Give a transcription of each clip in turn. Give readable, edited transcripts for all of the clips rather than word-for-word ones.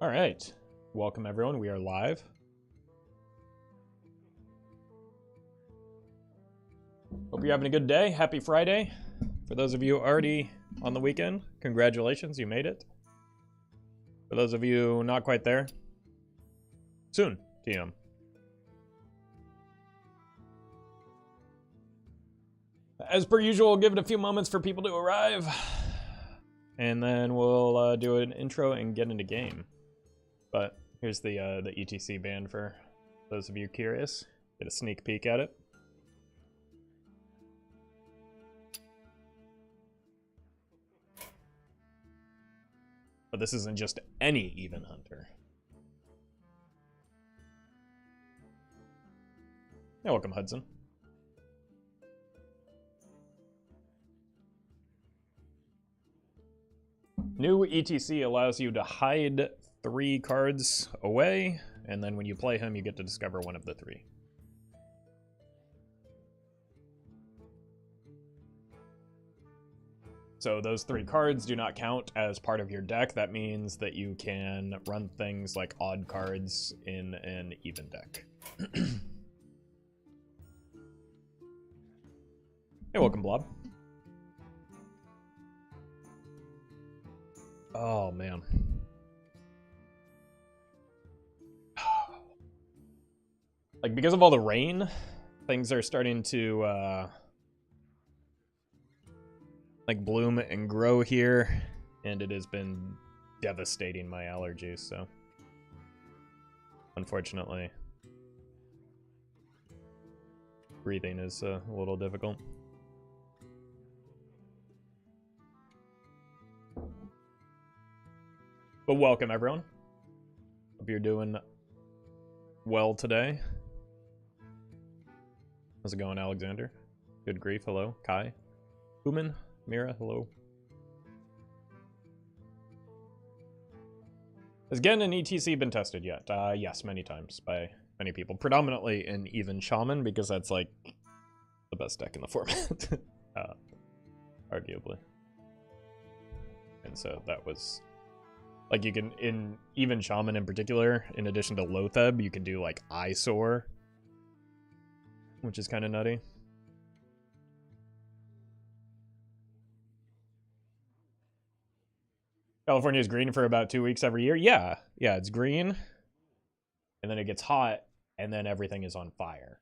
All right. Welcome, everyone. We are live. Hope you're having a good day. Happy Friday. For those of you already on the weekend, congratulations, you made it. For those of you not quite there, soon, TM. As per usual, we'll give it a few moments for people to arrive. And then we'll do an intro and get into game. But here's the E.T.C band for those of you curious. Get a sneak peek at it. But this isn't just any even hunter. Yeah, welcome, Hudson. New E.T.C allows you to hide 3 cards away, and then when you play him, you get to discover one of the 3. So those 3 cards do not count as part of your deck. That means that you can run things like odd cards in an even deck. Hey, welcome, Blob. Oh, man. Like, because of all the rain, things are starting to, like, bloom and grow here, and it has been devastating my allergies, so unfortunately breathing is a little difficult. But welcome, everyone. Hope you're doing well today. How's it going, Alexander? Good grief, hello. Kai? Human? Mira, hello. Has Gen and E.T.C been tested yet? Yes, many times by many people. Predominantly in even Shaman, because that's like the best deck in the format. Arguably. And so that was... Like, you can, in even Shaman in particular, in addition to Lotheb, you can do like Eyesore, which is kind of nutty. California is green for about 2 weeks every year. Yeah, it's green, and then it gets hot, and then everything is on fire.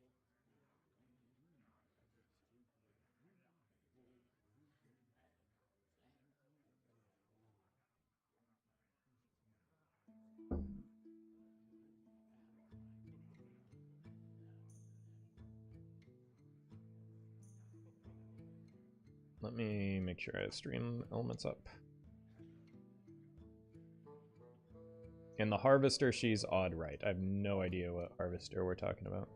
Let me make sure I have stream elements up. And the Harvester, she's odd right. I have no idea what Harvester we're talking about.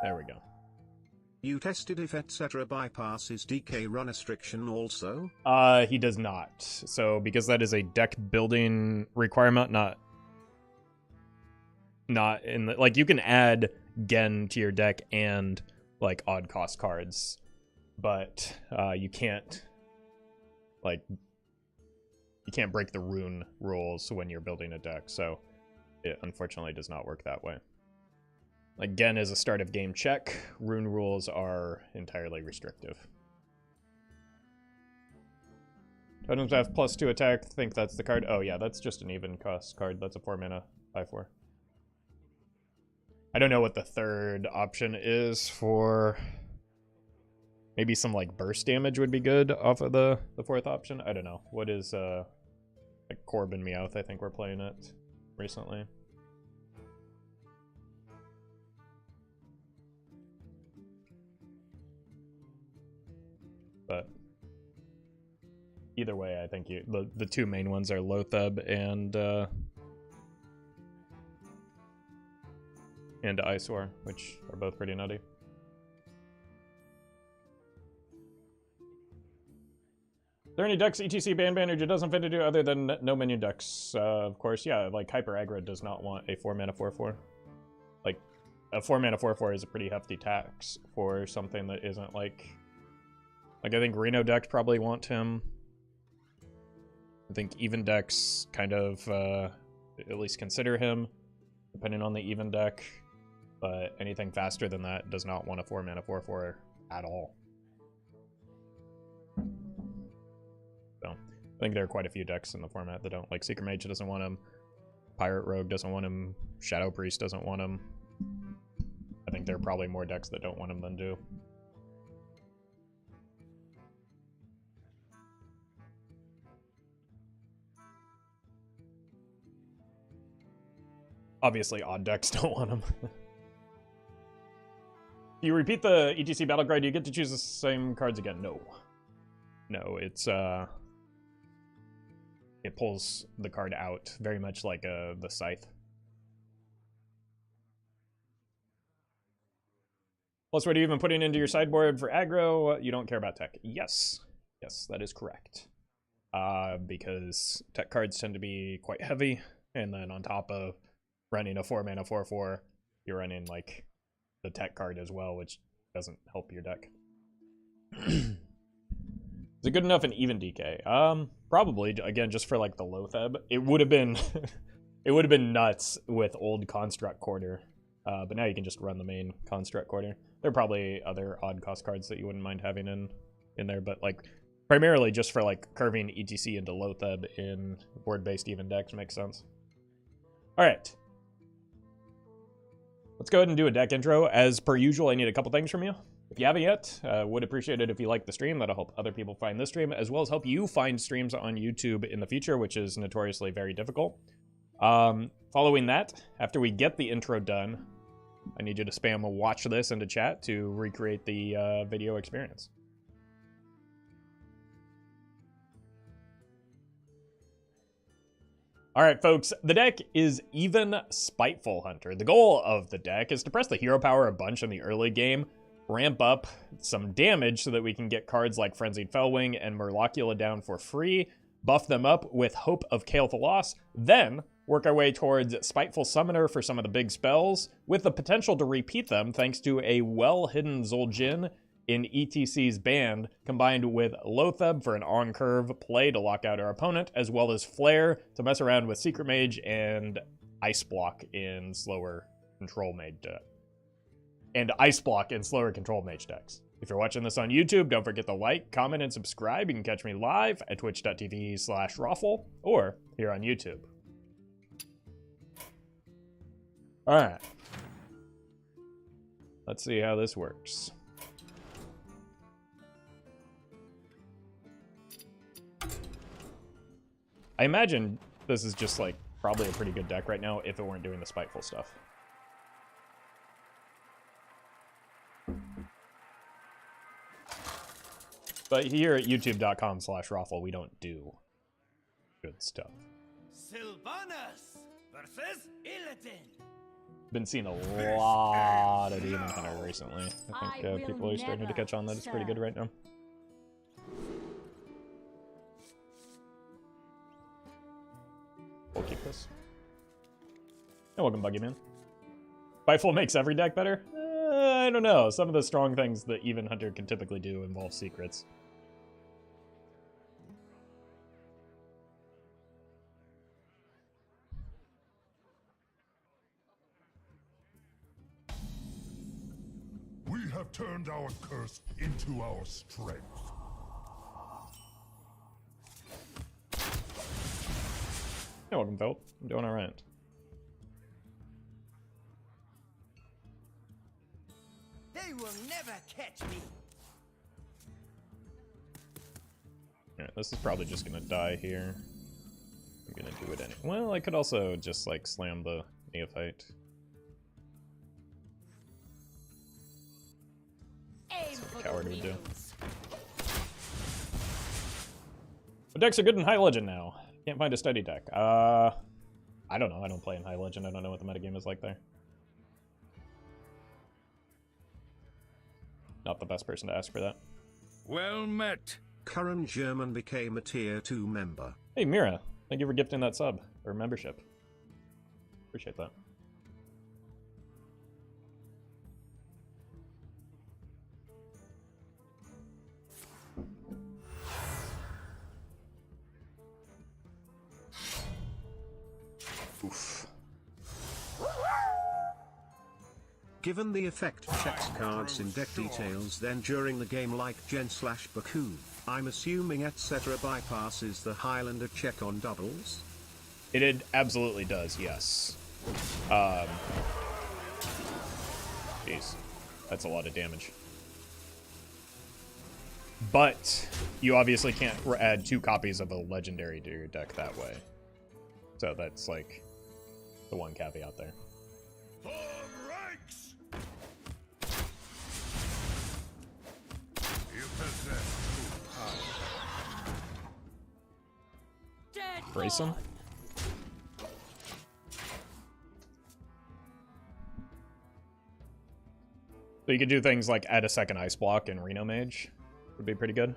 There we go. You tested if etc. bypasses DK run restriction also? He does not. So because that is a deck building requirement, not in the, like, you can add Gen to your deck and like odd cost cards, but you can't, like, you can't break the rune rules when you're building a deck. So it unfortunately does not work that way. Like, Gen is a start of game check. Rune rules are entirely restrictive. Totems have +2 attack. Think that's the card. Oh yeah, that's just an even cost card. That's a 4 mana 5/4. I don't know what the third option is for. Maybe some like burst damage would be good off of the fourth option. I don't know. What is like Corbin Meowth? I think we're playing it recently. But either way, I think the 2 main ones are Lotheb and Eyesore, which are both pretty nutty. there any decks E.T.C ban Banner doesn't fit into other than no minion decks? Of course, yeah, like Hyper Aggro does not want a 4-mana 4/4. Like, a 4-mana 4/4 is a pretty hefty tax for something that isn't like I think Reno decks probably want him. I think even decks kind of at least consider him, depending on the even deck. But anything faster than that does not want a 4-mana 4/4 at all. So I think there are quite a few decks in the format that don't. Like Secret Mage doesn't want him, Pirate Rogue doesn't want him, Shadow Priest doesn't want him. I think there are probably more decks that don't want him than do. Obviously, odd decks don't want him. You repeat the E.T.C battle cry, do you get to choose the same cards again? No. No, it's it pulls the card out, very much like the Scythe. Plus, what are you even putting into your sideboard for aggro? You don't care about tech. Yes. Yes, that is correct. Because tech cards tend to be quite heavy, and then on top of running a 4-mana 4/4, you're running, like, the tech card as well, which doesn't help your deck. Is it good enough in even DK? Probably, again, just for, like, the Lotheb. It would have been... it would have been nuts with old Construct Quarter. But now you can just run the main Construct Quarter. There are probably other odd cost cards that you wouldn't mind having in there, but like primarily just for like curving E.T.C into Lotheb in board-based even decks makes sense. All right. Let's go ahead and do a deck intro. As per usual, I need a couple things from you. If you haven't yet, would appreciate it if you like the stream. That'll help other people find this stream, as well as help you find streams on YouTube in the future, which is notoriously very difficult. Following that, after we get the intro done, I need you to spam a watch this into chat to recreate the video experience. Alright folks, the deck is even Spiteful Hunter. The goal of the deck is to press the hero power a bunch in the early game, ramp up some damage so that we can get cards like Frenzied Fellwing and Murlocula down for free, buff them up with Hope of Kael'thas Loss, then work our way towards Spiteful Summoner for some of the big spells, with the potential to repeat them thanks to a well-hidden Zul'jin in E.T.C's band, combined with Lotheb for an on-curve play to lock out our opponent, as well as Flare to mess around with Secret Mage and Ice Block in slower Control Mage decks. If you're watching this on YouTube, don't forget to like, comment, and subscribe. You can catch me live at twitch.tv/Roffle or here on YouTube. Alright. Let's see how this works. I imagine this is just, like, probably a pretty good deck right now if it weren't doing the Spiteful stuff. But here at youtube.com/Roffle, we don't do good stuff. Sylvanas versus Illidan. Been seeing a lot of Demon Hunter recently. I think people are starting to catch on that it's pretty good right now. We'll keep this. And welcome, Buggy Man. Spiteful makes every deck better? I don't know. Some of the strong things that even Hunter can typically do involve secrets. We have turned our curse into our strength. Hey, welcome, Phil. I'm doing alright. They will never catch me. Alright, this is probably just gonna die here. I'm gonna do it anyway. Well, I could also just, like, slam the Neophyte. That's what a coward would do. What decks are good in High Legend now? Can't find a steady deck. I don't know. I don't play in High Legend. I don't know what the metagame is like there. Not the best person to ask for that. Well met, Current German became a tier 2 member. Hey, Mira. Thank you for gifting that sub, or membership. Appreciate that. Oof. Given the effect checks cards in deck details then during the game like Gen/Baku, I'm assuming etc. bypasses the Highlander check on doubles? It absolutely does, yes. Jeez, that's a lot of damage. But you obviously can't add 2 copies of a legendary to your deck that way. So that's like the one caveat there. Brace him. So you could do things like add a second ice block and Reno Mage. Would be pretty good.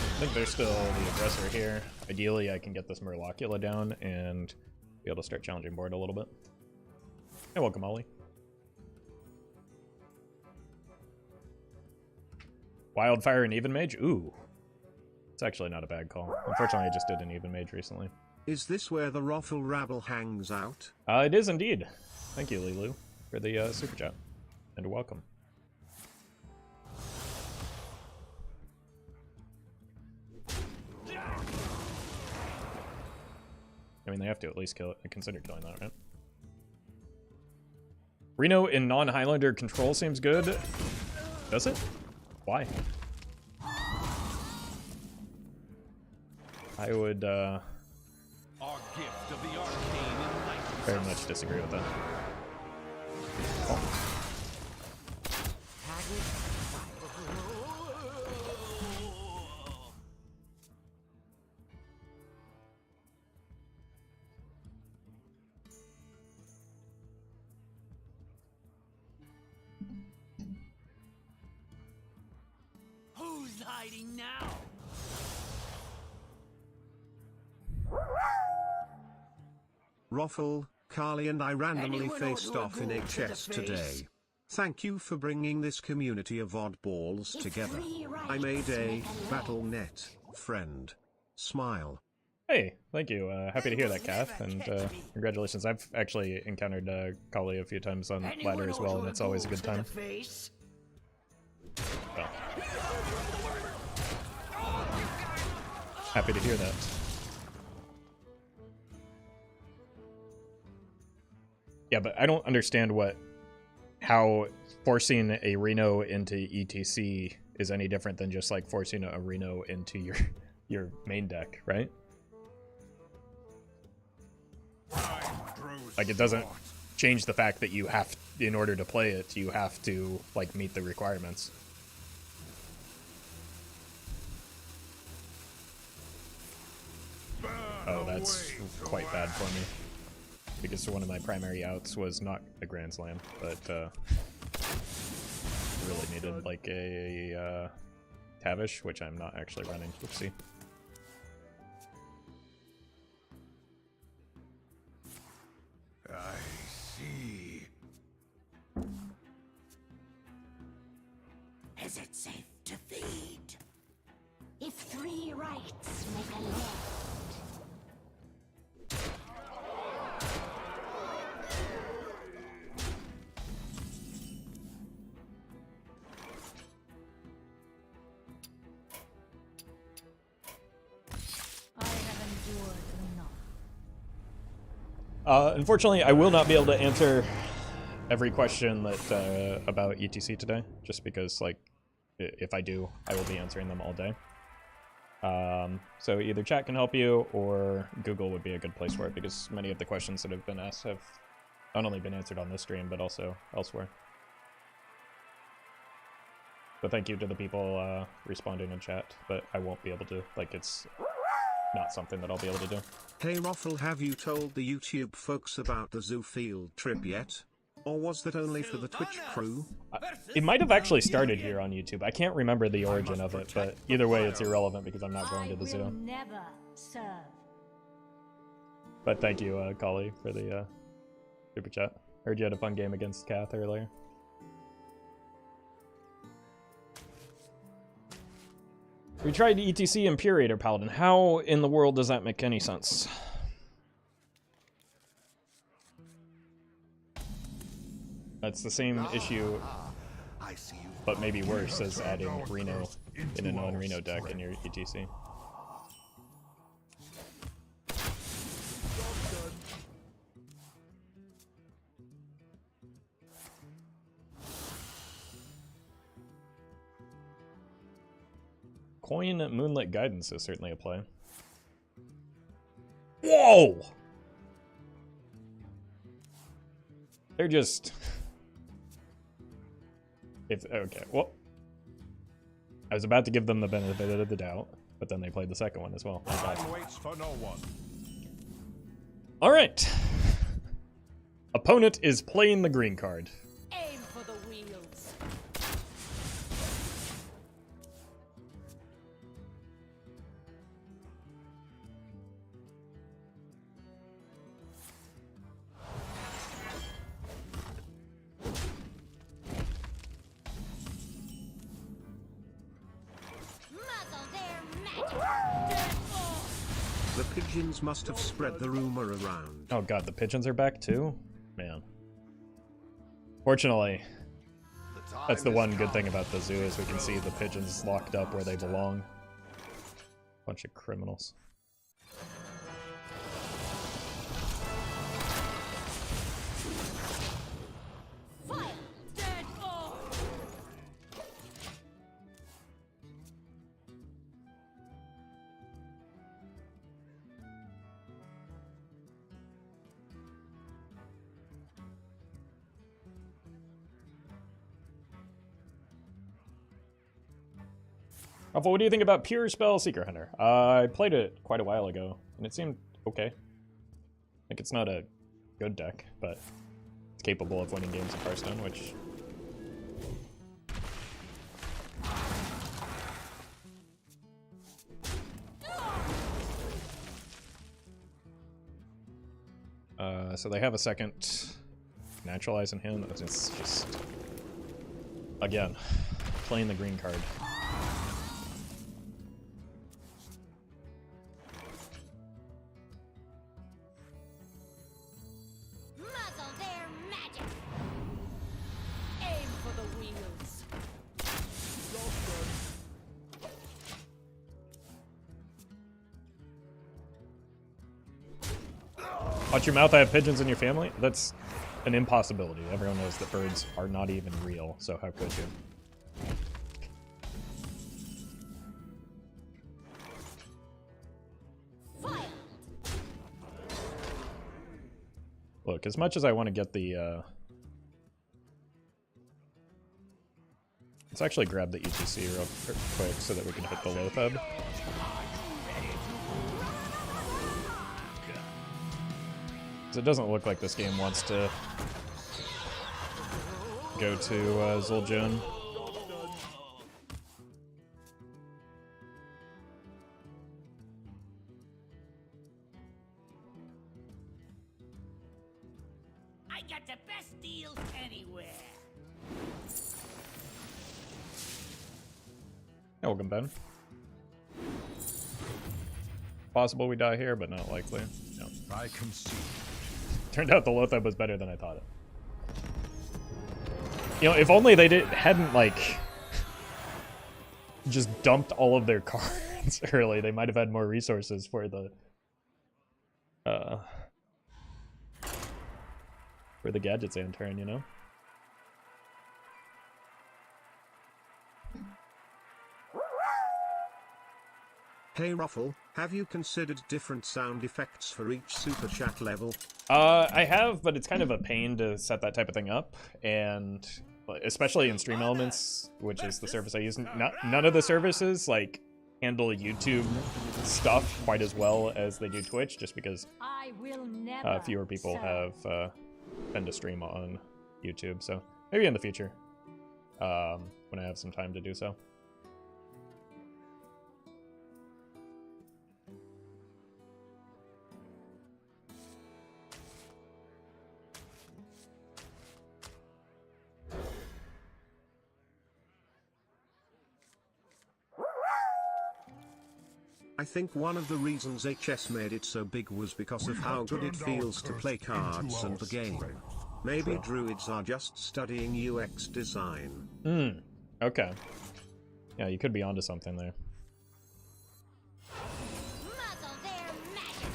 I think they're still the aggressor here. Ideally, I can get this Murlocula down and be able to start challenging board a little bit. Hey, welcome, Ollie. Wildfire and Even Mage? Ooh. It's actually not a bad call. Unfortunately, I just did an Even Mage recently. Is this where the Roffle rabble hangs out? It is indeed. Thank you, Lilu, for the super chat. And welcome. I mean, they have to at least kill it. Consider killing that, right? Reno in non-Highlander control seems good. Does it? Why? I would Our gift of the arcane very much disagree with that. Oh. Who's hiding now? Roffle, Carly and I randomly Anyone faced order a off in ghoul to the HS face? today. Thank you for bringing this community of oddballs together. I made a BattleNet friend. Smile. Hey, thank you. Happy to hear that, Kath, and congratulations. I've actually encountered Kali a few times on ladder as well, and it's always a good time. Well, happy to hear that. Yeah, but I don't understand how forcing a Reno into E.T.C is any different than just like forcing a Reno into your main deck, right? Like, it doesn't change the fact that you have, in order to play it, you have to like meet the requirements. Oh, that's quite bad for me. Because one of my primary outs was not a Grand Slam, but really needed like a Tavish, which I'm not actually running. Oopsie. I see. Is it safe to feed? If 3 rights make a left. I have endured enough. Unfortunately, I will not be able to answer every question that about E.T.C today, just because like if I do, I will be answering them all day. So either chat can help you or Google would be a good place for it, because many of the questions that have been asked have not only been answered on this stream but also elsewhere. But thank you to the people responding in chat, but I won't be able to, like, it's not something that I'll be able to do. Hey Roffle, have you told the YouTube folks about the zoo field trip yet? Or was that only for the Twitch crew? It might have actually started here on YouTube. I can't remember the origin of it, but either way it's irrelevant because I'm not going to the I will zoo. never serve. But thank you, Kali, for the super chat. Heard you had a fun game against Kath earlier. We tried E.T.C. Imperator Paladin. How in the world does that make any sense? That's the same issue, but maybe worse, as adding Reno in a non-Reno deck in your E.T.C. Coin Moonlit Guidance is certainly a play. Whoa! They're just... Okay, well... I was about to give them the benefit of the doubt, but then they played the second one as well. Time waits for no one. Alright! Opponent is playing the green card. Aim for the wheels. Muzzle their magic. The pigeons must have spread the rumor around. Oh god, the pigeons are back too? Man. Fortunately, that's the one good thing about the zoo, is we can see the pigeons locked up where they belong. Bunch of criminals. Fire. Dead. Oh. Ruffle, what do you think about Pure Spell Seeker Hunter? I played it quite a while ago, and it seemed okay. Like, it's not a good deck, but it's capable of winning games of Hearthstone, which... so they have a second Naturalize in hand. It's just... Again, playing the green card. Muzzle their magic. Aim for the wheels. Watch your mouth, I have pigeons in your family? That's an impossibility. Everyone knows that birds are not even real, so how could you? Fire. Look, as much as I want to get the, let's actually grab the E.T.C. real quick so that we can hit the Lotheb. It doesn't look like this game wants to go to Zul'jin. I got the best deals anywhere. Yeah, welcome, Ben. Possible we die here, but not likely. No. I concede. Turned out the Lotheb was better than I thought it. You know, if only they hadn't, like, just dumped all of their cards early, they might have had more resources for the gadgets and turn, you know? Hey Roffle, have you considered different sound effects for each super chat level? I have, but it's kind of a pain to set that type of thing up, and especially in Stream Elements, which is the service I use. None of the services like handle YouTube stuff quite as well as they do Twitch, just because fewer people have tend to stream on YouTube. So maybe in the future, when I have some time to do so. I think one of the reasons HS made it so big was because of how good it feels to play cards and the game. Maybe druids are just studying UX design. Okay. Yeah, you could be onto something there. Muzzle their magic.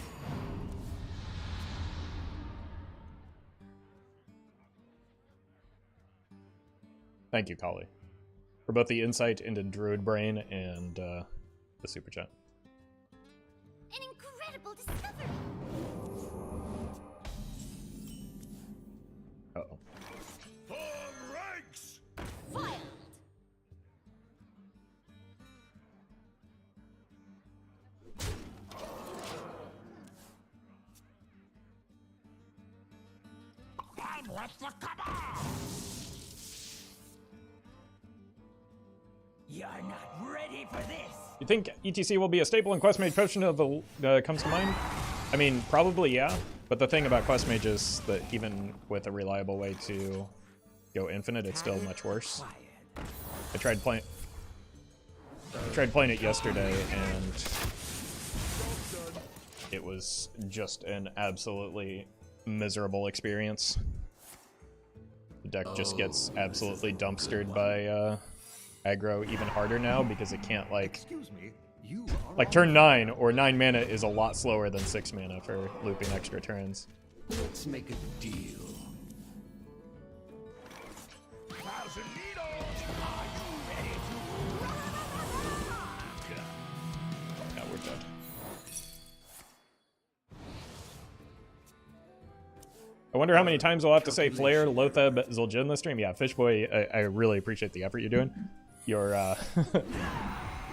Thank you, Kali, for both the insight into Druid Brain and the super chat. An incredible discovery. Uh-oh. For ranks! Wild. And what's the cover? You're not ready for this. You think E.T.C will be a staple in quest mage potion of the comes to mind? I mean, probably yeah. But the thing about quest mage is that even with a reliable way to go infinite, it's still much worse. I tried playing it yesterday, and it was just an absolutely miserable experience. The deck just gets absolutely dumpstered by aggro even harder now because it can't like turn 9 or 9 mana is a lot slower than 6 mana for looping extra turns. Let's make a deal. Thousand needles! Are you ready to Yeah, we're dead. I wonder how many times I'll have to say Flare, Lotheb, Zul'jin this stream. Yeah, Fishboy, I really appreciate the effort you're doing. You're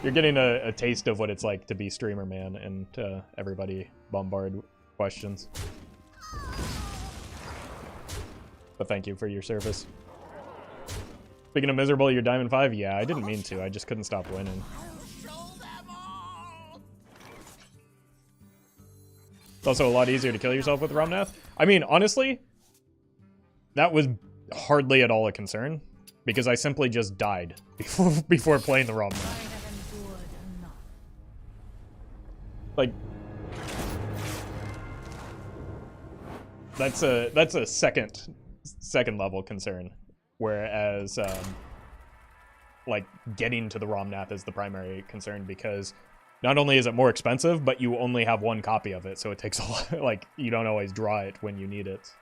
you're getting a taste of what it's like to be streamer, man, and everybody bombard questions. But thank you for your service. Speaking of miserable, you're Diamond 5? Yeah, I didn't mean to. I just couldn't stop winning. It's also a lot easier to kill yourself with Ramnath. I mean, honestly, that was hardly at all a concern, because I simply just died before playing the Ramnath. Like, that's a second level concern, whereas like getting to the Ramnath is the primary concern, because not only is it more expensive, but you only have one copy of it, so it takes a lot, like, you don't always draw it when you need it.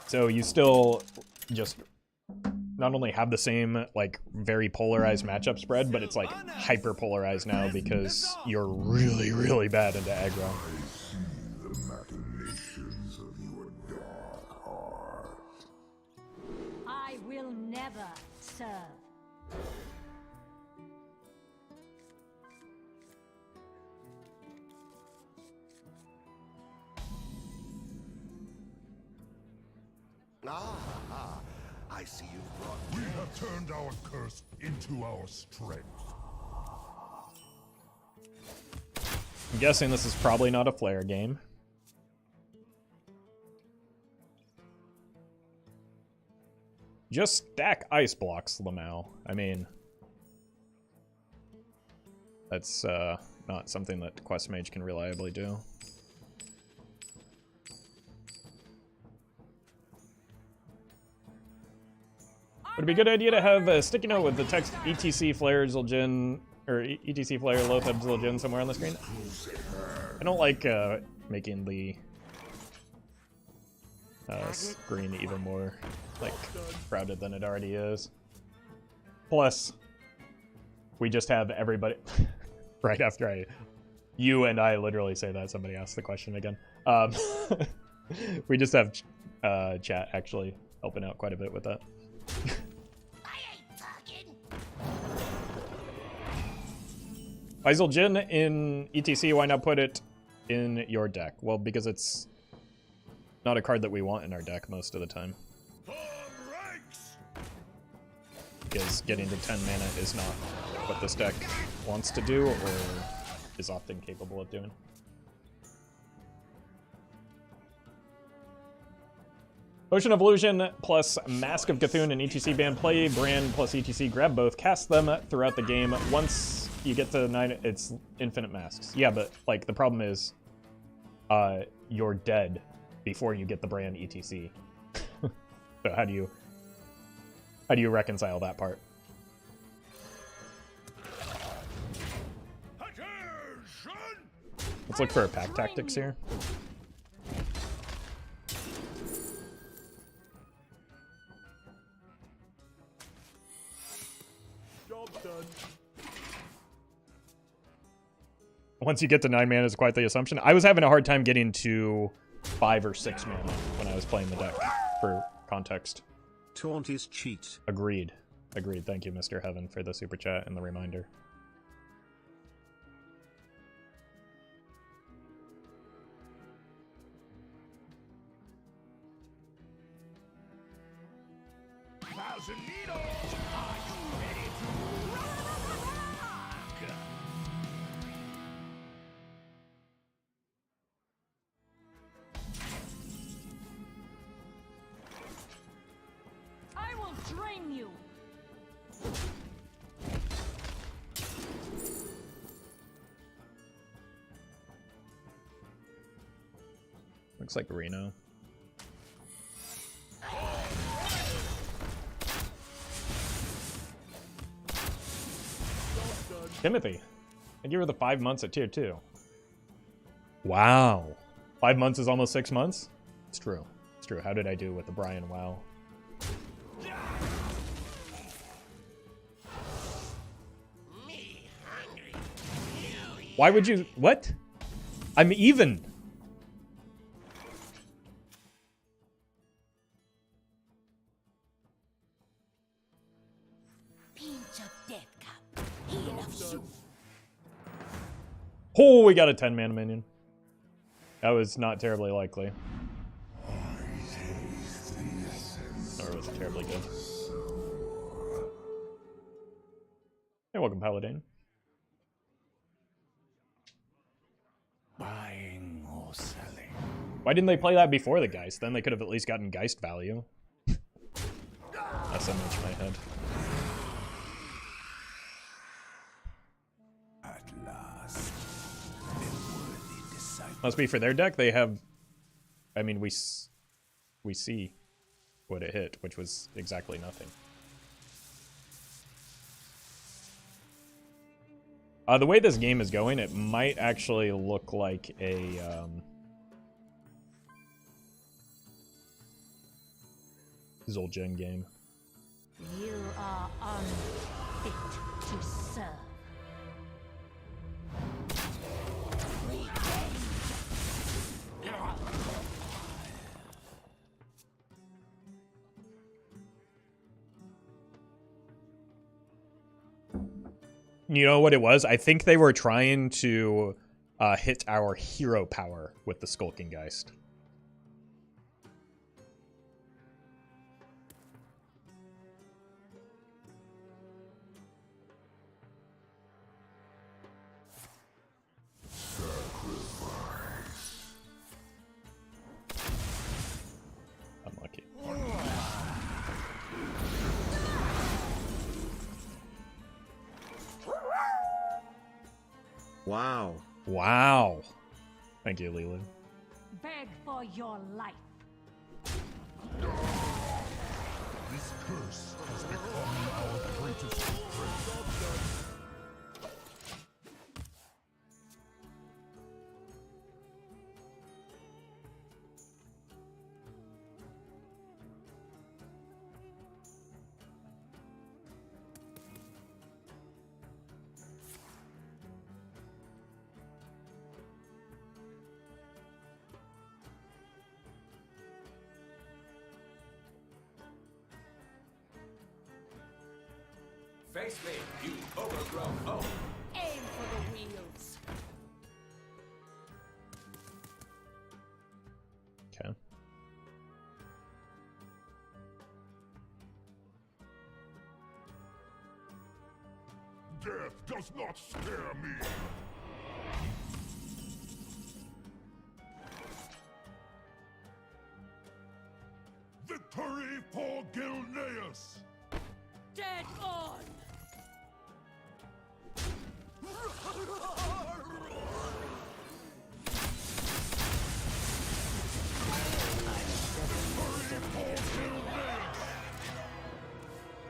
So you still just not only have the same, like, very polarized matchup spread, but it's, like, hyper-polarized now because you're really, really bad into aggro. the machinations of your dark heart? I will never serve. I see you brought. We have turned our curse into our strength. I'm guessing this is probably not a flare game. Just stack ice blocks, Lamau. I mean, that's not something that Quest Mage can reliably do. Would it be a good idea to have a sticky note with the text E.T.C. Flare Zul'jin, or E.T.C. Flare Lotheb Zul'jin somewhere on the screen? I don't like making the screen even more like crowded than it already is. Plus, we just have everybody right after you and I literally say that. Somebody asked the question again. We just have chat actually helping out quite a bit with that. I ain't talking. Faisal Jin in E.T.C, why not put it in your deck? Well, because it's not a card that we want in our deck most of the time. Because getting to 10 mana is not what this deck wants to do or is often capable of doing. Ocean of Illusion plus Mask of Cthulhu and E.T.C ban play, Brand plus E.T.C grab both, cast them throughout the game. Once you get to 9, it's infinite masks. Yeah, but like the problem is you're dead before you get the Brand E.T.C. So how do you reconcile that part? Let's look for pack tactics here. Once you get to 9 mana is quite the assumption. I was having a hard time getting to 5 or 6 mana when I was playing the deck, for context. Taunt is cheat. Agreed. Agreed. Thank you, Mr. Heaven, for the super chat and the reminder. I will drain you. Looks like Reno. Timothy, thank you for the 5 months at tier 2. Wow. 5 months is almost 6 months? It's true. It's true. How did I do with the Brian WoW? Why would you... What? I'm even. Pinch of death cup. Heal of soup. Oh, we got a 10 mana minion. That was not terribly likely. Or it wasn't terribly good. Hey, welcome, Paladin. Buying or selling. Why didn't they play that before the Geist? Then they could have at least gotten Geist value. That's so much in my head. At last, a worthy disciple. Must be for their deck. They have... I mean, we see what it hit, which was exactly nothing. The way this game is going, it might actually look like a... Zul'jin game. You are unfit to serve. You know what it was? I think they were trying to hit our hero power with the Skulking Geist. Unlucky. Wow. Wow. Thank you, Leland. Beg for your life. This curse has become our greatest strength. Face me, you overgrown oaf. Aim for the wheels. Okay. Death does not scare me. Victory for Gilneas! Dead on.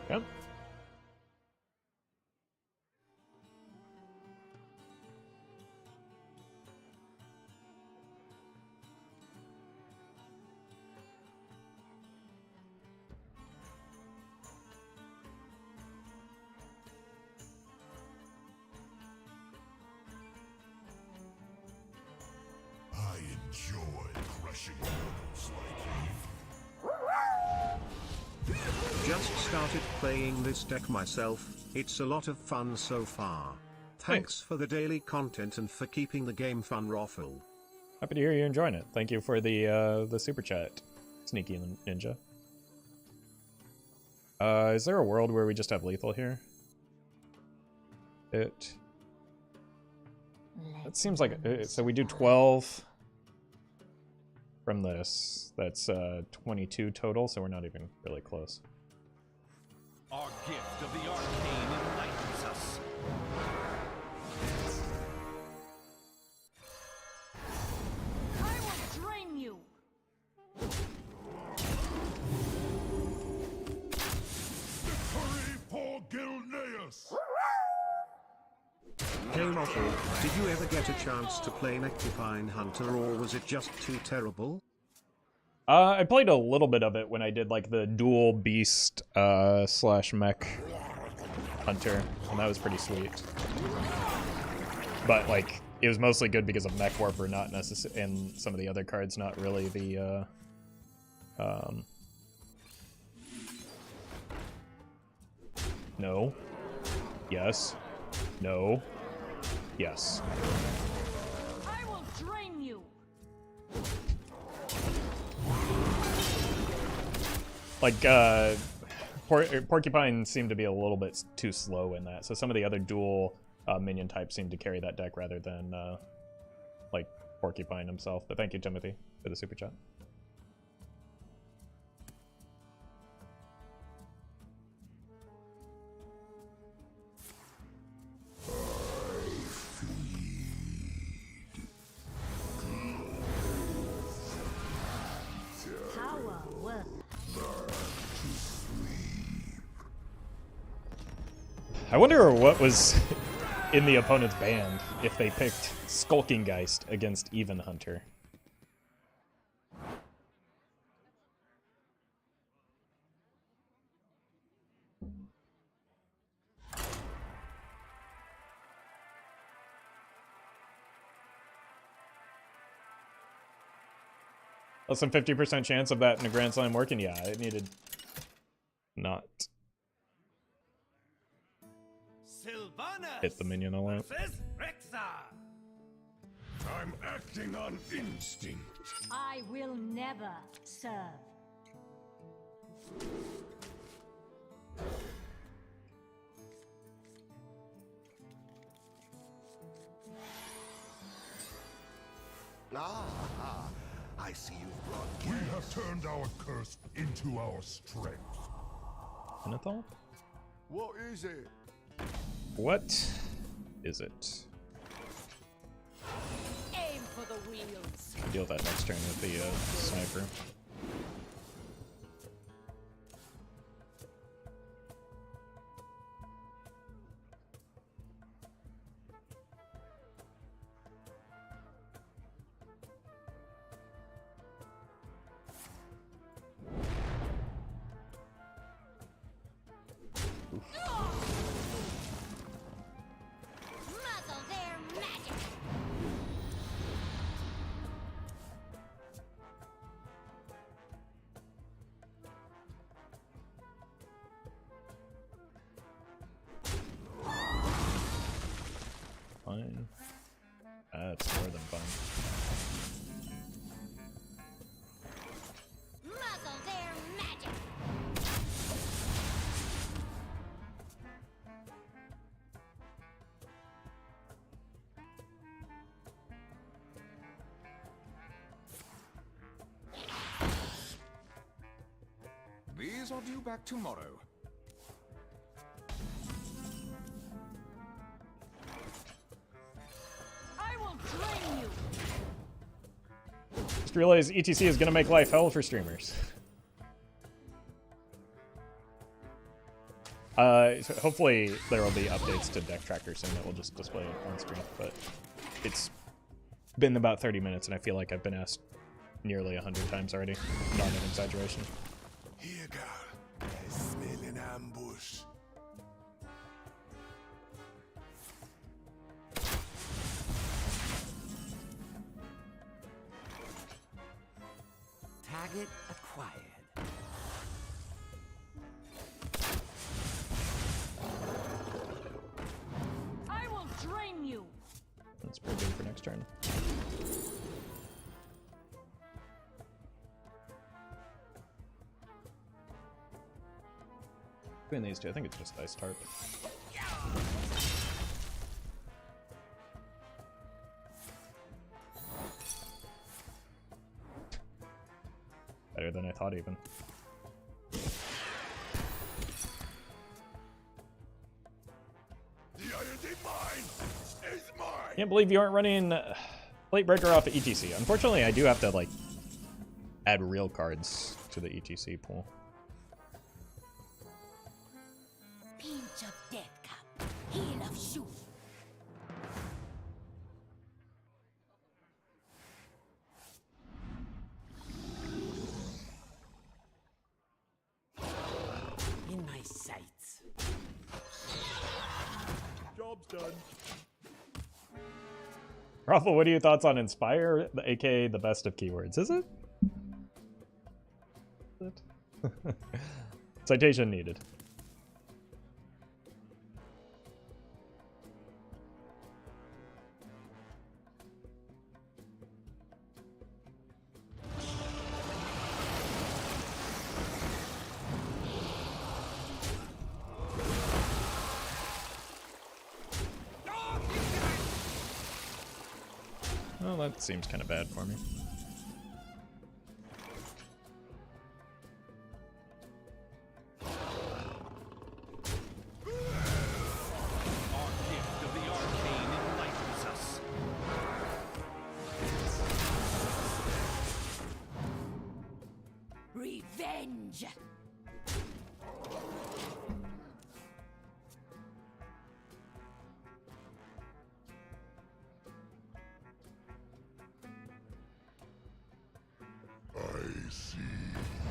Yep. I enjoy crushing mortals like you. Just started playing this deck myself, it's a lot of fun so far. Thanks for the daily content and for keeping the game fun, Roffle. Happy to hear you're enjoying it. Thank you for the super chat, Sneaky Ninja. Is there a world where we just have lethal here? It seems like so we do 12 from this. That's 22 total, so we're not even really close. Our gift of the arcane enlightens us. I will drain you. Victory for Gilneas! Hey Roffle, did you ever get a chance to play Nectipine Hunter or was it just too terrible? I played a little bit of it when I did like the dual beast slash mech hunter, and that was pretty sweet. But like it was mostly good because of mech warper, not necessarily, and some of the other cards not really the no. Yes. No. Yes. I will drain you. Like, Porcupine seemed to be a little bit too slow in that, so some of the other dual minion types seem to carry that deck rather than, like, Porcupine himself. But thank you, Timothy, for the super chat. Power worth. I wonder what was in the opponent's band if they picked Skulking Geist against Even Hunter. Less than 50% chance of that in a Grand Slam working? Yeah, it needed not hit the minion a lot. I'm acting on instinct. I will never serve. Ah, I see you've brought We have turned our curse into our strength. Penethal? What is it? What is it? Aim for the wheels. Deal with that next turn with the sniper. Muzzle their magic. Suppose I'll due back tomorrow. I will drain you. Just realized E.T.C is gonna make life hell for streamers. So hopefully there will be updates to deck tracker soon that will just display it on screen, but it's been about 30 minutes and I feel like I've been asked nearly 100 times already. Not an exaggeration. Here, girl. I smell an ambush. Target acquired. I will drain you. That's pretty good for next turn. Between these two, I think it's just Ice Tarp. Better than I thought, even. The iron mine is mine. Can't believe you aren't running Plate Breaker off of E.T.C. Unfortunately, I do have to, like, add real cards to the E.T.C pool. Pinch of death cup, heel of shoe. In my sights. Job's done. Roffle, what are your thoughts on Inspire, aka the best of keywords? Is it? Citation needed. Well, that seems kind of bad for me. Our gift of the arcane enlightens us. Revenge.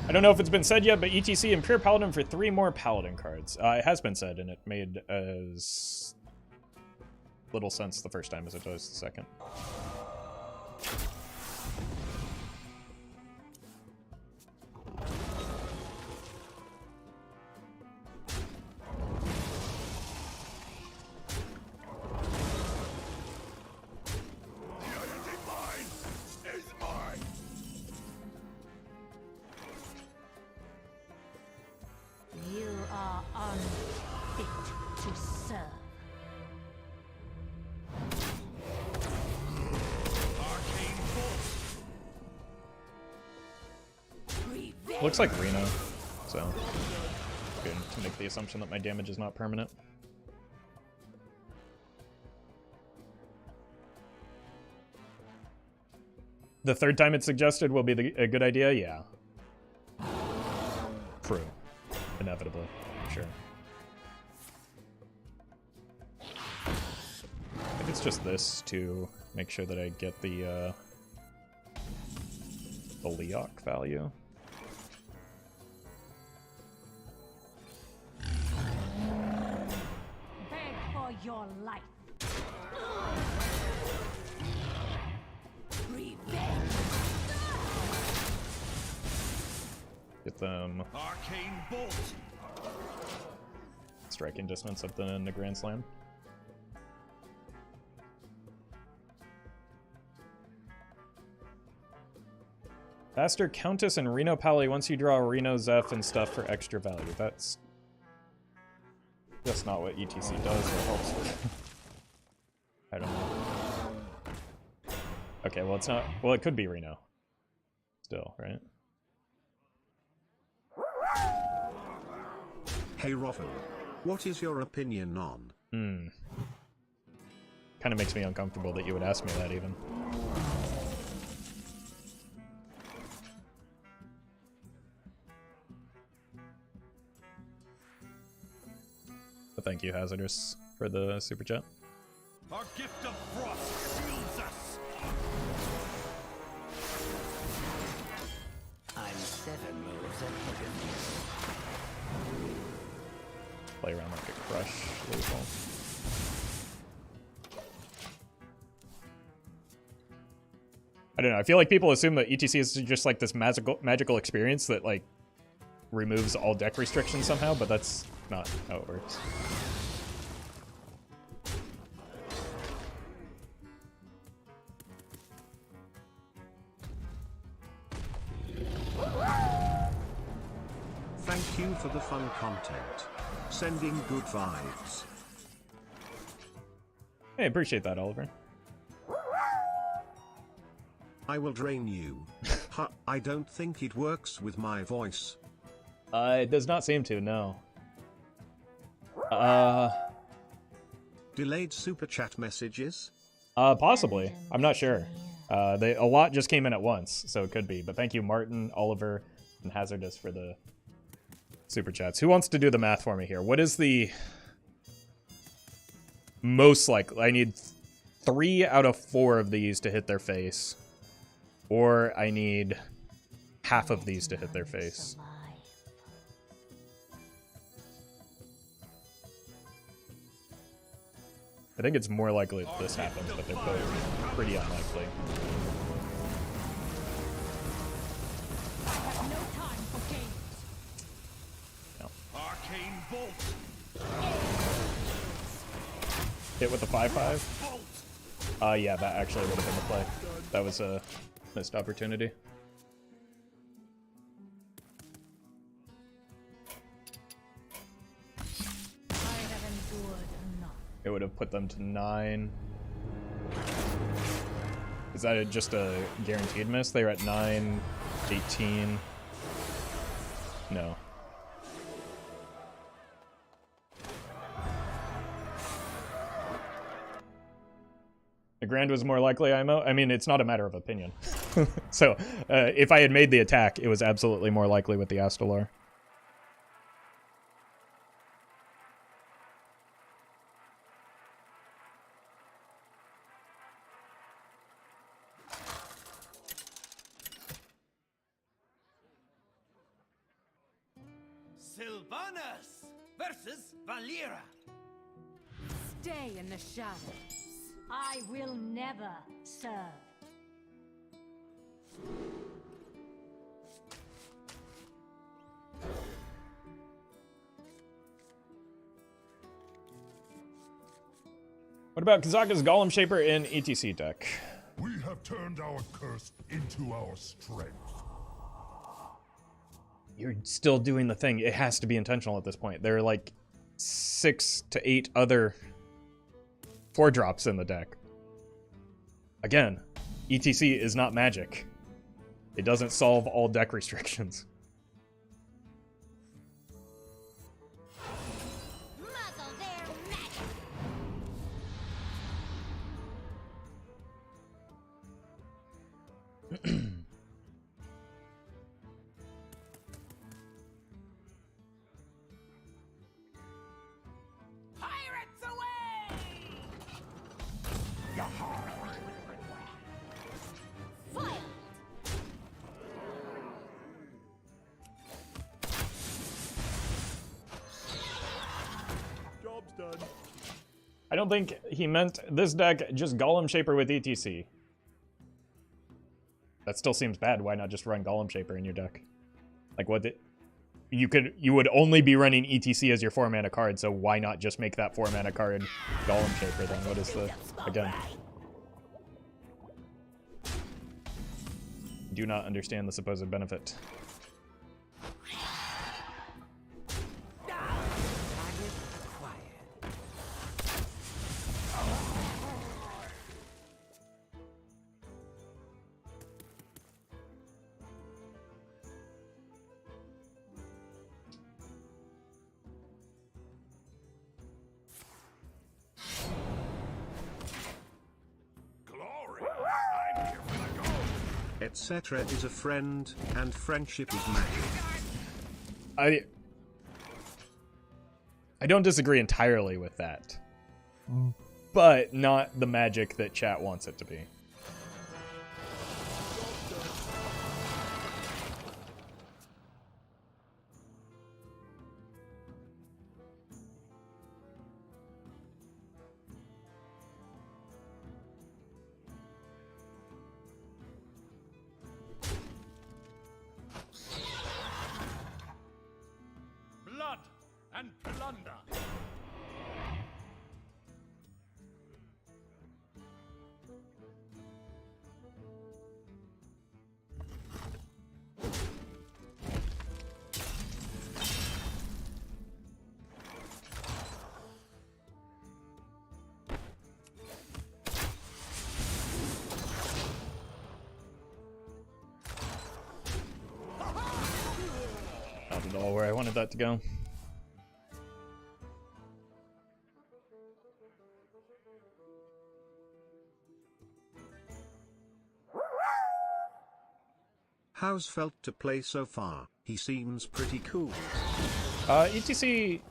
I don't know if it's been said yet, but E.T.C and Pure Paladin for 3 more Paladin cards. It has been said, and it made as little sense the first time as it does the second. The iron mine is mine. You are unfit to serve. Arcane force. Revenge. Looks like Reno, so good to make the assumption that my damage is not permanent. The third time it's suggested will be a good idea? Yeah. True. Inevitably. Sure. I think it's just this to make sure that I get the Leok value. Beg for your life. Revenge. Get them Arcane bolt. striking distance at the Grand Slam. Faster Countess and Reno Pally once you draw Reno Zeph and stuff for extra value. That's not what E.T.C does or helps with. I don't know. Okay, well it's not. Well, it could be Reno. Still, right? Hey Roffle, what is your opinion on? Kind of makes me uncomfortable that you would ask me that even. But thank you, Hazardous, for the super chat. Our gift of frost shields us. I'm 7 moves ahead of you. Play around like a crush. Lethal. I don't know. I feel like people assume that E.T.C is just like this magical experience that like removes all deck restrictions somehow, but that's not how it works. Thank you for the fun content. Sending good vibes. Hey, appreciate that, Oliver. I will drain you. I don't think it works with my voice. It does not seem to, no. Delayed super chat messages? Possibly. I'm not sure. A lot just came in at once, so it could be. But thank you, Martin, Oliver, and Hazardous for the super chats. Who wants to do the math for me here? What is the most likely? I need 3 out of 4 of these to hit their face. Or I need half of these to hit their face. I think it's more likely that this happens, but they're both pretty unlikely. No. Arcane bolt. Hit with the 5/5? Yeah, that actually would have been the play. That was a missed opportunity. It would have put them to 9. Is that just a guaranteed miss? They were at 9, 18. No. The Grand was more likely, IMO? I mean, it's not a matter of opinion. So, if I had made the attack, it was absolutely more likely with the Astalar. Sylvanas versus Valera. Stay in the shadows. I will never serve. What about Kazaka's Golem Shaper in E.T.C deck? We have turned our curse into our strength. You're still doing the thing. It has to be intentional at this point. There are like 6 to 8 other 4-drops in the deck. Again, E.T.C is not magic. It doesn't solve all deck restrictions. Muzzle their magic. Pirates away! Fire. Job's done. I don't think he meant this deck just Golem Shaper with E.T.C. That still seems bad. Why not just run Golem Shaper in your deck? Like what did... You would only be running E.T.C as your 4-mana card, so why not just make that 4-mana card Golem Shaper then? What is the... Again. Do not understand the supposed benefit. Target acquired. etc. is a friend, and friendship is magic. I don't disagree entirely with that. But not the magic that chat wants it to be. Blood and plunder. Not at all where I wanted that to go. How's felt to play so far? He seems pretty cool. E.T.C.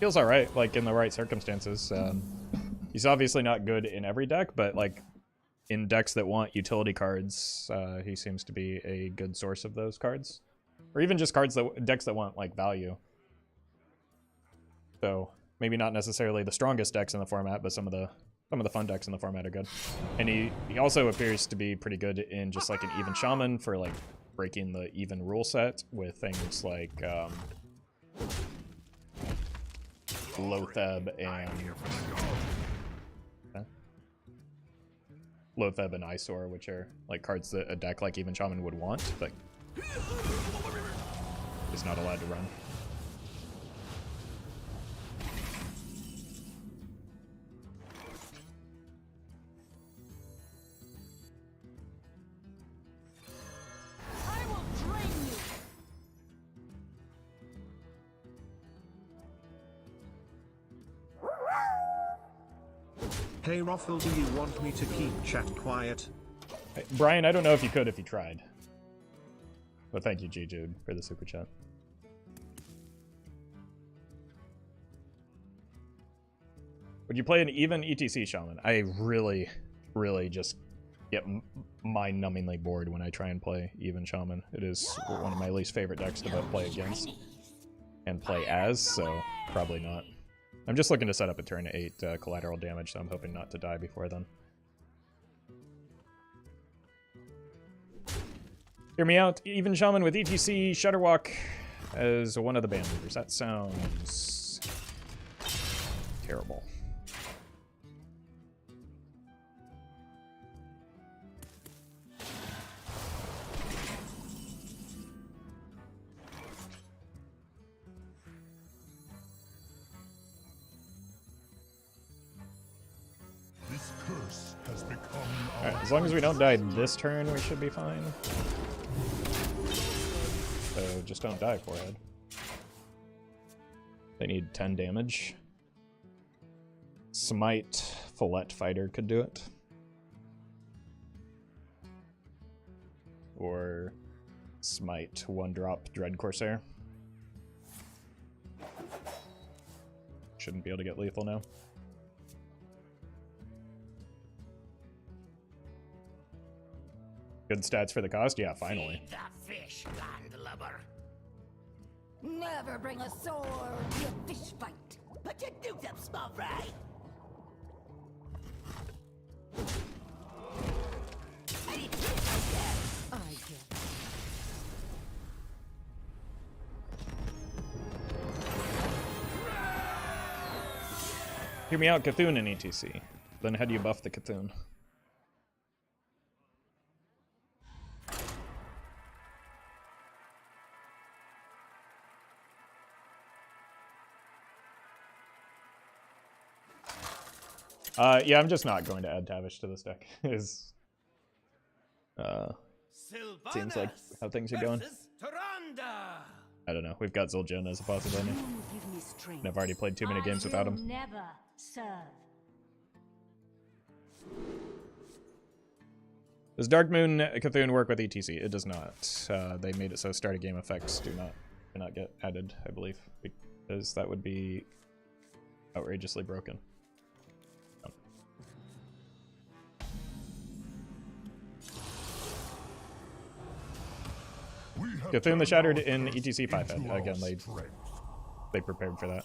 feels alright, like, in the right circumstances. He's obviously not good in every deck, but, like, in decks that want utility cards, he seems to be a good source of those cards. Or even just decks that want, like, value. So, maybe not necessarily the strongest decks in the format, but some of the fun decks in the format are good. And he also appears to be pretty good in just like an even shaman for like breaking the even rule set with things like Loatheb and Eyesore, which are like cards that a deck like even shaman would want, but is not allowed to run. Hey Roffle, do you want me to keep chat quiet? Hey, Brian, I don't know if you could if you tried. But thank you, G Jude, for the super chat. Would you play an even E.T.C. shaman? I really, really just get mind-numbingly bored when I try and play even shaman. It is one of my least favorite decks to both play against and play as, so probably not. I'm just looking to set up a turn 8 collateral damage, so I'm hoping not to die before then. Hear me out. Even shaman with E.T.C. Shutterwalk as one of the band members. That sounds terrible. This curse has become Alright, as long as we don't die this turn, we should be fine. So just don't die, forehead. They need 10 damage. Smite Fillet Fighter could do it. Or Smite 1-drop Dread Corsair. Shouldn't be able to get lethal now. Good stats for the cost? Yeah, finally. Feed the fish, landlubber. Never bring a sword to a fish fight. Put your dukes up, small fry. I get. Hear me out, Cthulhu and E.T.C. Then how do you buff the Cthulhu? Yeah, I'm just not going to add Tavish to this deck. Seems like how things are going. I don't know. We've got Zul'jin as a possibility. And I've already played too many games without him. Never serve. Does Dark Moon Cthulhu work with E.T.C? It does not. They made it so start a game effects cannot get added, I believe, because that would be outrageously broken. Oh. Cthulhu the Shattered in E.T.C 5 head. Again, they prepared for that.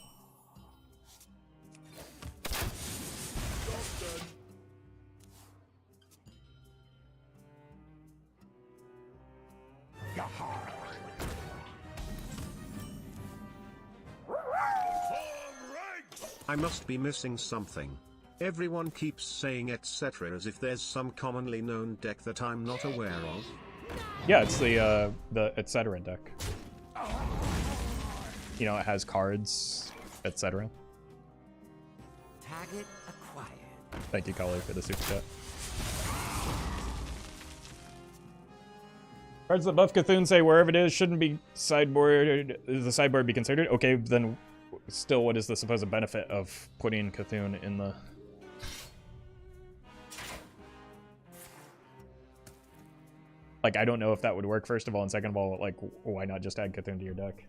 I must be missing something. Everyone keeps saying etc. as if there's some commonly known deck that I'm not aware of. Yeah, it's the etc. deck. You know, it has cards, etc. Target acquired. Thank you, Caller, for the super chat. Cards that buff Cthulhu say wherever it is shouldn't be sideboard. The sideboard be considered? Okay, then still, what is the supposed benefit of putting Cthulhu in the... Like, I don't know if that would work, first of all, and second of all, like, why not just add Cthulhu to your deck?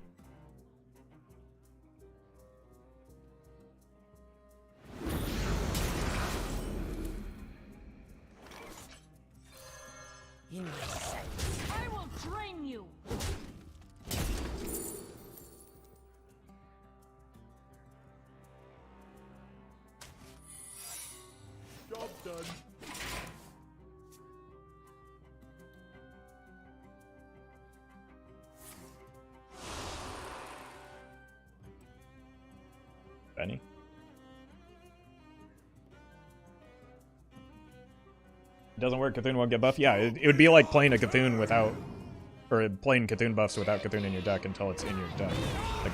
I will drain you. Job done. Benny? It doesn't work, Cthulhu won't get buff? Yeah, it would be like playing a Cthulhu without... Or playing Cthulhu buffs without Cthulhu in your deck until it's in your deck. Like,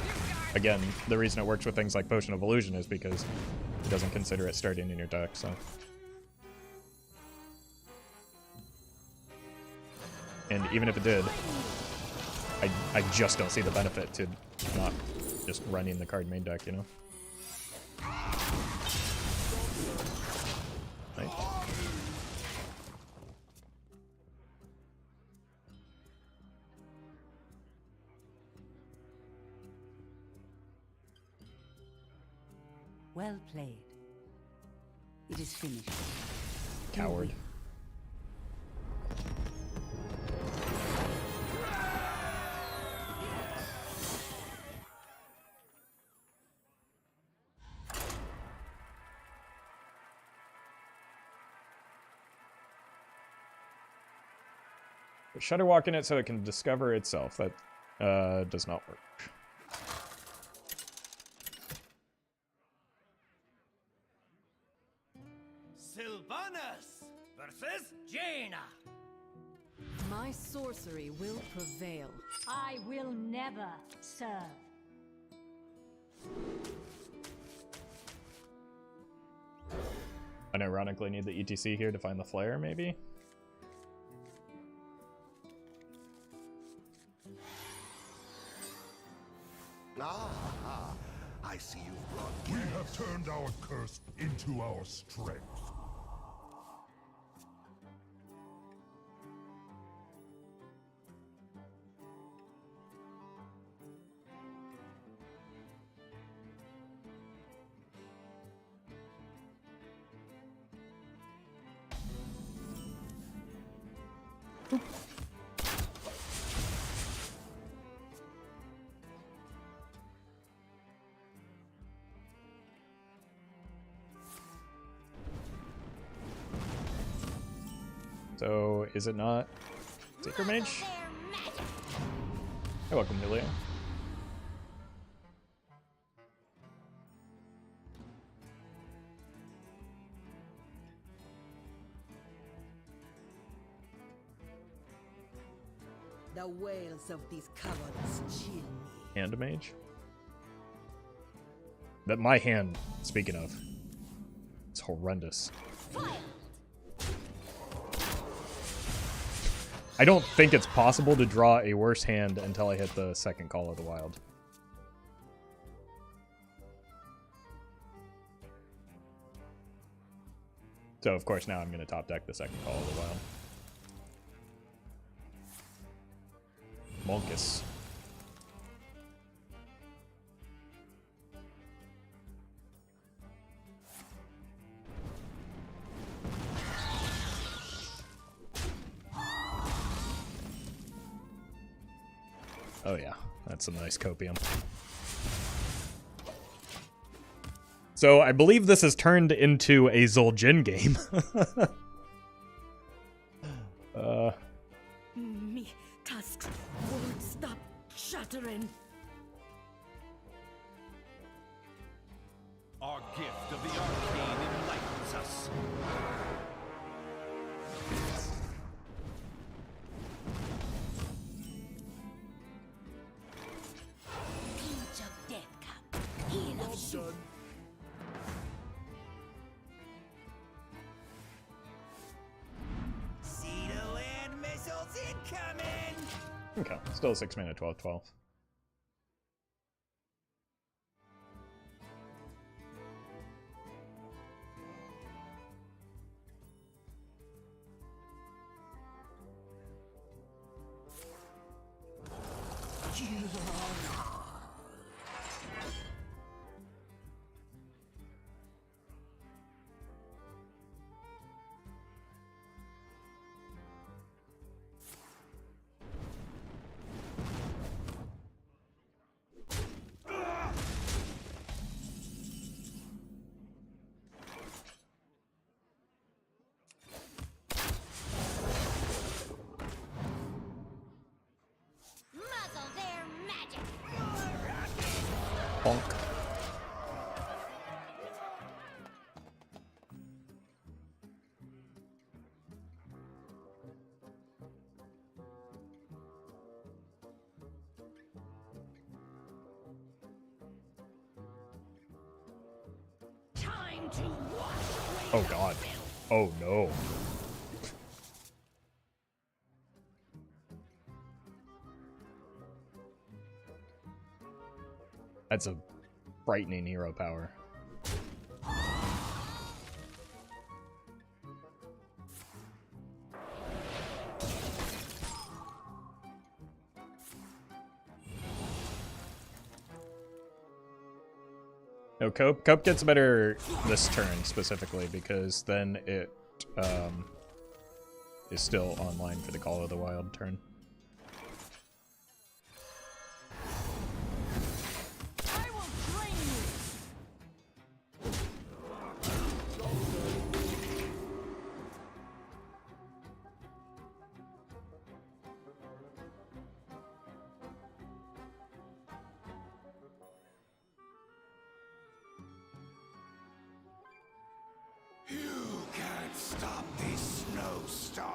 again, the reason it works with things like Potion of Illusion is because it doesn't consider it starting in your deck, so... And even if it did, I just don't see the benefit to not just running the card main deck, you know? Right. Well played. It is finished. Coward. Shudderwalk in it so it can discover itself. That does not work. Sylvanas versus Jaina. My sorcery will prevail. I will never serve. Unironically need the E.T.C here to find the flare, maybe? Ah, I see you've brought We have turned our curse into our strength. So, is it not Secret Mage? Hey, welcome, Julia. The wails of these cowards chill me. Hand Mage? That my hand, speaking of, it's horrendous. I don't think it's possible to draw a worse hand until I hit the second Call of the Wild. So, of course, now I'm going to top deck the second Call of the Wild. Monkus. Oh yeah, that's a nice copium. So I believe this has turned into a Zul'jin game. Me tusks won't stop shattering. Our gift of the arcane enlightens us. Pinch of death cup. Heal of soul. Cedar land missiles incoming! Okay, still 6 mana, 12/12. Muzzle their magic. Bonk. Time to wash Oh god. Oh no. That's a frightening hero power. No, Cope gets better this turn specifically because then it is still online for the Call of the Wild turn. I will drain you. You can't stop this snowstorm.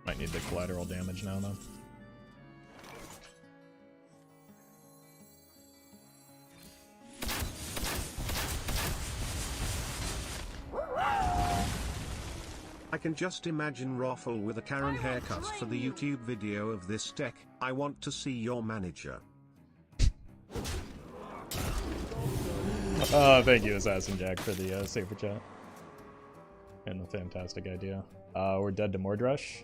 Might need the collateral damage now, though. I can just imagine Roffle with a Karen haircut for the YouTube video of this deck. I want to see your manager. Thank you, Assassin Jack, for the super chat. And the fantastic idea. We're dead to Mordrush.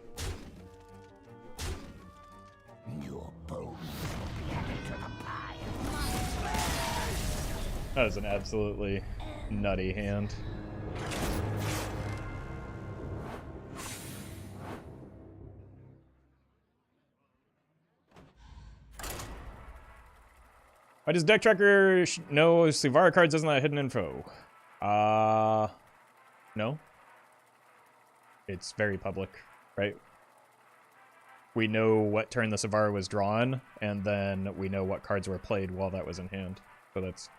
Your bones. That was an absolutely nutty hand. Why does Deck Tracker know Sivara cards doesn't have hidden info? No. It's very public, right? We know what turn the Sivara was drawn, and then we know what cards were played while that was in hand. So that's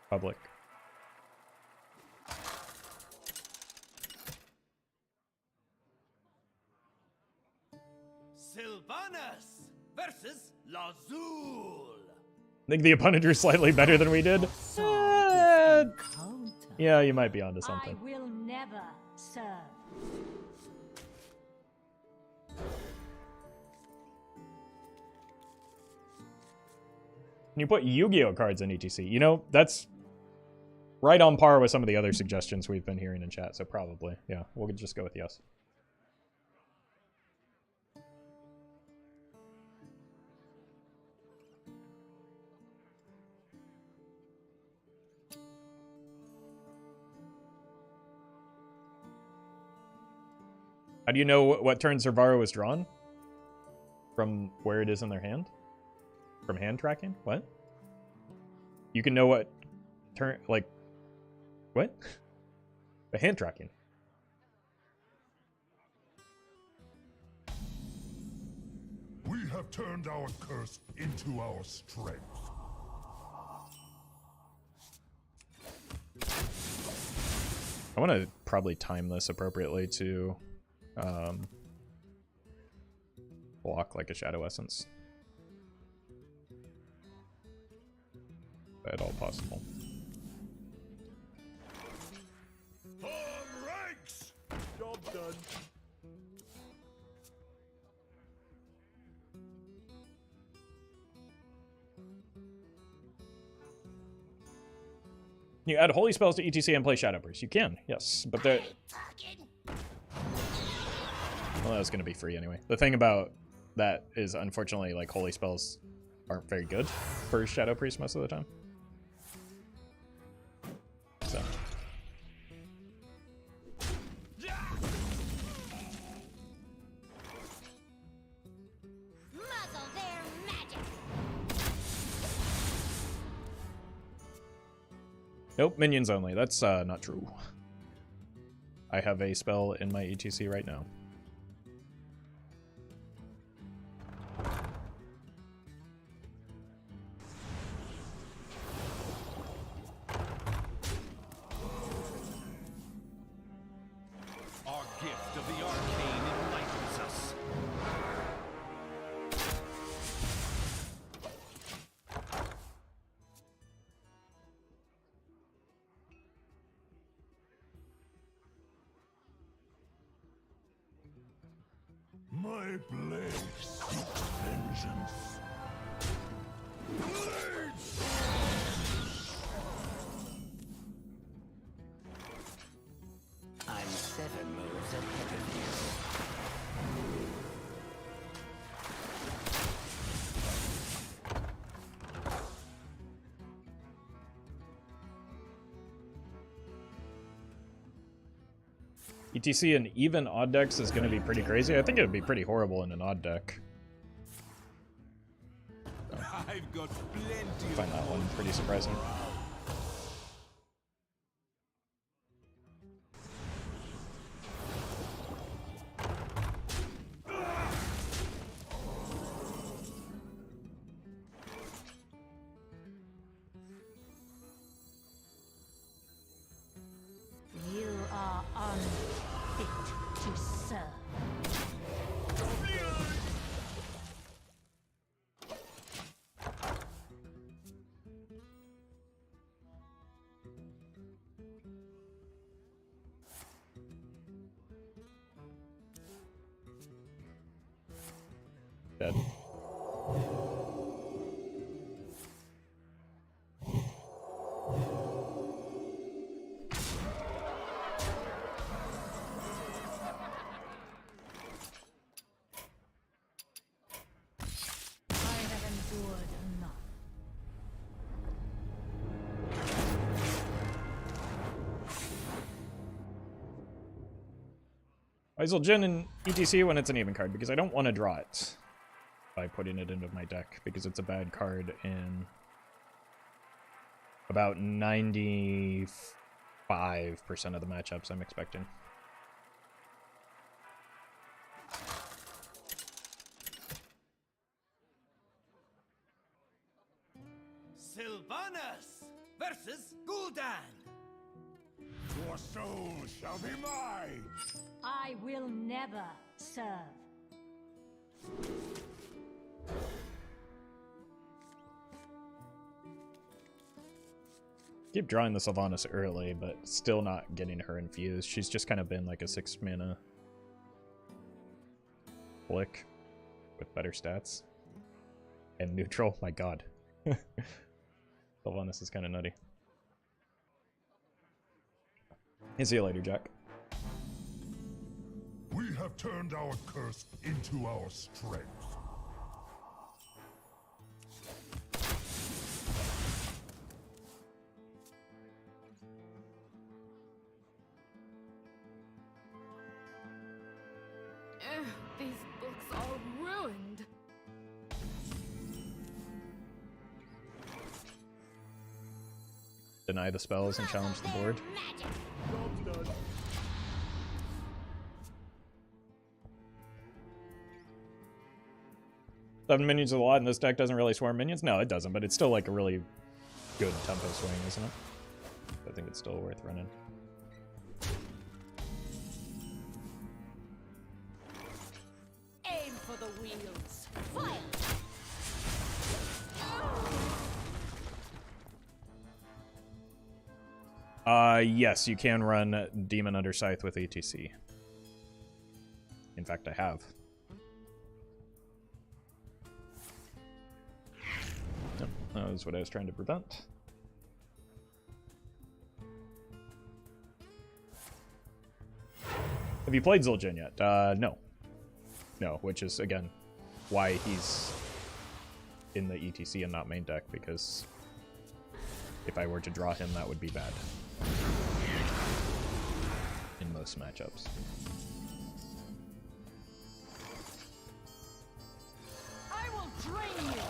public. Sylvanas versus Lazul. I think the opponent drew slightly better than we did. Yeah, you might be onto something. I will never serve. Can you put Yu-Gi-Oh cards in ETC? You know, that's right on par with some of the other suggestions we've been hearing in chat, so probably. Yeah, we'll just go with yes. How do you know what turn Zervaro was drawn? From where it is in their hand? From hand tracking? What? You can know what turn, like, what? The hand tracking. We have turned our curse into our strength. I want to probably time this appropriately to block like a Shadow Essence. If at all possible. Ranks! Job done. You add holy spells to ETC and play Shadow Priest. You can, yes, but they're... Well, that was going to be free anyway. The thing about that is, unfortunately, like, holy spells aren't very good for Shadow Priest most of the time. So. Muzzle their magic. Nope, minions only. That's not true. I have a spell in my ETC right now. Our gift of the arcane enlightens us. My blade seeks vengeance. I'm 7 moves ahead of you. ETC in even odd decks is going to be pretty crazy. I think it would be pretty horrible in an odd deck. So, I've got plenty I find that one pretty surprising. You are unfit to serve. Dead. I have endured enough. Isel Jin and ETC when it's an even card, because I don't want to draw it by putting it into my deck, because it's a bad card in about 95% of the matchups I'm expecting. Sylvanas versus Gul'dan. Your soul shall be mine. I will never serve. Keep drawing the Sylvanas early, but still not getting her infused. She's just kind of been like a 6-mana flick with better stats. And neutral, my god. Sylvanas is kind of nutty. Hey, see you later, Jack. We have turned our curse into our strength. These books are ruined. Deny the spells and challenge the board. Seven minions is a lot, and this deck doesn't really swarm minions? No, it doesn't, but it's still like a really good tempo swing, isn't it? I think it's still worth running. Aim for the wheels. Fire! Yes, you can run Demon Under Scythe with E.T.C. In fact, I have. Yep, that was what I was trying to prevent. Have you played Zul'jin yet? No. No, which is, again, why he's in the E.T.C. and not main deck, because if I were to draw him, that would be bad. In most matchups. I will drain you.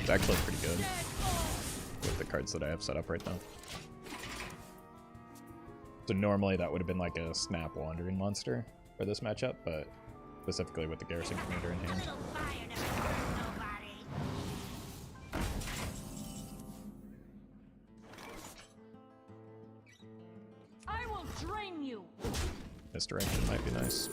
It's actually pretty good with the cards that I have set up right now. So normally that would have been like a Snap Wandering Monster for this matchup, but specifically with the Garrison Commander in hand. I will drain you. Misdirection might be nice.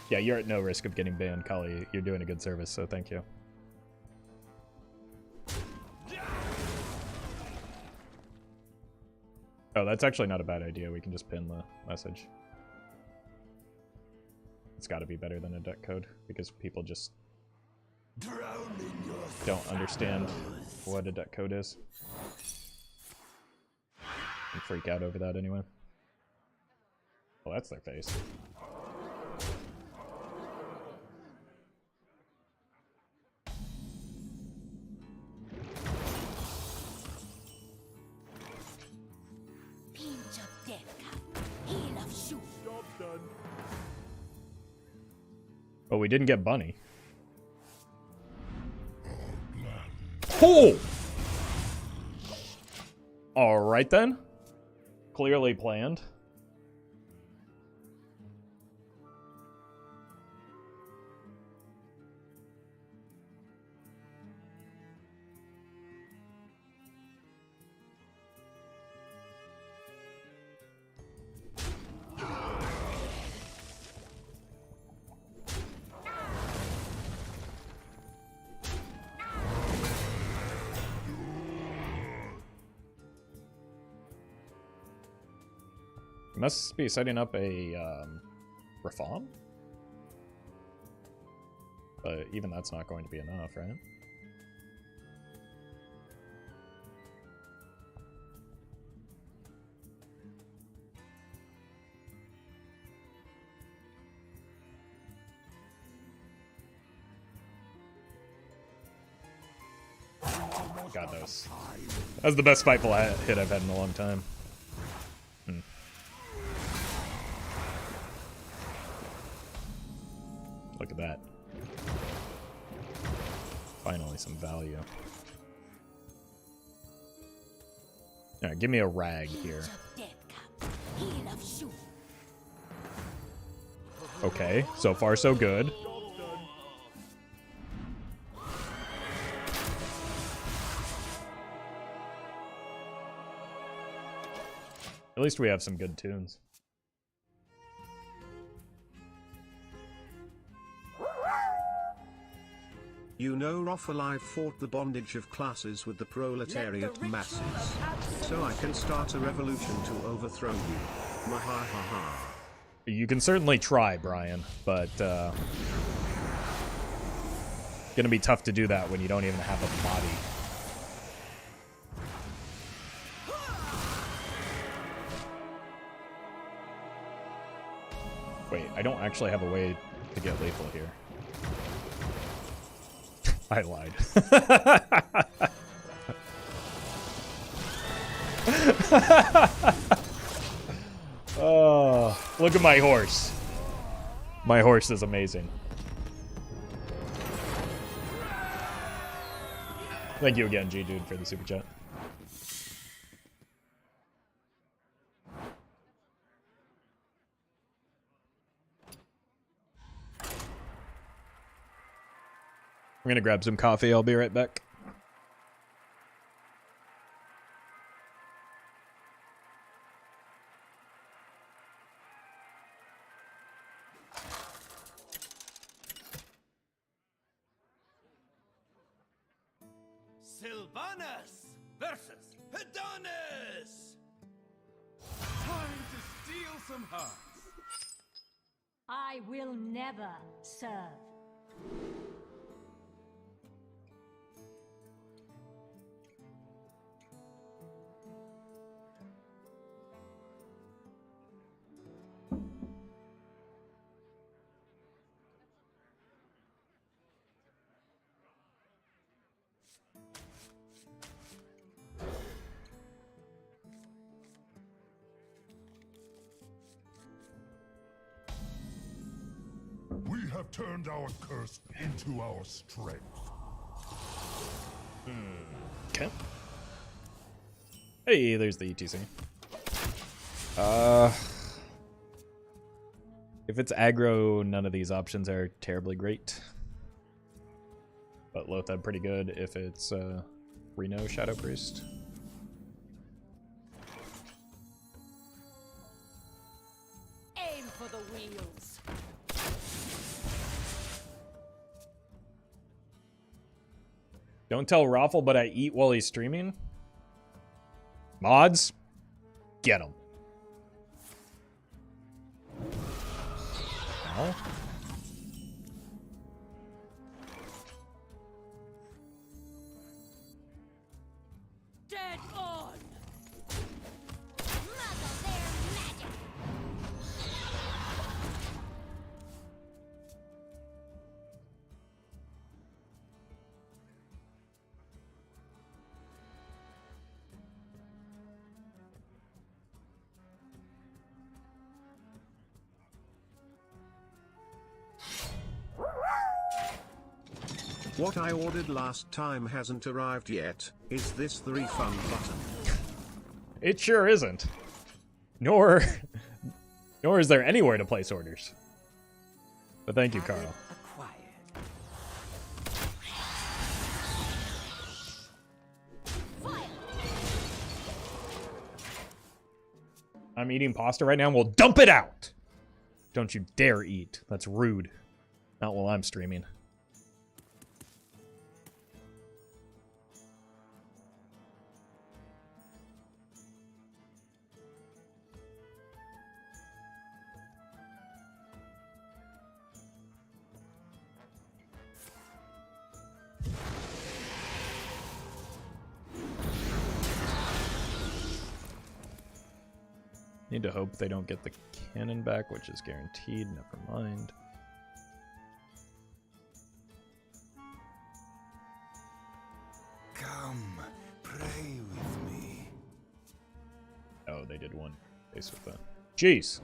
Yeah, you're at no risk of getting banned, Kali. You're doing a good service, so thank you. Oh, that's actually not a bad idea. We can just pin the message. It's got to be better than a deck code, because people just don't understand what a deck code is. And freak out over that anyway. Well, that's their face. Oh, we didn't get Bunny. Oh! Alright then. Clearly planned. Must be setting up a reform, but even that's not going to be enough, right? God, that was the best Spiteful hit I've had in a long time. Look at that. Finally, some value. Alright, give me a rag here. Okay, so far so good. At least we have some good tunes. You know, Roffle, I've fought the bondage of classes with the proletariat masses. So I can start a revolution to overthrow you. Mahahaha. You can certainly try, Brian, but gonna be tough to do that when you don't even have a body. Wait, I don't actually have a way to get lethal here. I lied. Oh, look at my horse. My horse is amazing. Thank you again, G-Dude, for the super chat. I'm gonna grab some coffee. I'll be right back. Sylvanas versus Adonis! Time to steal some hearts. I will never serve. We have turned our curse into our strength. Okay. Hey, there's the E.T.C. If it's aggro, none of these options are terribly great. But Lothab pretty good if it's Reno Shadow Priest. Aim for the wheels. Don't tell Roffle, but I eat while he's streaming. Mods, get him. No? Dead on. Muzzle their magic. What I ordered last time hasn't arrived yet. Is this the refund button? It sure isn't. Nor is there anywhere to place orders. But thank you, Carl. Acquired. I'm eating pasta right now. Well, dump it out! Don't you dare eat. That's rude. Not while I'm streaming. Need to hope they don't get the cannon back, which is guaranteed. Never mind. Come, pray with me. Oh, they did one base with that. Jeez.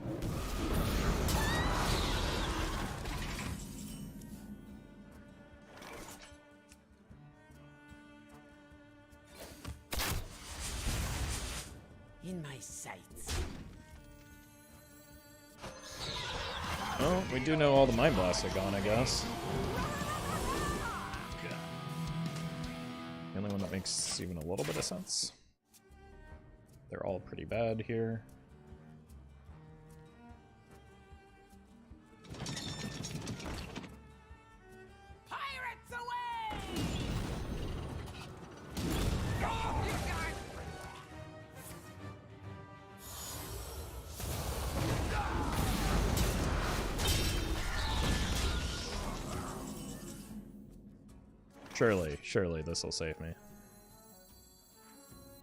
In my sights. Well, we do know all the Mind Blasts are gone, I guess. The only one that makes even a little bit of sense. They're all pretty bad here. Pirates away! Surely this will save me.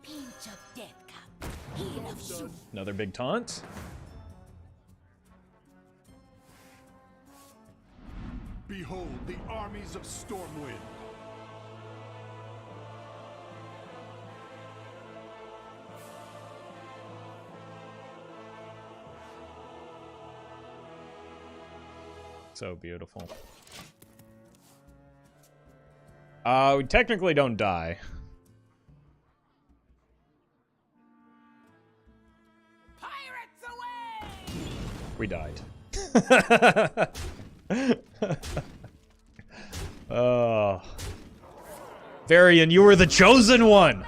Pinch of death cup. Heal of soup. Another big taunt. Behold the armies of Stormwind. So beautiful. We technically don't die. Pirates away! We died. Oh. Varian, you were the chosen one!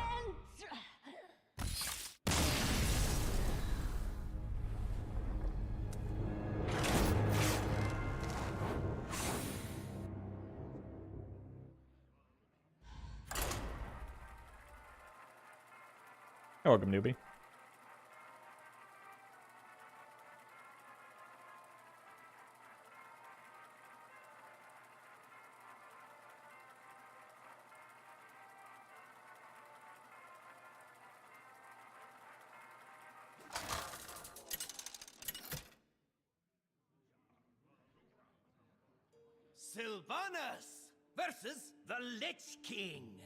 You're welcome, newbie. Sylvanas versus the Lich King.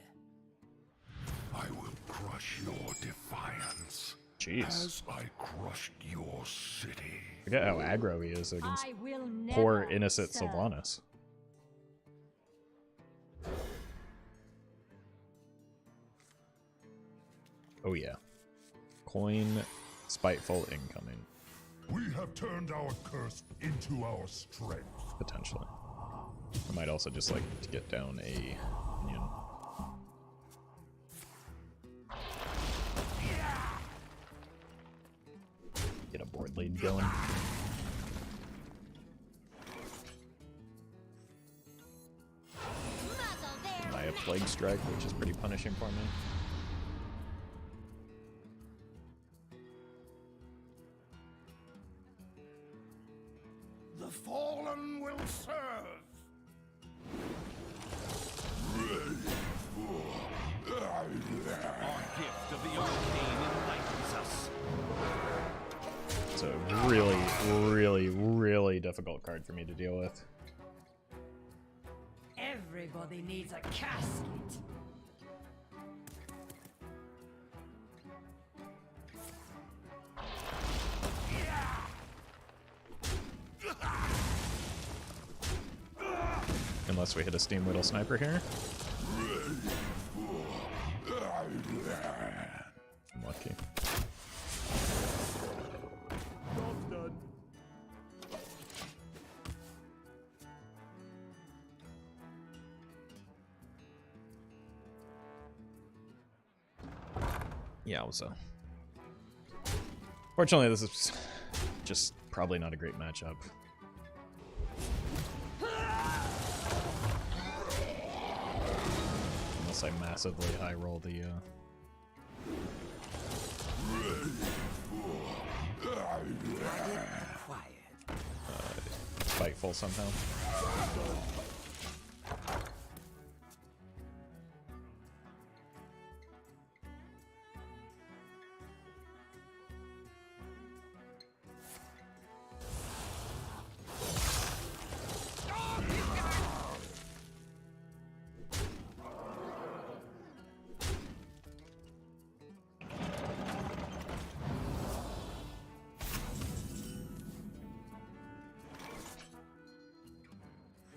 I will crush your defiance. Jeez. As I crushed your city. Forget how aggro he is against I will never poor innocent serve. Sylvanas. Oh yeah. Coin spiteful incoming. We have turned our curse into our strength. Potentially. I might also just like to get down a minion. Get a board lead going. I have Plague Strike, which is pretty punishing for me. The fallen will serve. Our gift of the arcane enlightens us. It's a really difficult card for me to deal with. Everybody needs a casket. Unless we hit a Steam Whittle Sniper here. I'm lucky. Yeah, also. Fortunately, this is just probably not a great matchup. Unless I massively high roll the spiteful somehow.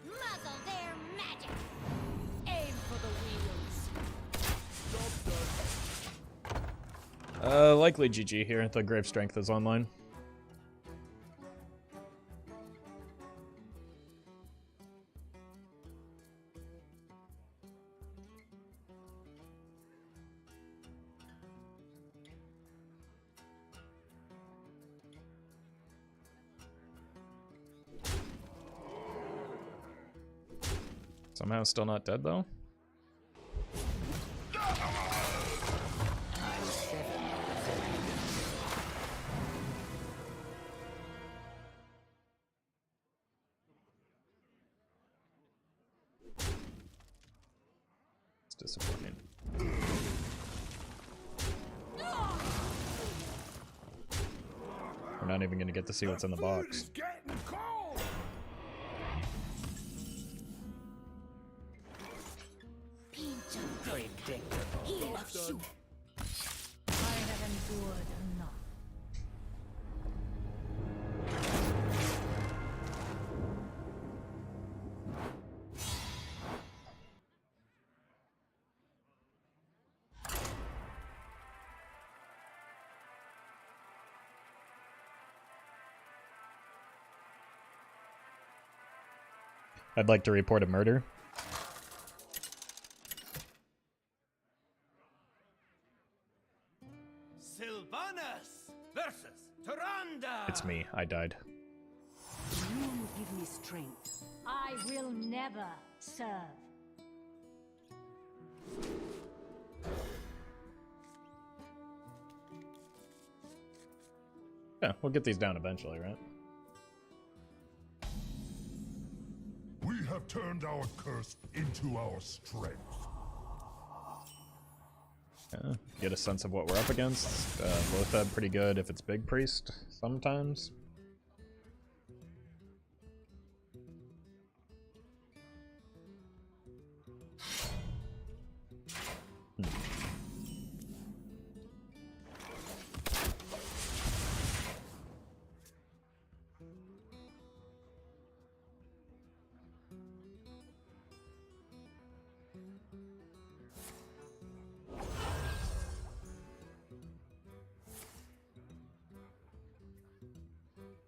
Muzzle their magic. Aim for the wheels. Likely GG here. The Grave Strength is online. Somehow still not dead though. It's disappointing. We're not even gonna get to see what's in the box. I have endured enough. I'd like to report a murder. Sylvanas versus Tyrande. It's me. I died. You give me strength. I will never serve. Yeah, we'll get these down eventually, right? We have turned our curse into our strength. Yeah, get a sense of what we're up against. Lothab pretty good if it's Big Priest sometimes.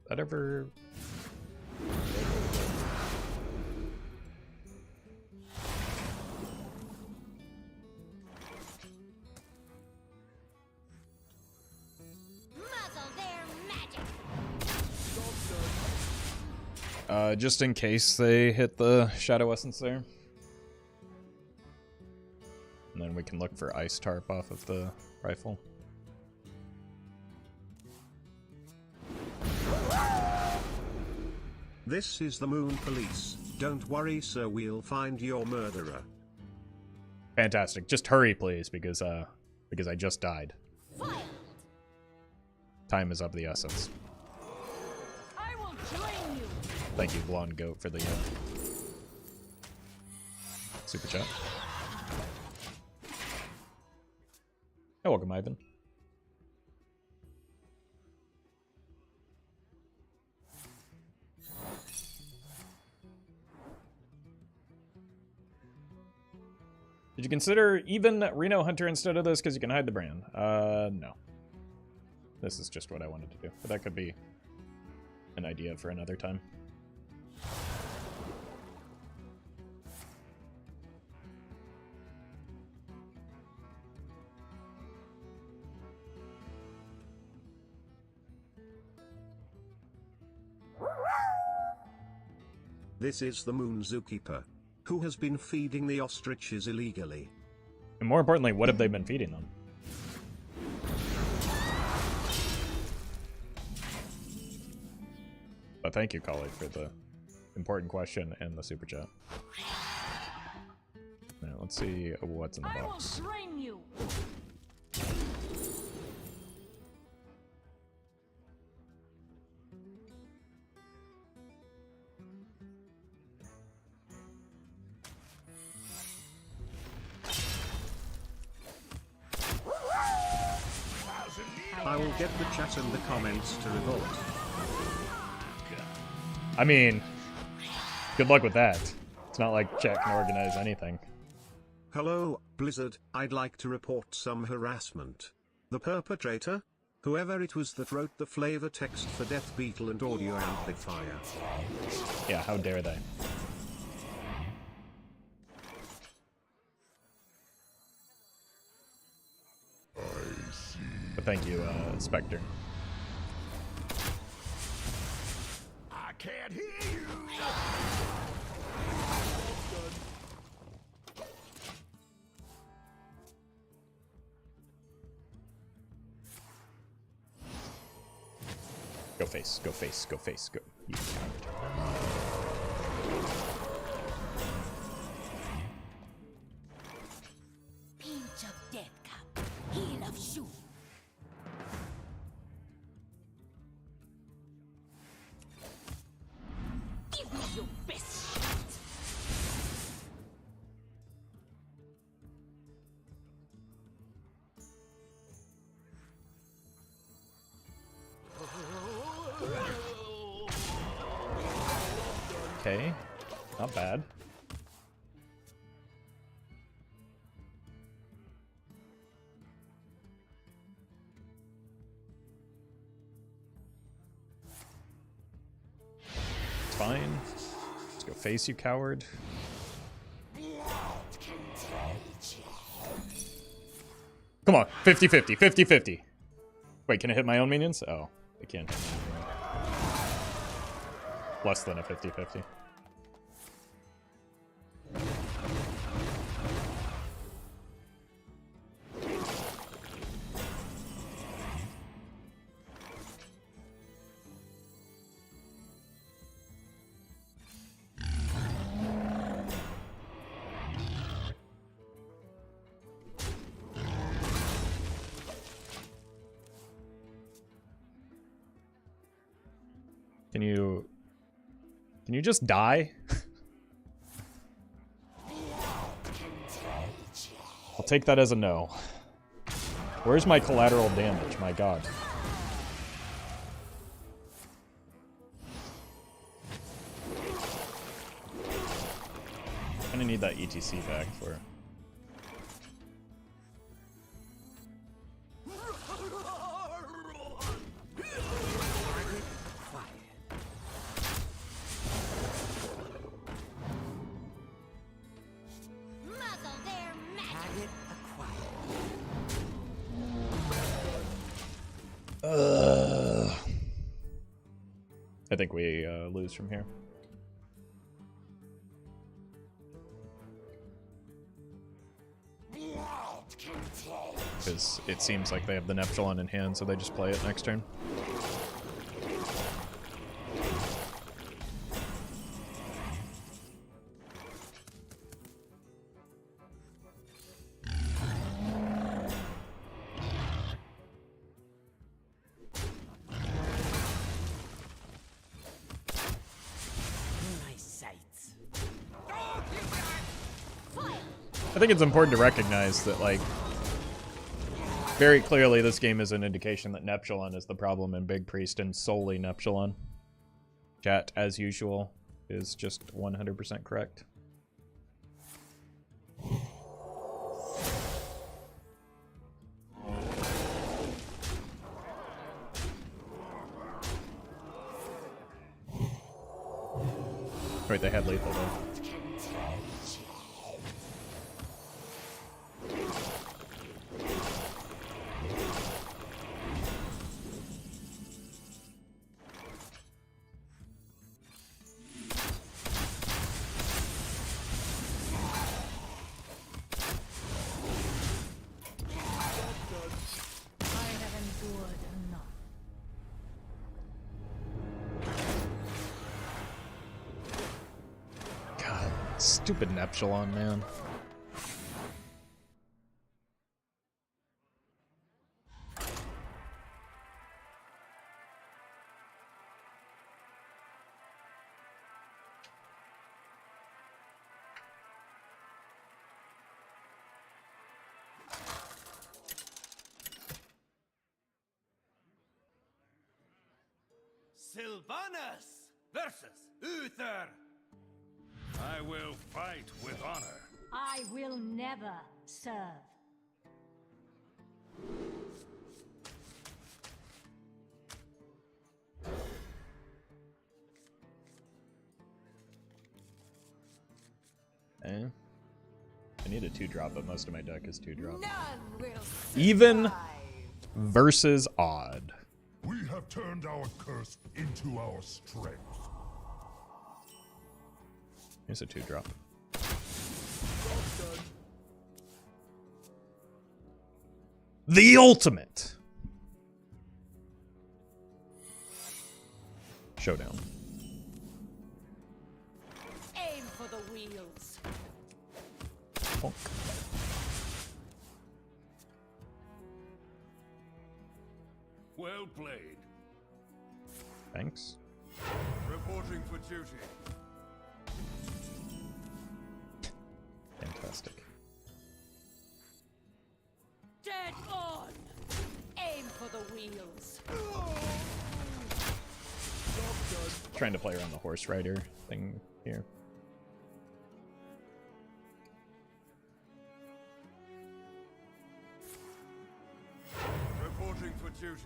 That ever... Muzzle their magic. just in case they hit the Shadow Essence there. And then we can look for Ice Tarp off of the rifle. This is the Moon Police. Don't worry, sir, we'll find your murderer. Fantastic. Just hurry, please, because I just died. Time is of the essence. I will join you. Thank you, Blonde Goat, for the super chat. Hey, welcome, Ivan. Did you consider even Reno Hunter instead of this because you can hide the brand? No. This is just what I wanted to do, but that could be an idea for another time. This is the Moon Zookeeper, who has been feeding the ostriches illegally. And more importantly, what have they been feeding them? But thank you, colleague, for the important question and the super chat. Now, let's see what's in the box. I will train you. I will get the chat and the comments to revolt. I mean, good luck with that. It's not like chat can organize anything. Hello, Blizzard, I'd like to report some harassment. The perpetrator? Whoever it was that wrote the flavor text for Death Beetle and Audio Amplifier. Yeah, how dare they? But thank you, Spectre. I can't hear you. face, go face, go face, go. You coward. Pinch of death cup, heel of shoe. Give me your best shot. Okay, not bad. It's fine. Let's go face, you coward. Come on, 50-50, 50-50. Wait, can I hit my own minions? Oh, I can't. Less than a 50-50. Can you just die? I'll take that as a no. Where's my collateral damage? My god. Kinda need that E.T.C back for... I think we lose from here. Because it seems like they have the Neptulon in hand, so they just play it next turn. I think it's important to recognize that, like, very clearly this game is an indication that Neptulon is the problem in Big Priest and solely Neptulon. Chat, as usual, is just 100% correct. Wait, they had lethal though. Stupid Neptulon, man. Sylvanas versus Uther. I will fight with honor. I will never serve. I need a 2-drop, but most of my deck is 2-drop. None will Even versus odd. We have turned our curse into our strength. Here's a 2-drop. The ultimate. Showdown. Aim for the wheels. Bonk. Well played. Thanks. Reporting for duty. Fantastic. Dead on. Aim for the wheels. Trying to play around the horse rider thing here. Reporting for duty.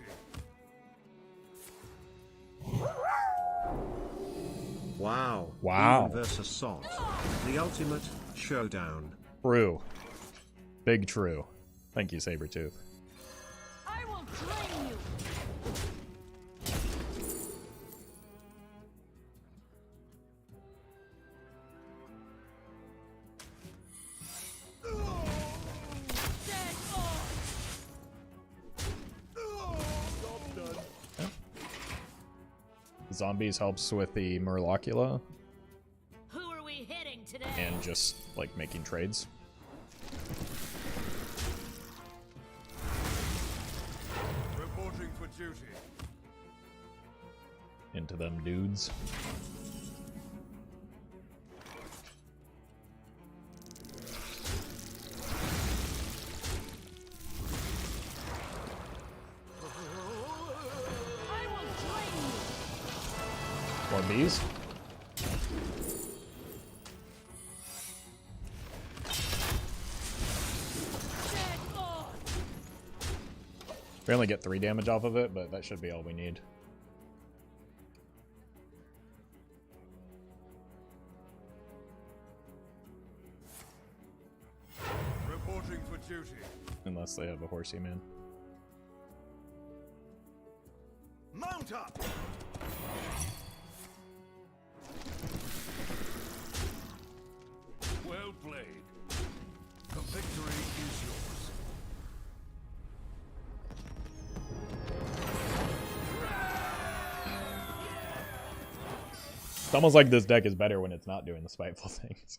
Wow. Wow. Demon versus Salt. The ultimate showdown. True. Big true. Thank you, Sabretooth. I will drain you. Dead on. Zombies helps with the Murlocula Who are we hitting today? and just like making trades. Reporting for duty. Into them dudes. I will drain you. More bees. Dead on. We only get 3 damage off of it, but that should be all we need. Reporting for duty. Unless they have a horsey man. Mount up! Well played. The victory is yours. It's almost like this deck is better when it's not doing the spiteful things.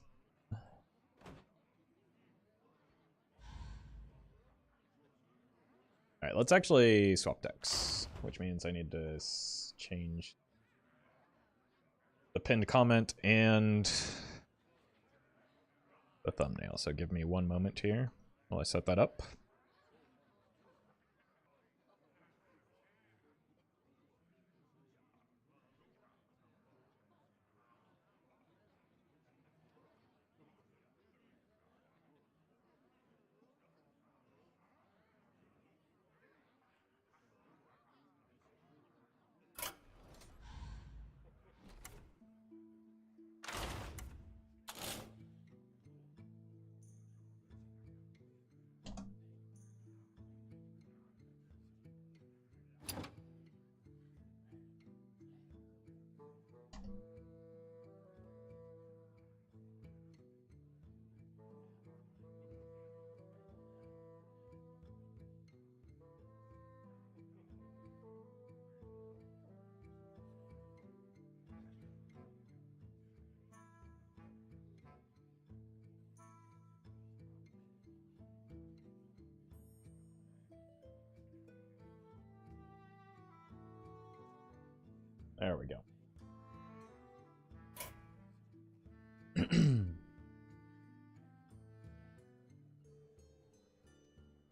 Alright, let's actually swap decks, which means I need to change the pinned comment and the thumbnail. So give me one moment here while I set that up. There we go.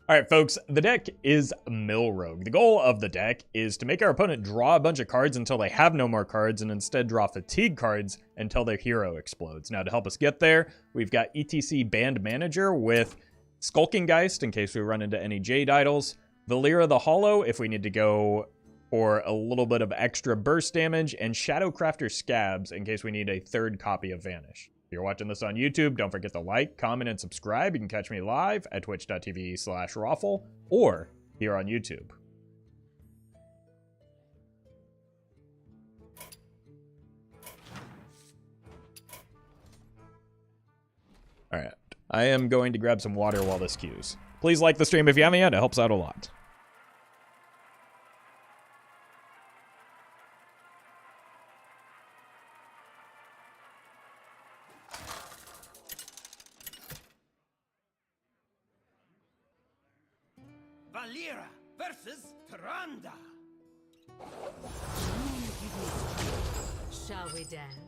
Alright folks, the deck is Mill Rogue. The goal of the deck is to make our opponent draw a bunch of cards until they have no more cards and instead draw fatigue cards until their hero explodes. Now to help us get there, we've got E.T.C Band Manager with Skulking Geist in case we run into any Jade Idols, Valera the Hollow if we need to go for a little bit of extra burst damage, and Shadowcrafter Scabs in case we need a third copy of Vanish. If you're watching this on YouTube, don't forget to like, comment, and subscribe. You can catch me live at twitch.tv/Roffle or here on YouTube. Alright, I am going to grab some water while this queues. Please like the stream if you haven't yet, it helps out a lot. Valera versus Tyrande. Shall we dance?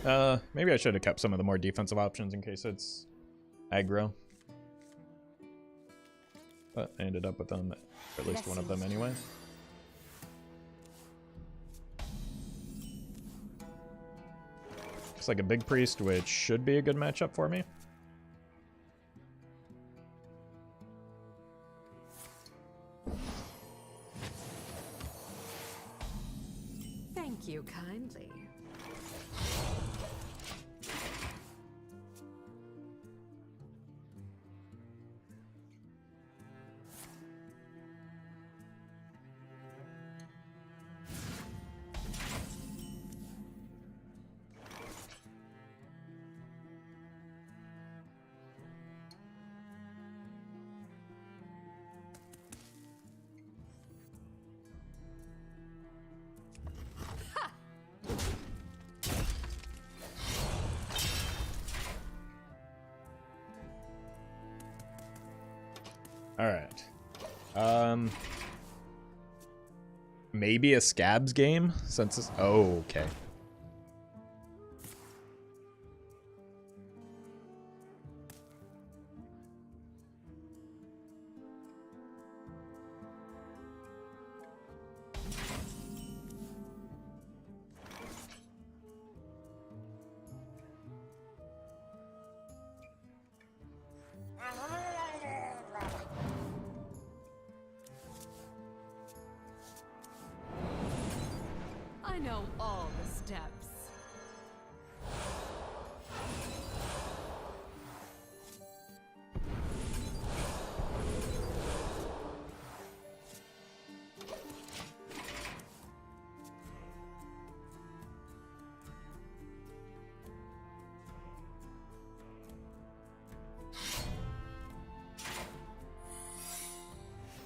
Alright, maybe I should have kept some of the more defensive options in case it's aggro. But I ended up with them, or at least one of them anyway. Looks like a big priest, which should be a good matchup for me. Thank you kindly. Alright. Maybe a scabs game since it's... Oh, okay. I know all the steps.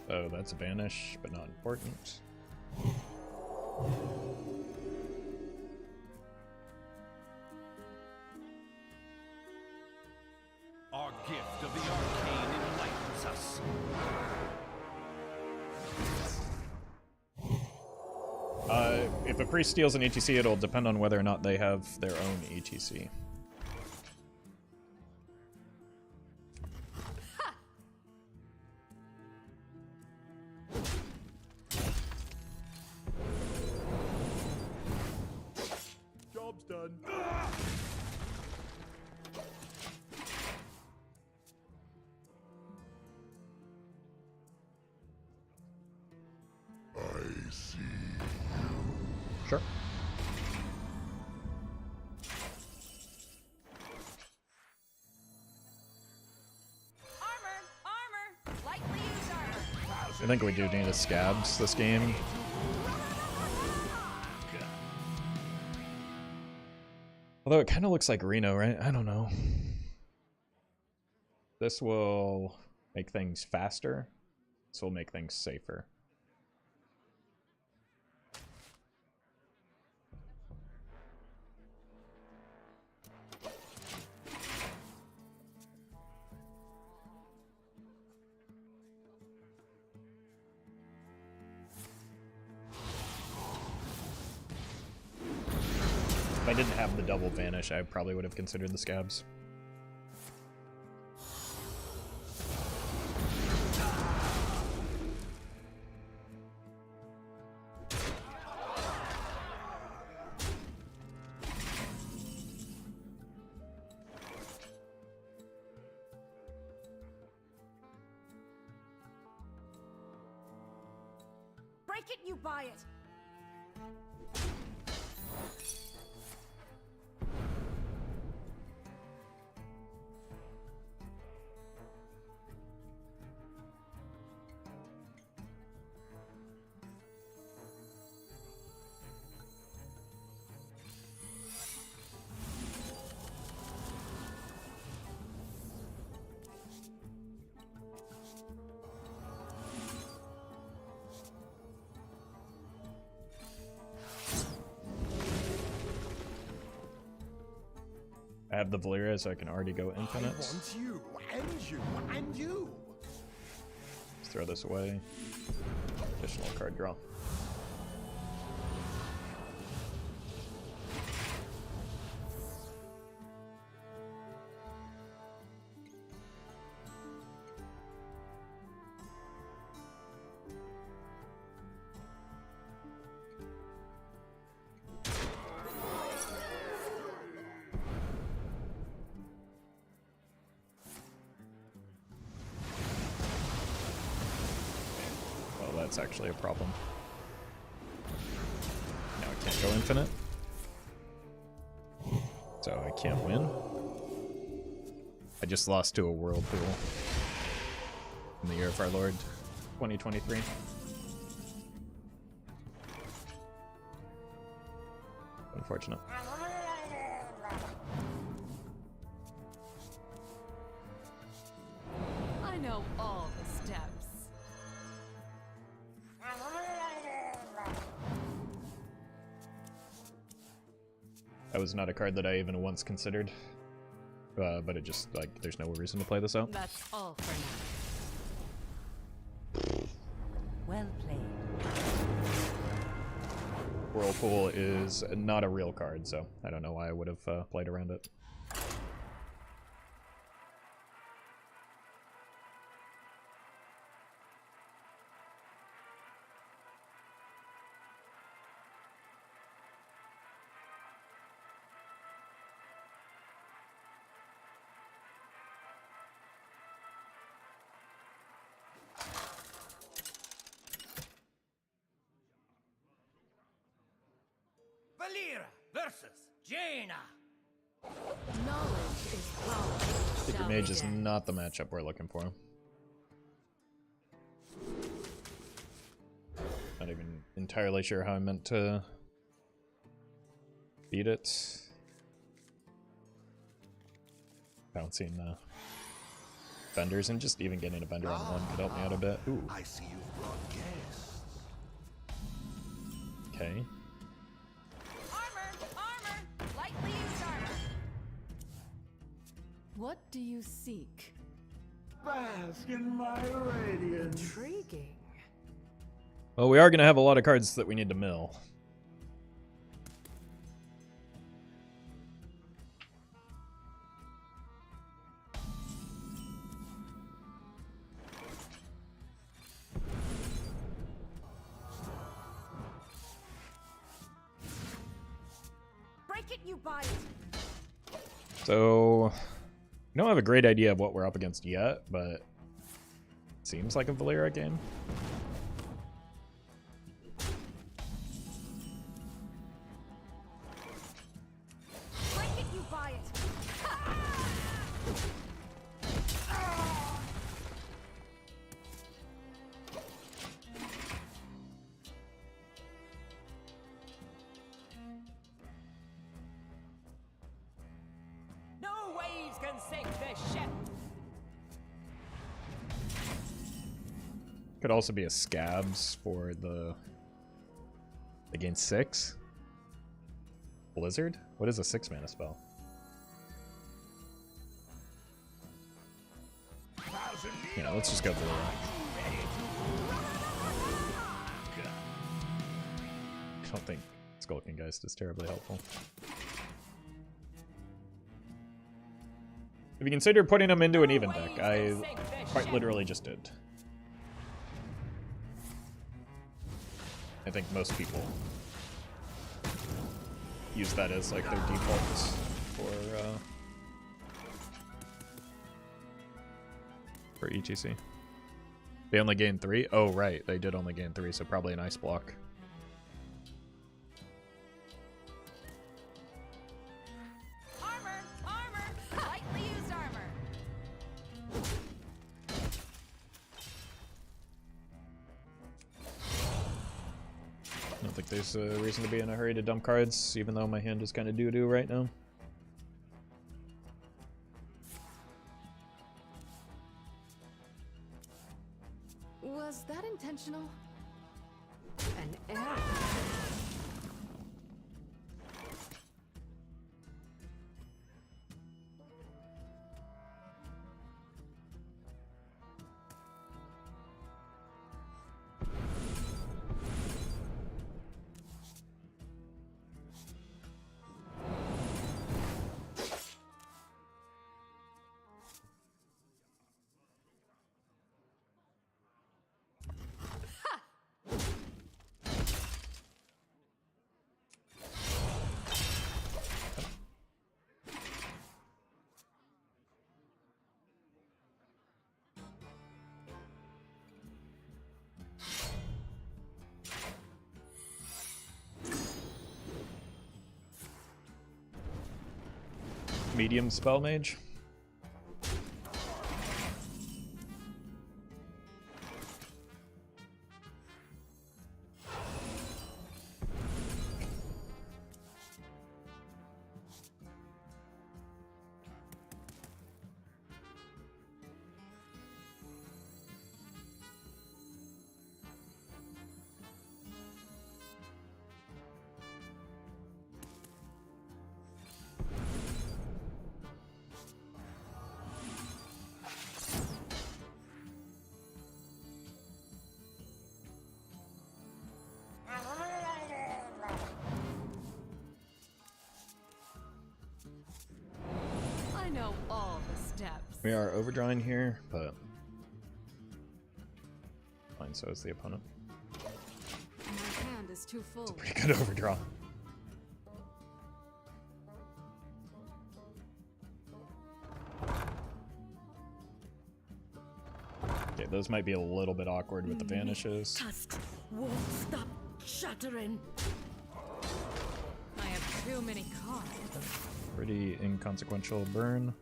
Oh, that's a vanish, but not important. Our gift of the arcane enlightens us. If a priest steals an E.T.C, it'll depend on whether or not they have their own E.T.C. Job's done. I see. Sure. Armor! Lightly used armor! I think we do need a scabs this game. Although it kind of looks like Reno, right? I don't know. This will make things faster. This will make things safer. If I didn't have the double vanish, I probably would have considered the scabs. Break it, you buy it! I have the Valyria, so I can already go infinite. I want you, and you, and you. Let's throw this away. Additional card draw. That's actually a problem. Now I can't go infinite. So I can't win. I just lost to a Whirlpool in the year of our Lord 2023. Unfortunate. I know all the steps. That was not a card that I even once considered. But it just, like, there's no reason to play this out. That's all for now. Well played. Whirlpool is not a real card, so I don't know why I would have played around it. Valyria versus Jaina. Knowledge is power. Secret Shall Mage we is dance? not the matchup we're looking for. Not even entirely sure how I meant to beat it. Bouncing vendors and just even getting a vendor on one could help me out a bit. Ooh. I see you've brought guests. Okay. Armor! Lightly used armor! What do you seek? Bask in my radiance. Intriguing. Well, we are going to have a lot of cards that we need to mill. Break it, you buy it! So, we don't have a great idea of what we're up against yet, but it seems like a Valyria game. Break it, you buy it! No waves can sink this ship. Could also be a Scabs for the against 6. Blizzard? What is a 6-mana spell? Yeah, let's just go Valyria. I don't think Skulking Geist is terribly helpful. If you consider putting them into an even deck, I quite literally just did. I think most people use that as like their default for E.T.C. They only gain 3? Oh right, they did only gain 3, so probably an ice block. Armor! Armor! Lightly used armor! I don't think there's a reason to be in a hurry to dump cards, even though my hand is kind of doo-doo right now. Was that intentional? An error. medium spell mage. I know all the steps. We are overdrawing here, but fine, so is the opponent. My hand is too full. Pretty good overdraw. Okay, those might be a little bit awkward with the vanishes. Tusks won't stop shattering. I have too many cards. Pretty inconsequential burn.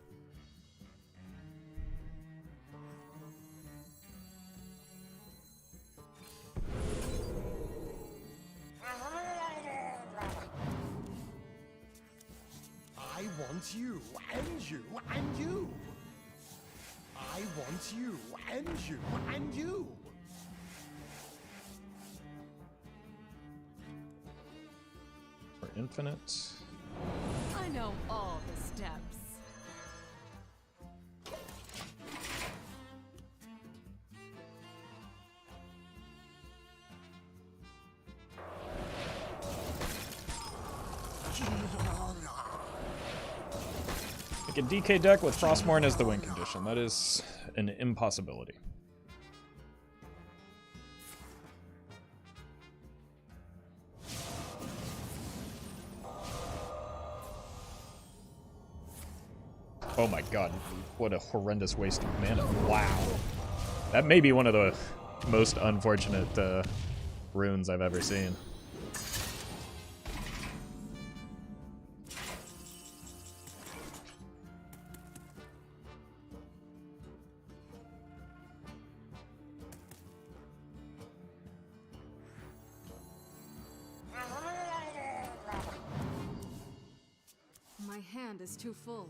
I want you, and you, and you. I want you, and you, and you. For infinite. I know all the steps. Like a DK deck with Frostmourne as the win condition. That is an impossibility. Oh my god, what a horrendous waste of mana. Wow. That may be one of the most unfortunate runes I've ever seen. My hand is too full.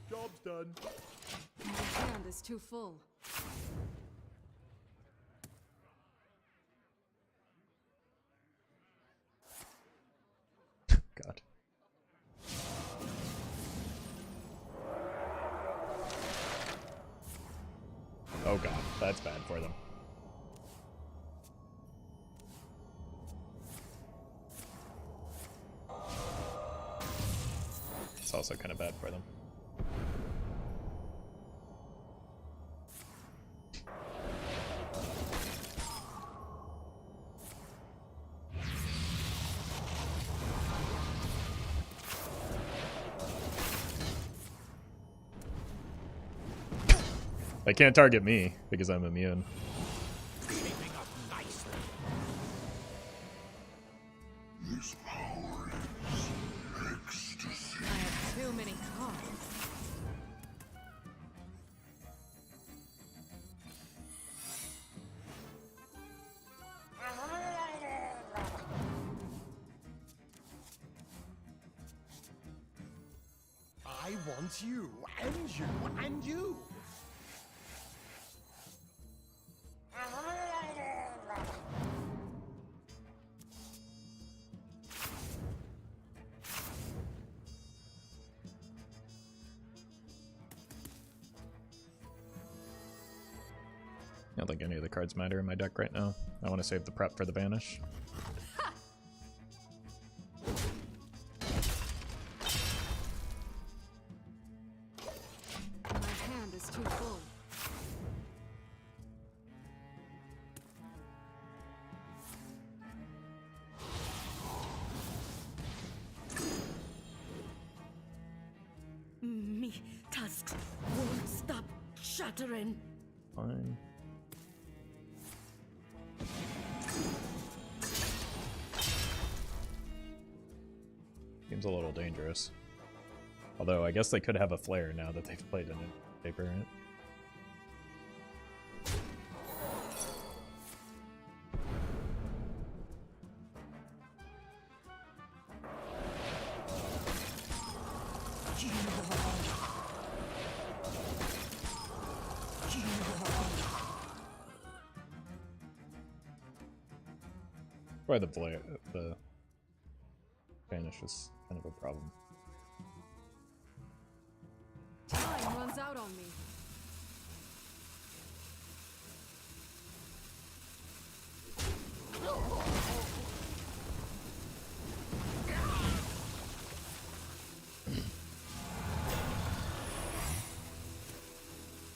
Job's done. My hand is too full. God. Oh god, that's bad for them. It's also kind of bad for them. They can't target me because I'm immune. This power is ecstasy. I have too many cards. I want you, and you, and you. I don't think any of the cards matter in my deck right now. I want to save the prep for the banish. My hand is too full. me tusks won't stop shattering. Fine. Seems a little dangerous. Although I guess they could have a flare now that they've played in it. Paper in it. Why the Spanish is kind of a problem. Time runs out on me.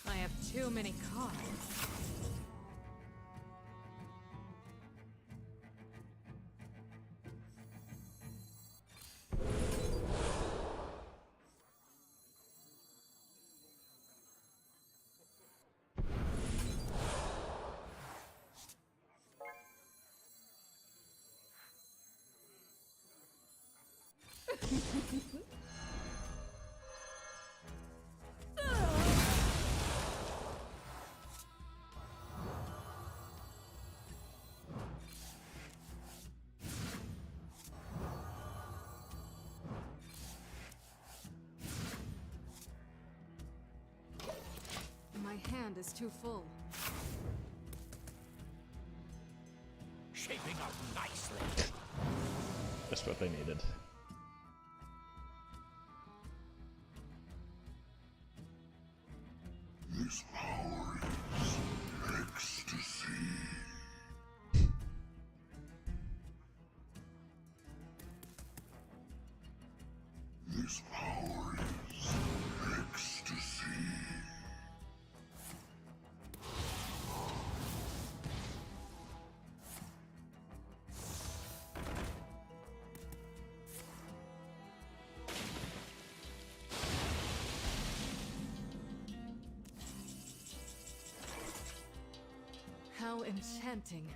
I have too many cards. My hand is too full. Shaping up nicely. Just what they needed. This power is ecstasy. This power is ecstasy. How enchanting.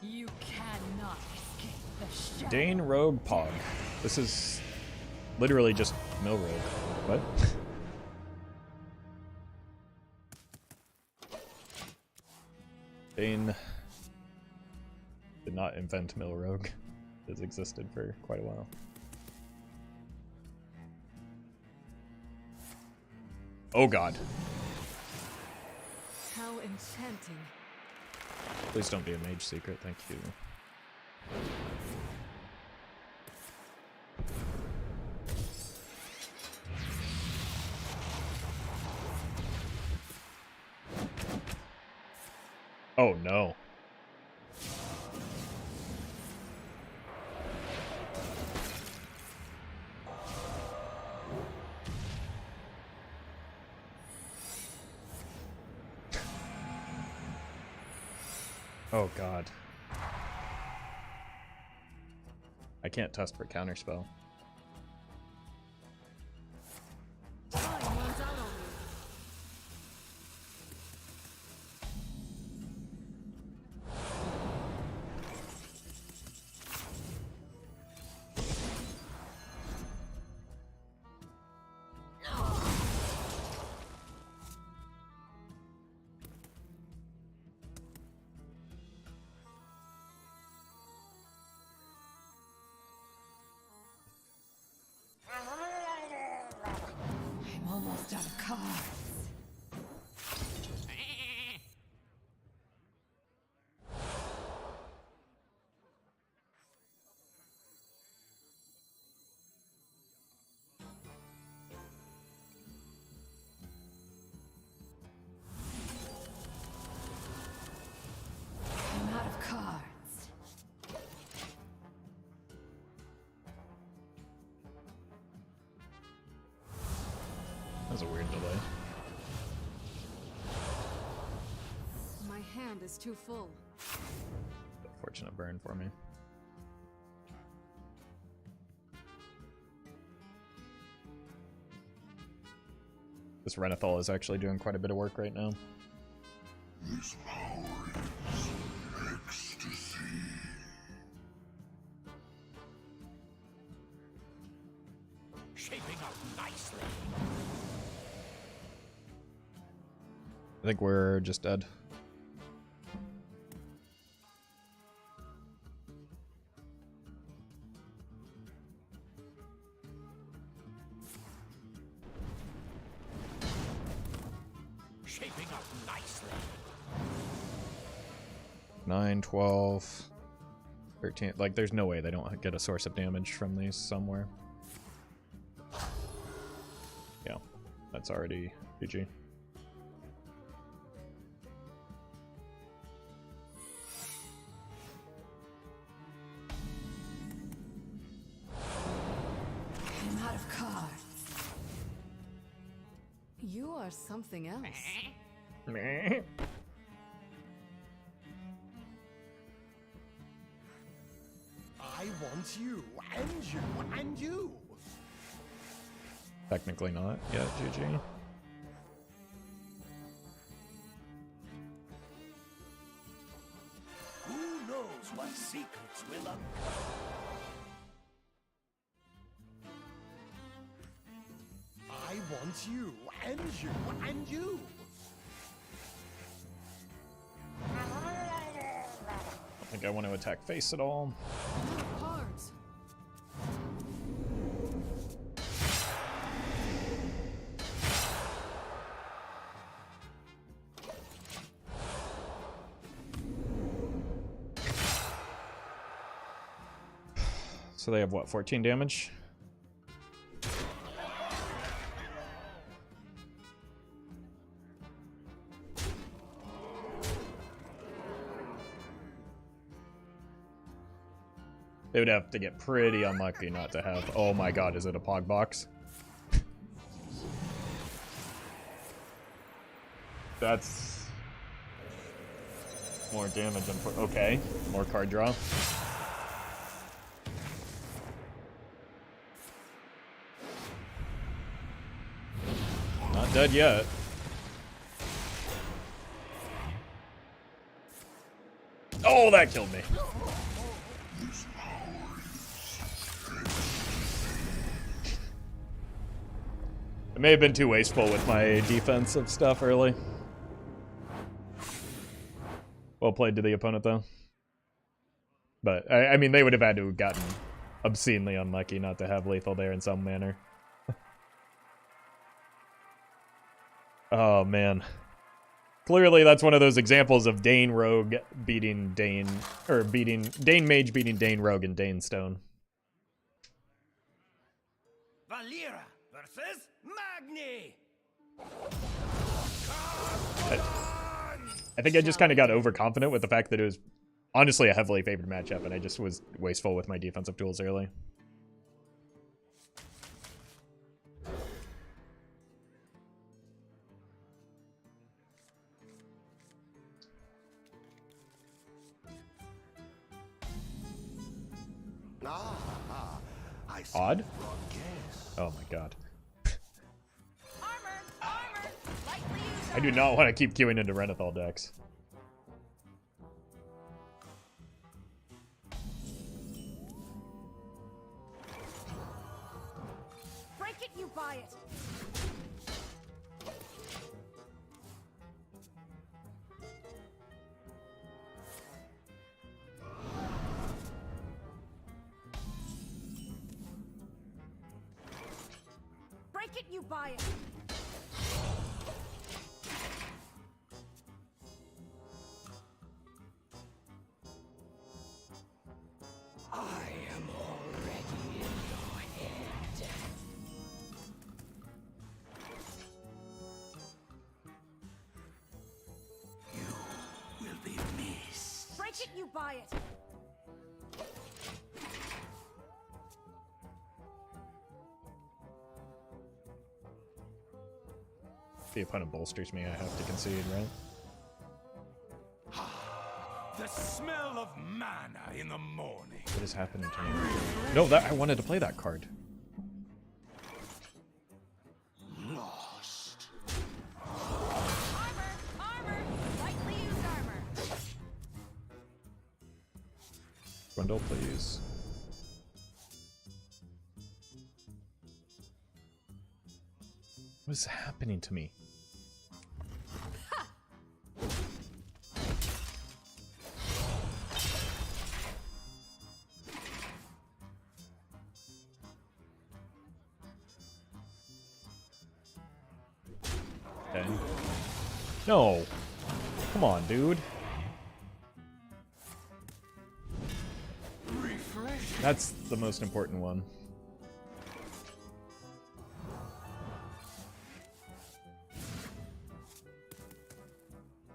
You cannot escape the shadow. Dane Rogue Pog. This is literally just Mill Rogue. What? Dane did not invent Mill Rogue. It has existed for quite a while. Oh god. How enchanting. Please don't be a mage secret, thank you. Oh no. Oh god. I can't test for counterspell. Time runs out on me. I'm almost out of cards. I'm out of cards. That was a weird delay. My hand is too full. Fortunate burn for me. This Renathal is actually doing quite a bit of work right now. This power is ecstasy. Shaping up nicely. I think we're just dead. Shaping up nicely. 9, 12, 13. Like, there's no way they don't get a source of damage from these somewhere. Yeah, that's already GG. I'm out of cards. You are something else. I want you, and you, and you. Technically not yet, GG. Who knows what secrets will uncover? I want you, and you, and you. I think I want to attack face at all. Cards. So they have what, 14 damage? They would have to get pretty unlucky not to have. Oh my god, is it a Pog box? That's more damage. Okay, more card draw. Not dead yet. Oh, that killed me. I may have been too wasteful with my defensive stuff early. Well played to the opponent, though. But, I mean, they would have had to have gotten obscenely unlucky not to have lethal there in some manner. Oh, man. Clearly, that's one of those examples of Dane Rogue beating Dane... Or beating... Dane Mage beating Dane Rogue and Dane Stone. Valera versus Magni. I think I just kind of got overconfident with the fact that it was honestly a heavily favored matchup, and I just was wasteful with my defensive tools early. Odd? Oh my god. I do not want to keep queuing into Renathal decks. Break it, you buy it. Break it, you buy it. I am already in your head. You will be missed. Break it, you buy it. The opponent bolsters me, I have to concede, right? The smell of mana in the morning. What is happening to me? No, that I wanted to play that card. Lost. Armor! Lightly used armor. Bundle, please. What is happening to me? Okay. No! Come on, dude. That's the most important one.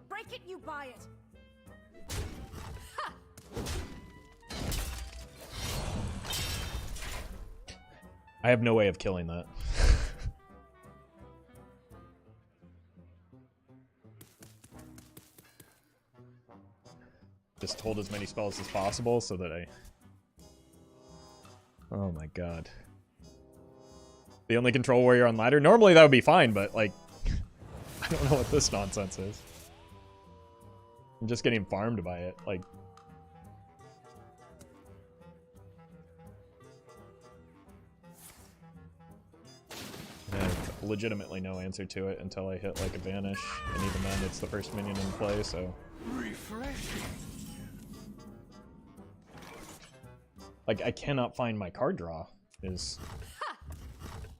Break it, you buy it. I have no way of killing that. Just hold as many spells as possible so that I... Oh my god. The only control warrior on ladder? Normally that would be fine, but like... I don't know what this nonsense is. I'm just getting farmed by it, like... I have legitimately no answer to it until I hit like a vanish, and even then it's the first minion in play, so... Refreshing. Like, I cannot find my card draw, is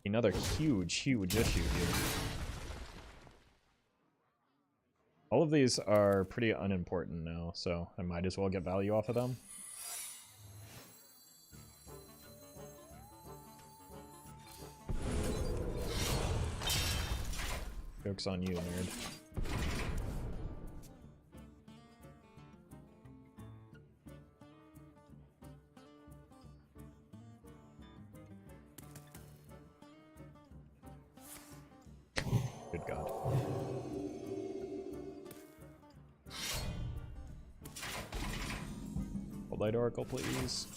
another huge issue here. All of these are pretty unimportant now, so I might as well get value off of them. Joke's on you, nerd. Good God. Hold Light Oracle, please.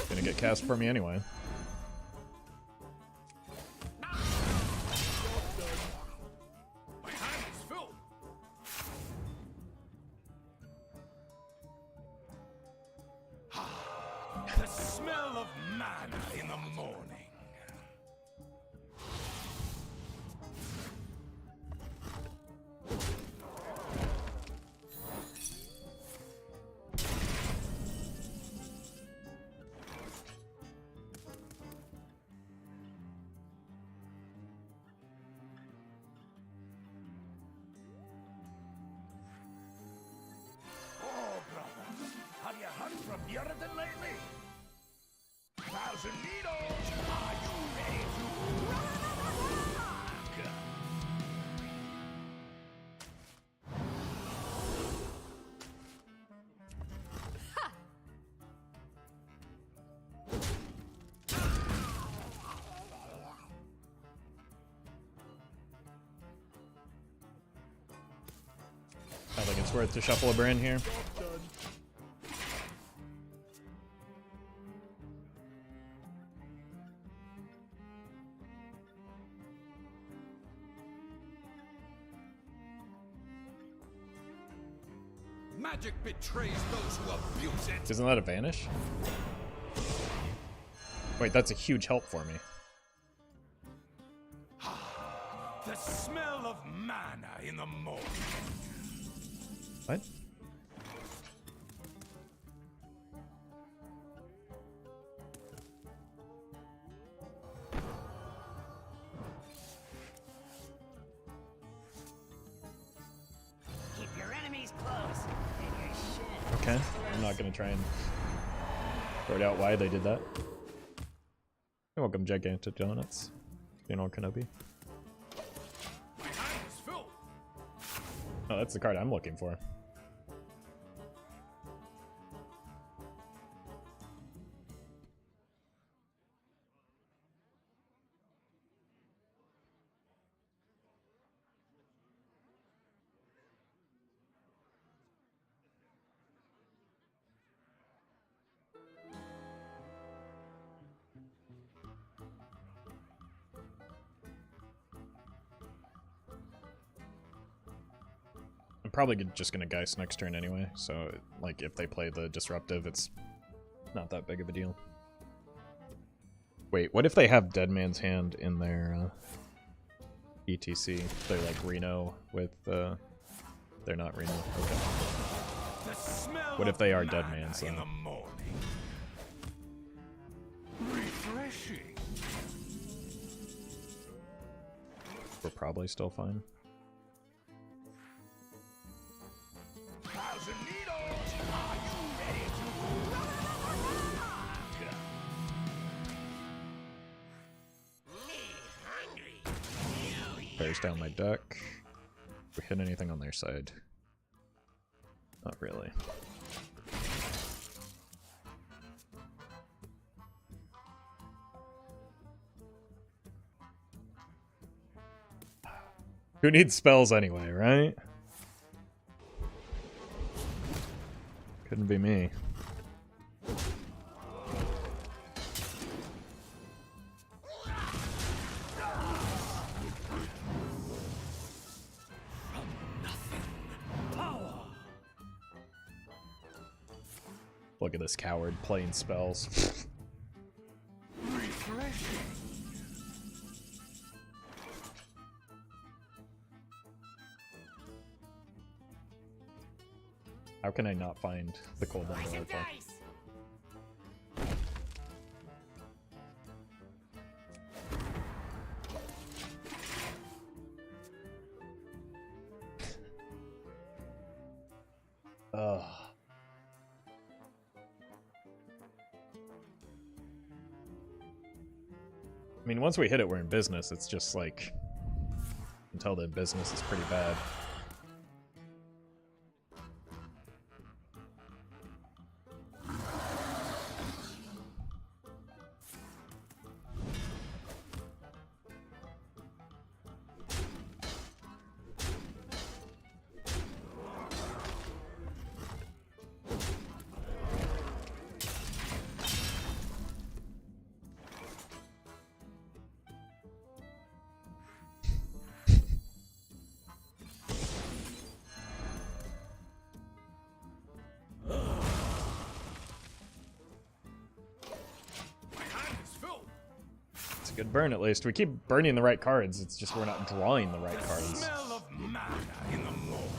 Gonna get cast for me anyway. My hand is full. The smell of mana in the morning. Oh, brothers, have you heard from Yuridan lately? 1,000 needles! Are you ready to rock? I think it's worth to shuffle a brand here. Magic betrays those who abuse it. Isn't that a vanish? Wait, that's a huge help for me. The smell of mana in the morning. What? Keep your enemies close and your shit. Okay, I'm not gonna try and sort out why they did that. You're welcome, Gigantic Donuts. You know, Kenobi. My hand is full. Oh, that's the card I'm looking for. probably just gonna Geist next turn anyway, so like if they play the Disruptive, it's not that big of a deal. Wait, what if they have Dead Man's Hand in their E.T.C? They're like Reno with they're not Reno. Okay. What if they are Dead Man's in though? the morning? Refreshing. We're probably still fine. Thousand needles. Are you ready to me hungry? Bears down my deck. If we hit anything on their side. Not really. Who needs spells anyway, right? Couldn't be me. Look at this coward playing spells. Refreshing. How can I not find the cold one Oracle? Ugh. I mean, once we hit it, we're in business. It's just like, until then, business is pretty bad. Good burn, at least. We keep burning the right cards, it's just we're not drawing the right cards. Smell of mana in the morning.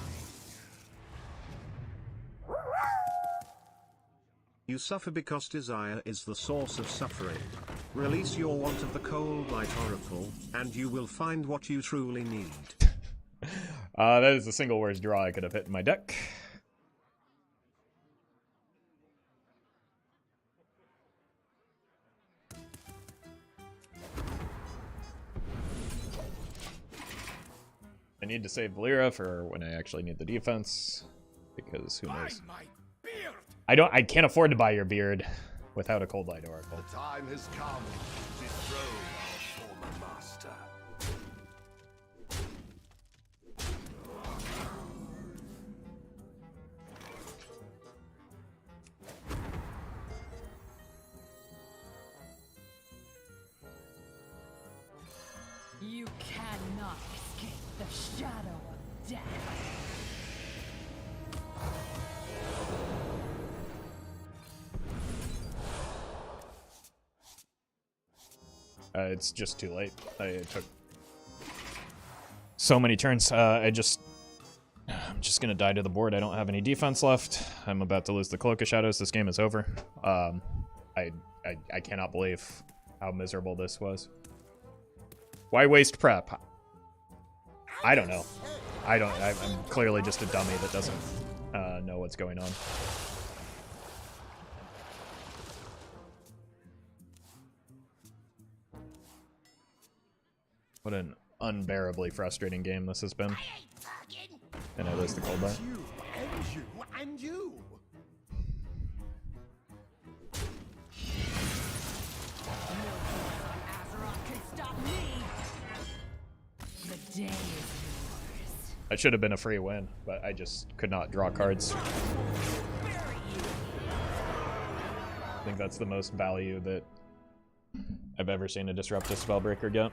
You suffer because desire is the source of suffering. Release your want of the cold light oracle, and you will find what you truly need. That is the single worst draw I could have hit in my deck. I need to save Valera for when I actually need the defense, because who knows? I can't afford to buy your beard without a Cold Light Oracle. The time has come to dethrone our former master. You cannot escape the shadow of death. It's just too late. I took so many turns. I'm just gonna die to the board. I don't have any defense left. I'm about to lose the Cloak of Shadows. This game is over. I cannot believe how miserable this was. Why waste prep? I don't know. I'm clearly just a dummy that doesn't know what's going on. What an unbearably frustrating game this has been. And I lose the Cold Light. You, and you, and you. The day is yours. That should have been a free win, but I just could not draw cards. I think that's the most value that I've ever seen a Disruptive Spellbreaker get.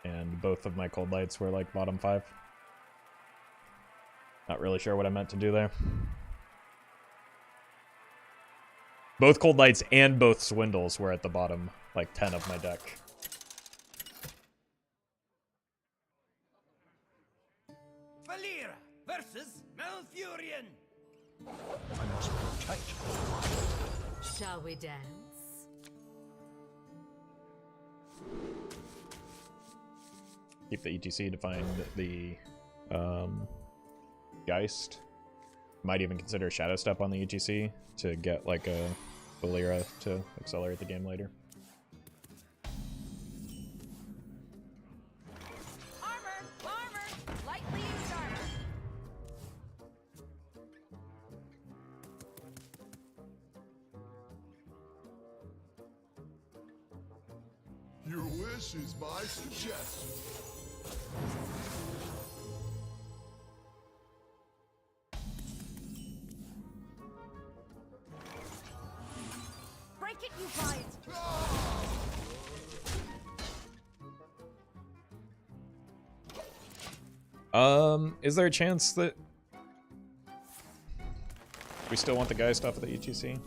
And both of my Cold Lights were like bottom 5. Not really sure what I meant to do there. Both Cold Lights and both Swindles were at the bottom, like 10 of my deck. Valera versus Malfurion. Shall we dance? Keep the ETC to find the Geist. Might even consider Shadow Step on the ETC to get like a Valera to accelerate the game later. Armor! Lightly used armor! Your wish is my suggestion. Break it, you buy it! Is there a chance that we still want the Geist off of the ETC?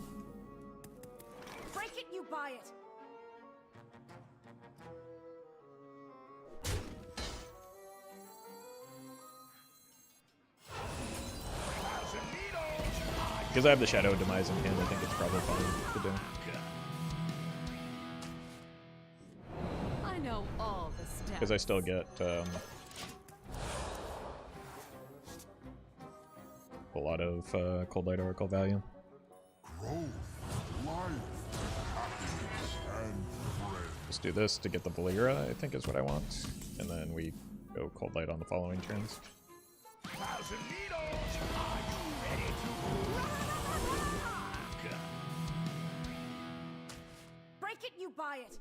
Break it, you buy it! Because I have the Shadow Demise in hand, I think it's probably fine to do. I know all the steps. Because I still get a lot of Cold Light Oracle value. Growth, life, happiness, and friends. Just do this to get the Valera, I think is what I want. And then we go Cold Light on the following turns. Thousand Needles, are you ready to rock? Break it, you buy it!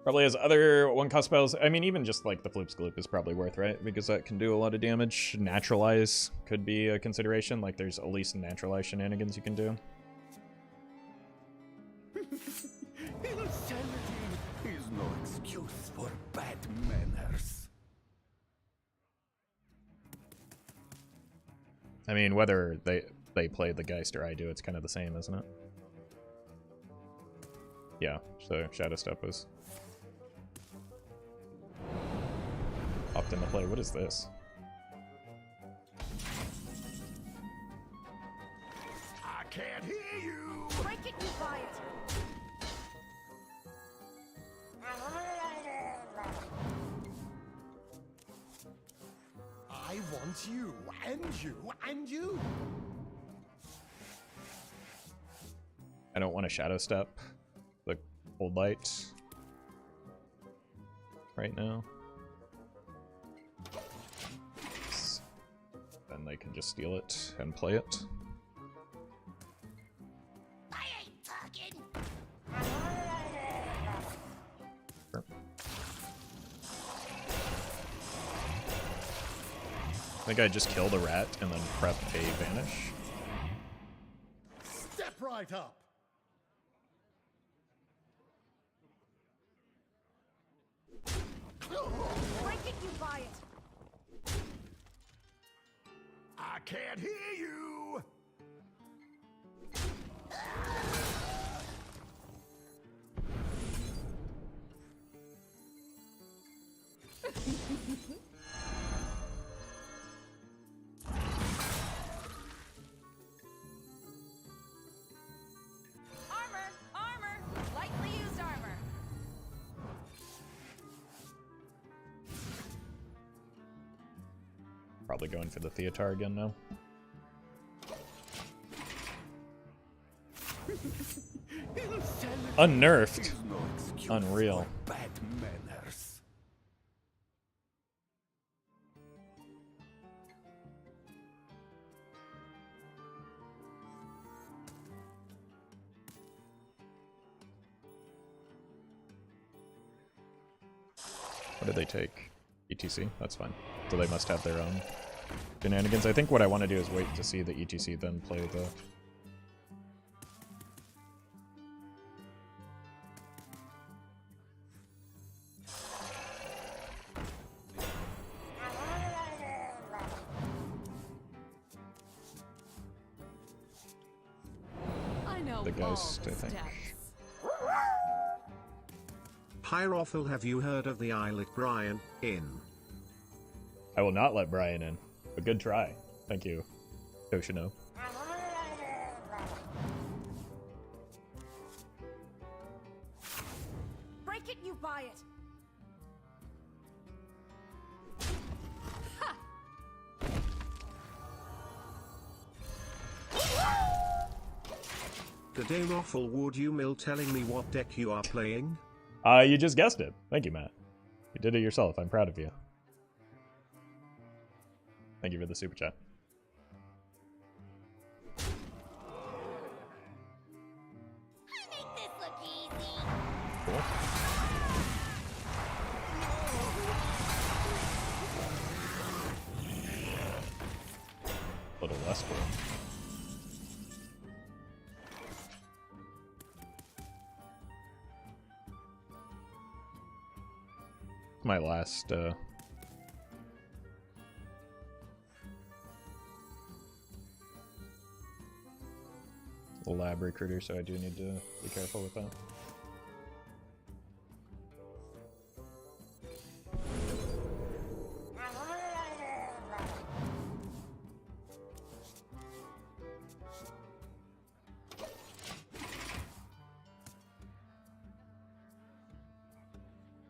Probably has other one-cost spells. I mean, even just like the Floop's Gloop is probably worth, right? Because that can do a lot of damage. Naturalize could be a consideration. Like, there's at least Naturalize shenanigans you can do. Insanity is no excuse for bad manners. I mean, whether they play the Geist or I do, it's kind of the same, isn't it? Yeah, so Shadow Step was popped into play. What is this? I can't hear you. Break it, you buy it! I want you, and you, and you. I don't want to Shadow Step the Cold Light right now. Then they can just steal it and play it. I ain't talking. Sure. I think I just killed a rat and then prep a Vanish. Step right up. Break it, you buy it! I can't hear you. Armor! Lightly used armor! Probably going for the Theatar again now. Unnerfed. No excuse Unreal. for bad manners. What did they take? E.T.C? That's fine. So they must have their own shenanigans. I think what I want to do is wait to see the E.T.C, then play the... the ghost, I think. Hi Roffle, have you heard of the I Let Brian in? I will not let Brian in. A good try. Thank you, Toshino. Break it, you buy it. Good day Roffle, would you mill telling me what deck you are playing? You just guessed it. Thank you, Matt. You did it yourself. I'm proud of you. Thank you for the super chat. Make this look easy. Cool. A little less cool. My last lab recruiter, so I do need to be careful with that.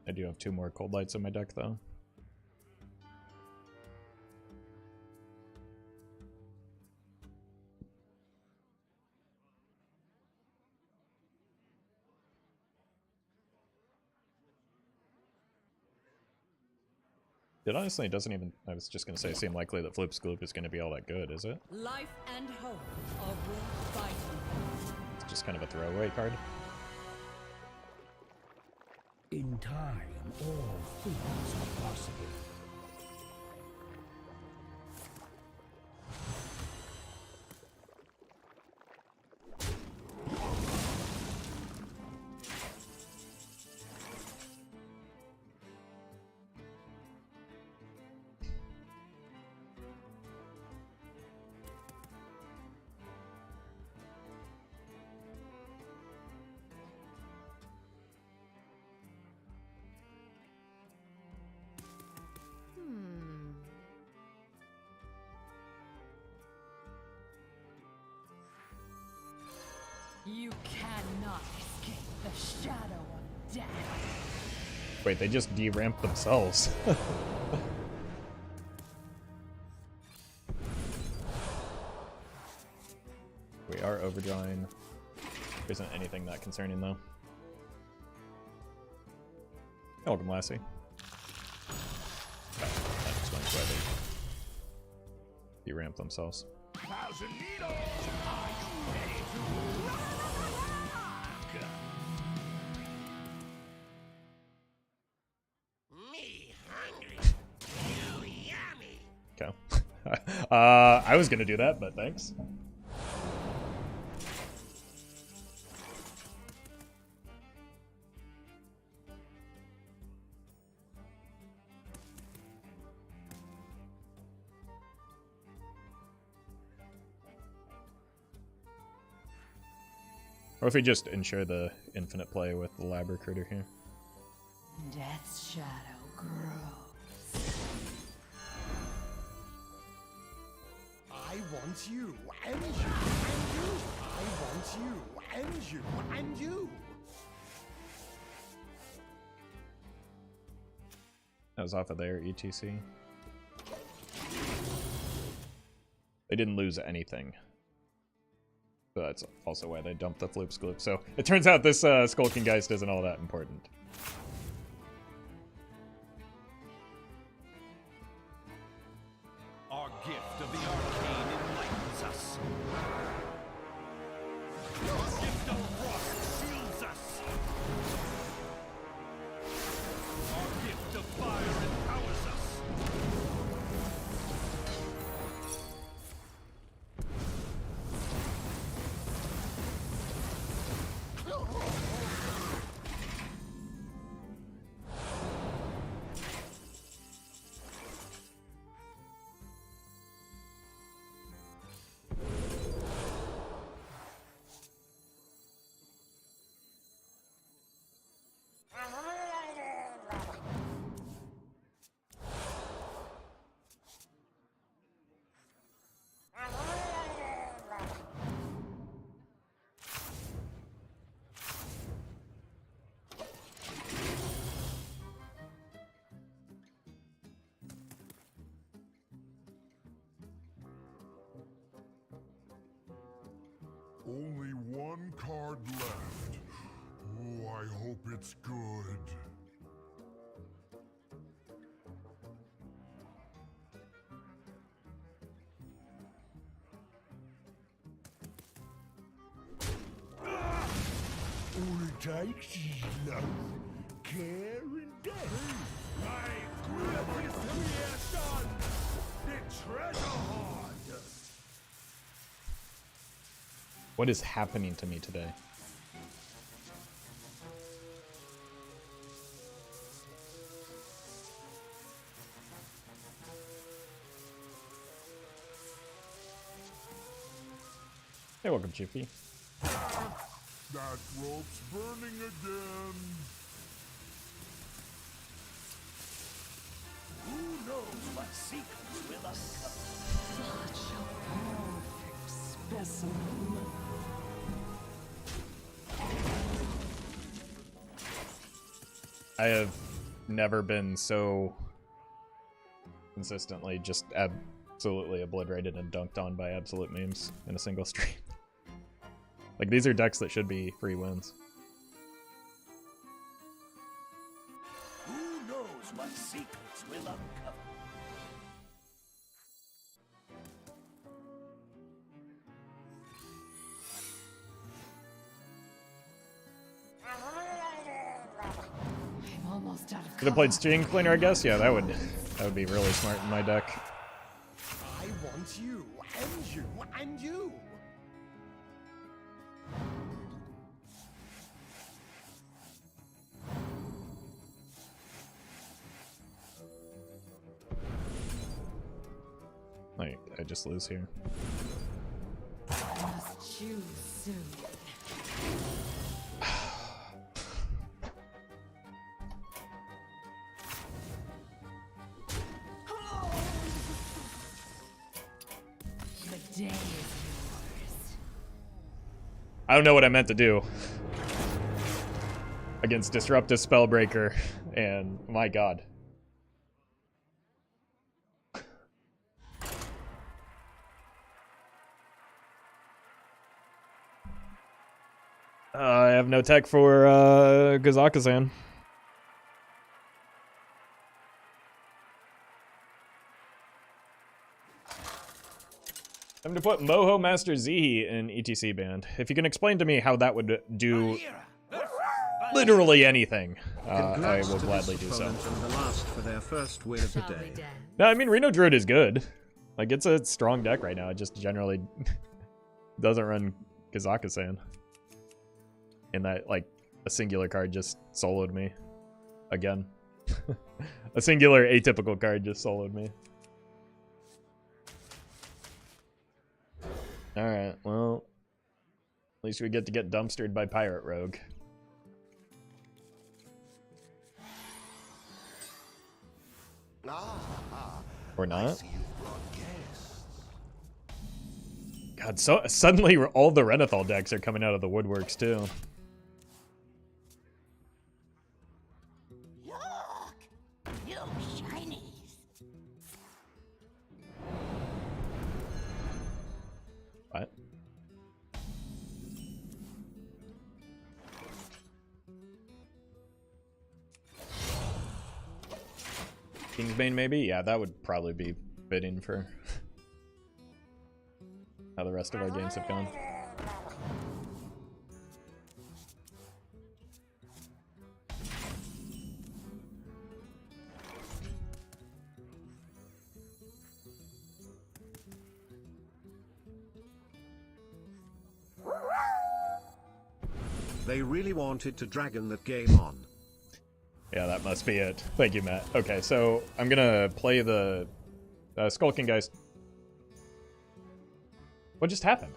I do have 2 more cold lights in my deck, though. It honestly doesn't even, I was just going to say, seem likely that Flip Scoop is going to be all that good, is it? Life and hope are worth fighting. It's just kind of a throwaway card. In time, all things are possible. You cannot escape the shadow of death. Wait, they just de-ramped themselves. We are overdrawing. There isn't anything that concerning, though. Welcome, Lassie. Okay, that explains why they de-ramped themselves. 1,000 needles! Are you ready to rock? Me hungry. You yummy. Okay. I was gonna do that, but thanks. Or if we just ensure the infinite play with the lab recruiter here. Death's shadow grows. I want you and you and you. I want you and you and you. That was off of their E.T.C. They didn't lose anything. So that's also why they dumped the Floop Scloop. So it turns out this Skulking Geist isn't all that important. Our gift of the arcane enlightens us. Our gift of frost shields us. Our gift of fire empowers us. Only one card left. Oh, I hope it's good. All it takes is love, care, and death. My greatest creation, the treasure hoard. What is happening to me today? Hey, welcome, Chiefy. That rope's burning again. Who knows what secrets will uncover? Such a perfect specimen. I have never been so consistently just absolutely obliterated and dunked on by absolute memes in a single stream. Like, these are decks that should be free wins. Who knows what secrets will uncover? I'm almost out of Could have played Stream Cleaner, I guess. Yeah, that would be really smart in my deck. I want you, and you, and you. Like, I just lose here. I must choose soon. The day is yours. I don't know what I meant to do against Disruptive Spellbreaker, and my god. I have no tech for Gazaka-san. I'm gonna put Moho Master Zihi in ETC band. If you can explain to me how that would do literally anything, I will gladly do so. And the last for their first win of the day. No, I mean, Reno Druid is good. Like, it's a strong deck right now. It just generally doesn't run Gazaka-san. And that, like, a singular card just soloed me. Again. A singular atypical card just soloed me. Alright, well, at least we get to get dumpstered by Pirate Rogue. Or not? God, so suddenly all the Renathal decks are coming out of the woodworks too. Look! You shinies! What? Kingsbane maybe? Yeah, that would probably be fitting for how the rest of our games have gone. They really wanted to dragon that game on. Yeah, that must be it. Thank you, Matt. Okay, so I'm gonna play the Skulking Geist. What just happened?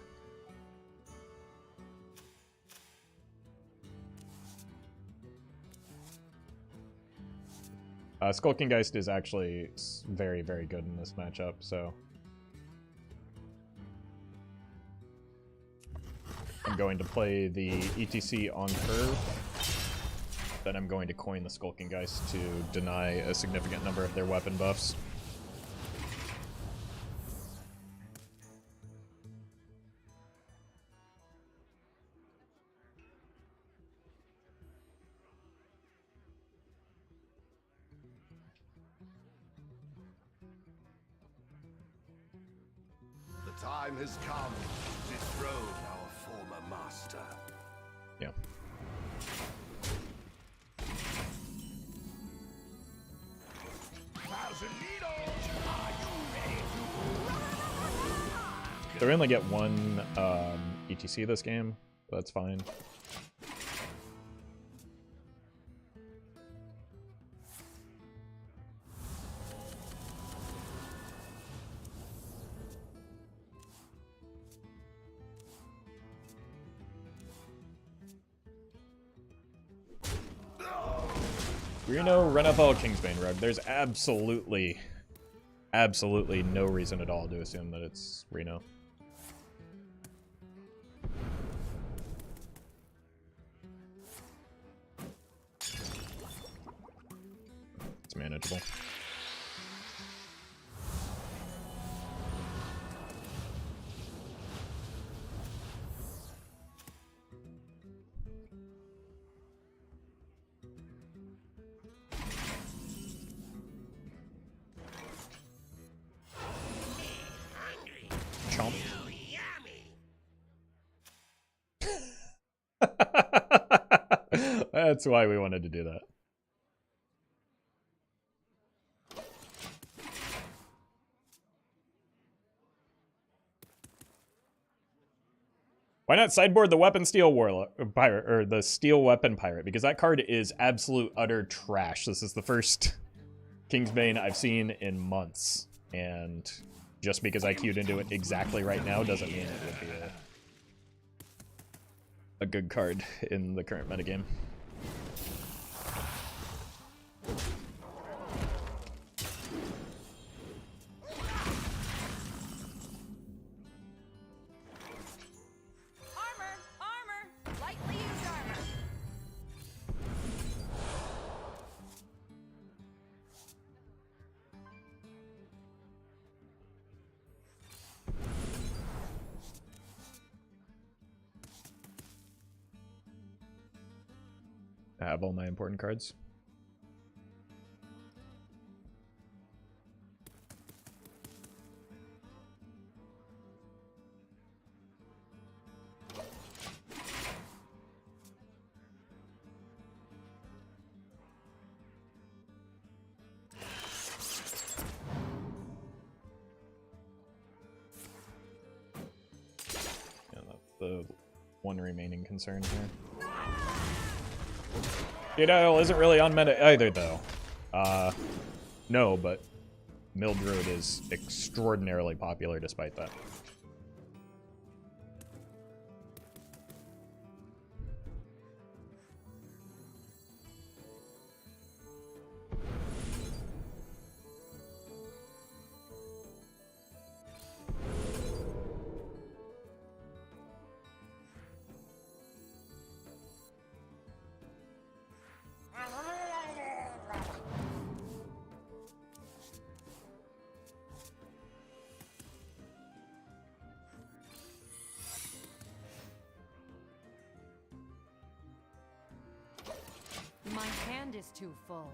Skulking Geist is actually very, very good in this matchup, so I'm going to play the E.T.C on curve. Then I'm going to coin the Skulking Geist to deny a significant number of their weapon buffs. time has come to dethrone our former master. Yeah. Thousand Needles, are you ready to So we only get one E.T.C this game, but that's fine. Reno, Renethal, Kingsbane Rug. There's absolutely no reason at all to assume that it's Reno. It's manageable. Chomp. That's why we wanted to do that. Why not sideboard the Weapon Steel Warlock Pirate, or the Steel Weapon Pirate? Because that card is absolute utter trash. This is the first Kingsbane I've seen in months, and just because I queued into it exactly right now doesn't mean it would be a good card in the current metagame. Lightly used armor. I have all my important cards. Yeah, that's the one remaining concern here. Jade Idol isn't on meta either, though. No, but Mildred is extraordinarily popular despite that. My hand is too full.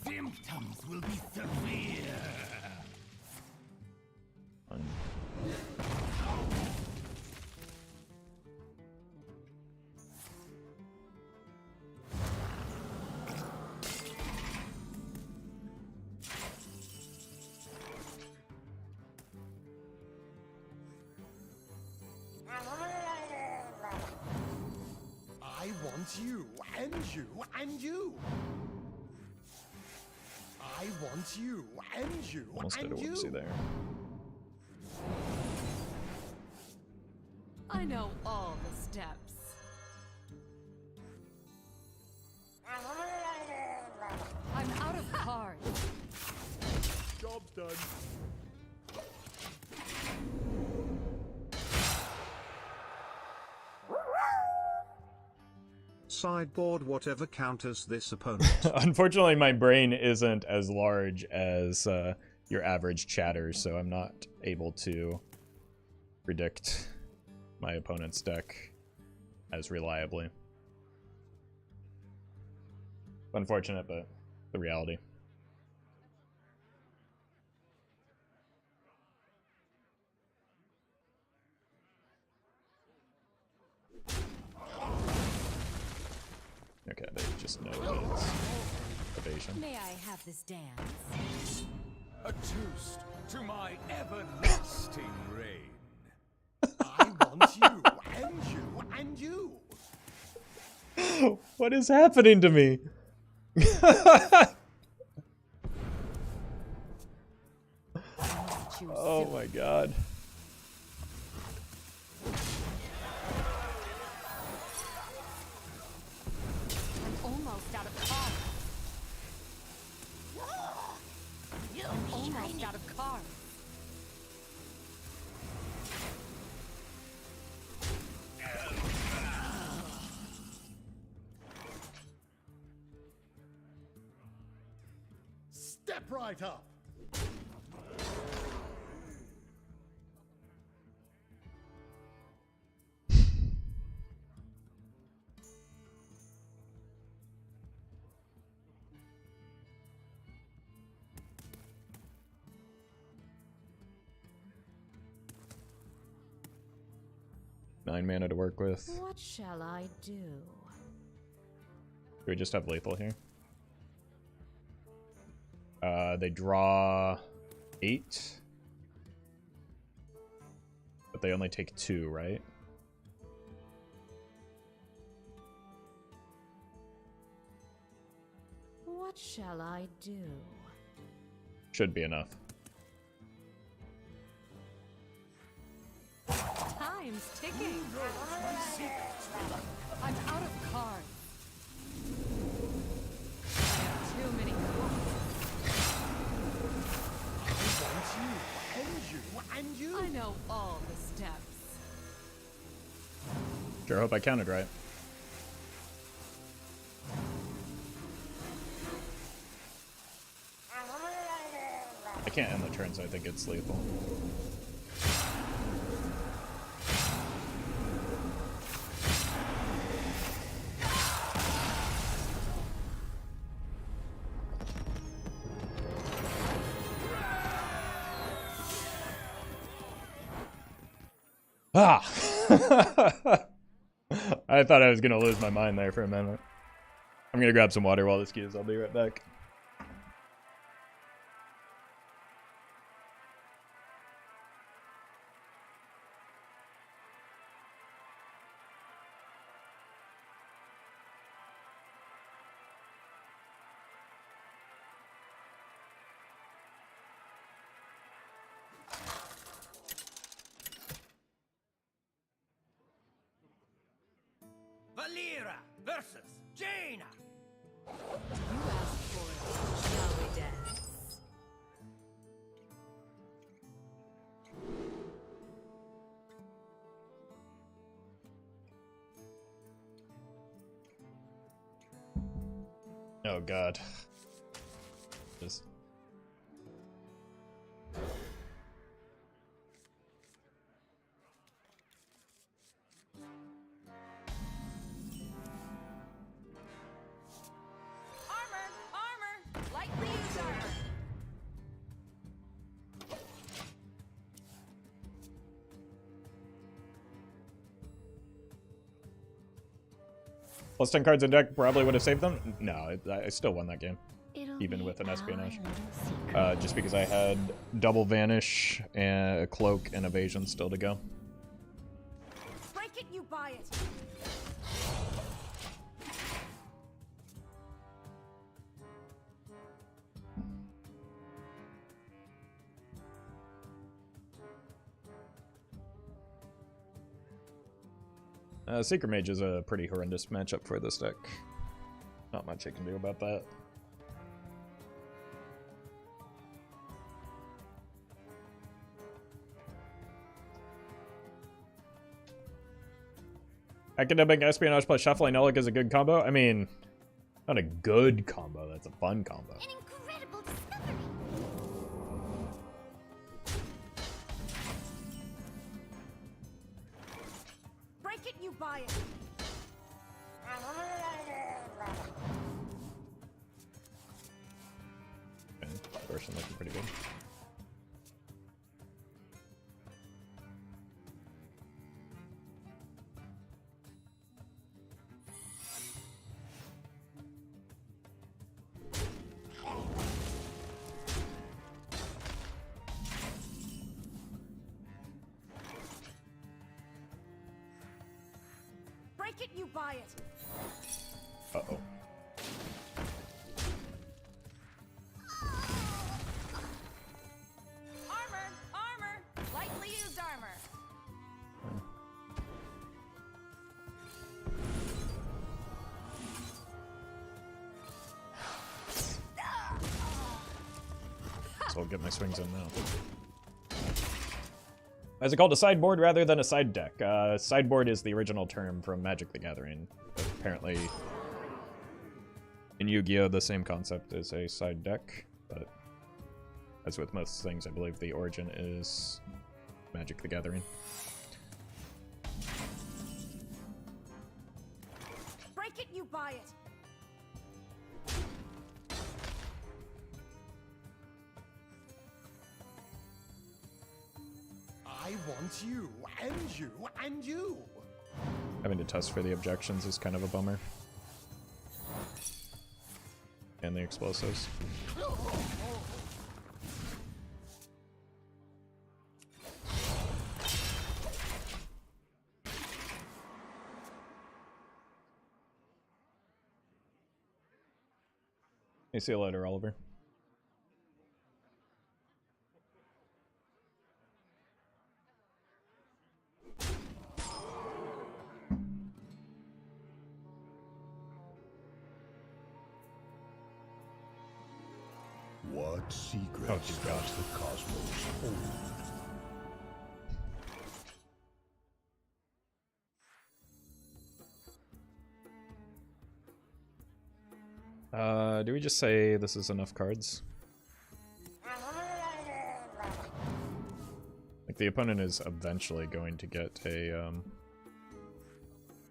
Symptoms will be severe. I want you, and you, and you. I want you, and you, Almost did a and you. whoopsie there. I know all the steps. I'm out of cards. Job's done. sideboard whatever counters this opponent. Unfortunately, my brain isn't as large as your average chatter, so I'm not able to predict my opponent's deck as reliably. Unfortunate, but the reality. Okay, they just know that it's evasion. May I have this dance? A toast to my everlasting reign. I want you, and you, and you. What is happening to me? Oh my god. I'm almost out of cards. I'm almost out of cards. Step right up. Nine mana to work with. What shall I do? Do we just have lethal here? They draw 8. But they only take 2, right? What shall I do? Should be enough. Time's ticking. I'm out of cards. I have too many cards. And you, and you. I know all the steps. Sure hope I counted right. I can't end the turn, so I think it's lethal. Ah! I thought I was gonna lose my mind there for a minute. I'm gonna grab some water while this queues. I'll be right back. Valera versus Jaina. You asked for it. Shall we dance? Oh god. Just Armor! Lightly used armor! plus 10 cards in deck probably would have saved them. No, I still won that game, even with an espionage. Just because I had double vanish, and a cloak, and evasion still to go. Break it, you buy it! Secret Mage is a pretty horrendous matchup for this deck. Not much I can do about that. Academic espionage plus shuffling Elik is a good combo. I mean, not a good combo. That's a fun combo. An incredible discovery. Break it, you buy it. Okay, version looking pretty good. Break it, you buy it. Uh-oh. Armor, armor, lightly used armor. So I'll get my swings in now. Why is it called a sideboard rather than a side deck? Sideboard is the original term from Magic the Gathering. But apparently, in Yu-Gi-Oh, the same concept is a side deck, but as with most things, I believe the origin is Magic the Gathering. Break it, you buy it. I want you, and you, and you. Having to test for the objections is kind of a bummer. And the explosives. Hey, see you later, Oliver. What secrets Oh, does God. the cosmos hold? Do we just say this is enough cards? Like, the opponent is eventually going to get a,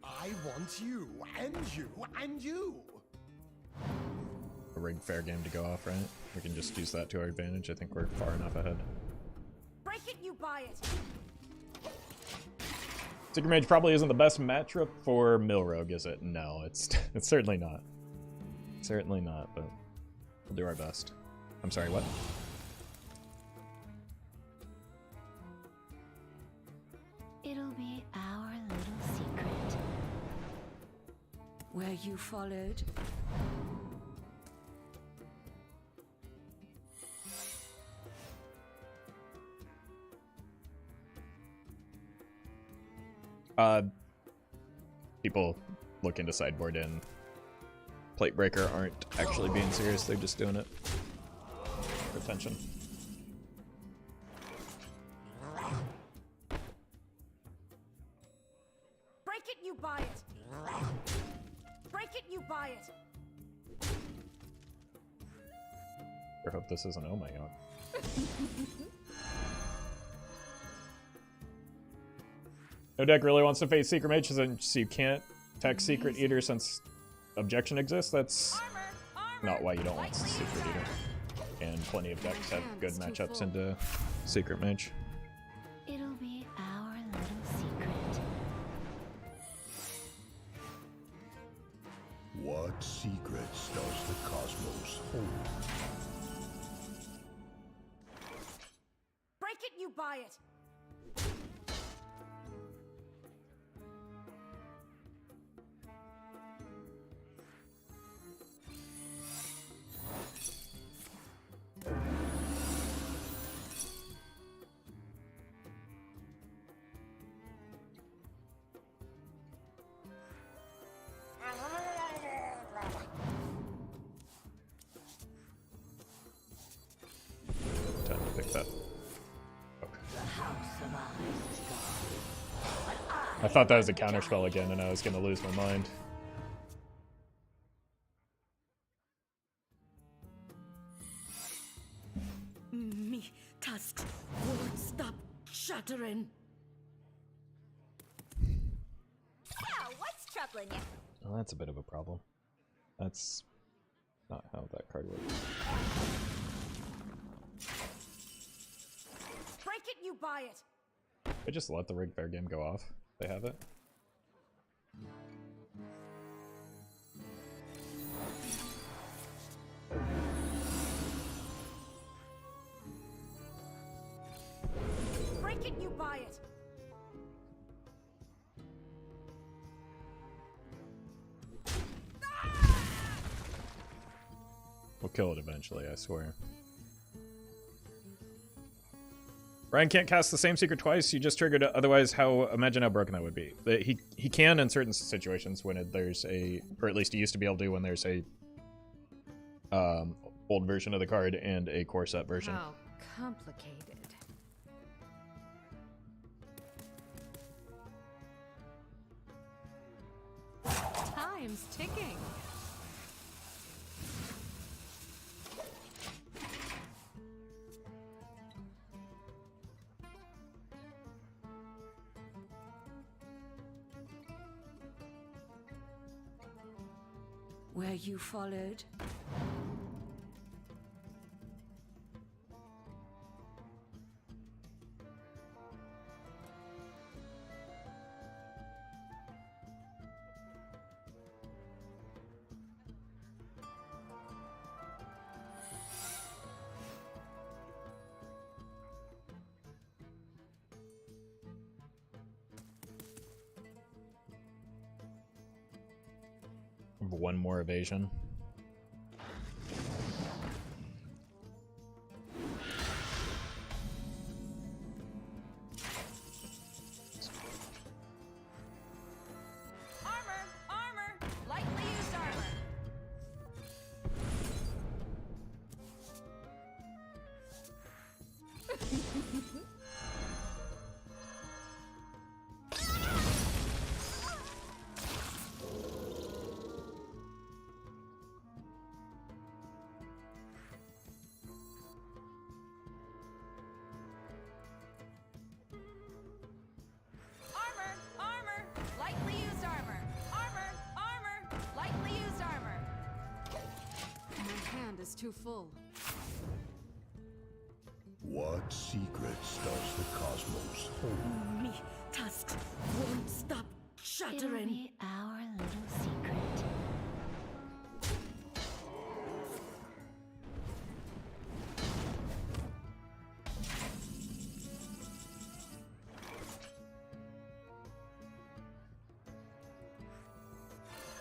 I want you, and you, and you. a rigged fair game to go off, right? We can just use that to our advantage. I think we're far enough ahead. Break it, you buy it. Secret Mage probably isn't the best matchup for Milrogue, is it? No, it's certainly not. Certainly not, but we'll do our best. I'm sorry, what? It'll be our little secret. Where you followed? People looking to sideboard in Plate Breaker aren't actually being serious, they're just doing it for attention. Break it, you buy it. Break it, you buy it. I hope this isn't oh my god. No deck really wants to face Secret Mage since you can't tech Secret Eater since objection exists. That's not why you don't want Secret Eater. And plenty of decks have good matchups into Secret Mage. It'll be our little secret. What secrets does the cosmos hold? Break it, you buy it. Time to pick that. The house of eyes. I thought that was a counterspell again, and I was gonna lose my mind. Me tusks won't stop shattering. Yeah, what's troubling you? Oh, that's a bit of a problem. That's not how that card works. Break it, you buy it. I just let the Rig Fair game go off. They have it. Break it, you buy it. We'll kill it eventually, I swear. Brian can't cast the same secret twice. You just triggered it. Otherwise, imagine how broken that would be. He can in certain situations when there's a, or at least he used to be able to when there's a old version of the card and a core set version. How complicated. Time's ticking. Where you followed? One more evasion. Armor! Lightly used armor. Armor! Lightly used armor. Armor! Lightly used armor. My hand is too full. What secrets does the cosmos hold? Me tusks won't stop It'll shattering. be our little secret.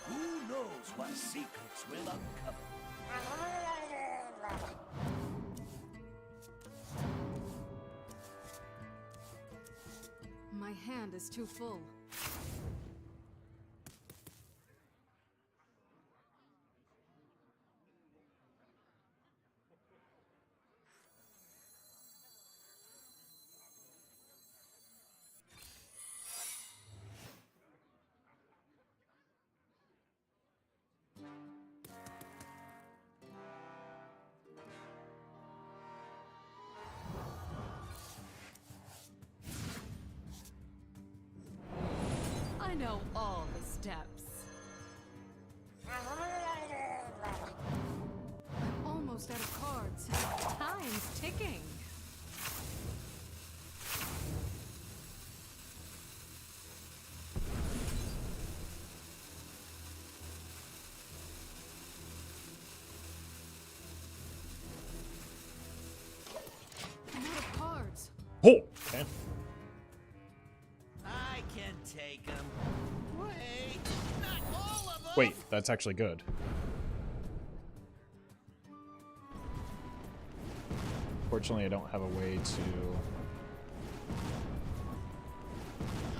Who knows what secrets will uncover? My hand is too full. I know all the steps. I'm almost out of cards. Time's ticking. I'm out of cards. Oh! Okay. I can take them. Wait, not all of them. Wait, that's actually good. Fortunately, I don't have a way to...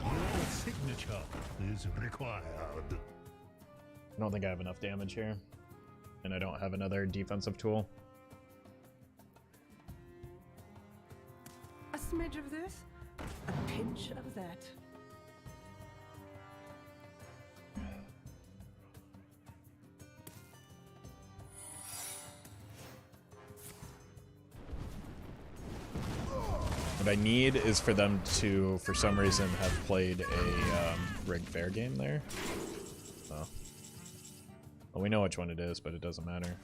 Your signature is required. I don't think I have enough damage here. And I don't have another defensive tool. A smidge of this, a pinch of that. What I need is for them to, for some reason, have played a rigged fair game there. Oh. Well, we know which one it is, but it doesn't matter.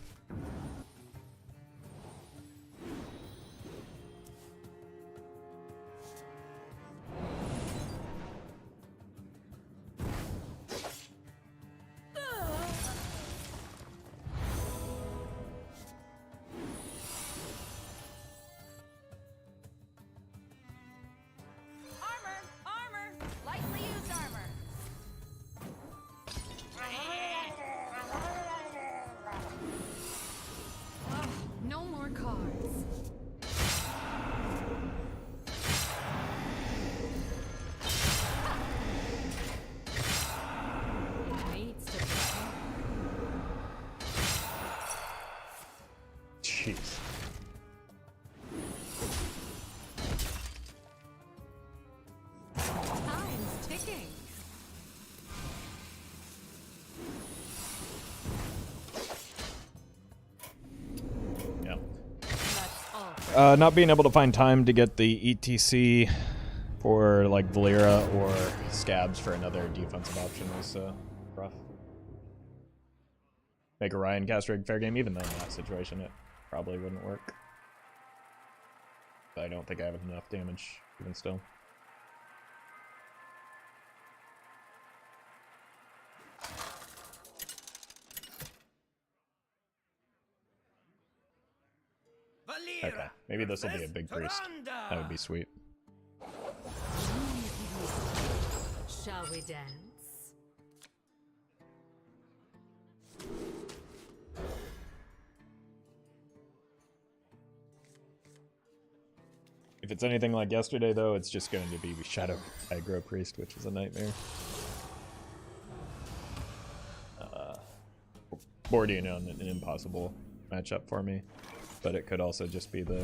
No more cards. Needs to be. Jeez. Time's ticking. Yeah. That's all. Not being able to find time to get the E.T.C for like Valera or Scabs for another defensive option was rough. Make Orion cast rigged fair game, even though in that situation it probably wouldn't work. But I don't think I have enough damage even still. Okay, maybe this will be a big priest. That would be sweet. Shall we dance? If it's anything like yesterday, though, it's just going to be Shadow Aggro Priest, which is a nightmare. Bordeaux on an impossible matchup for me, but it could also just be the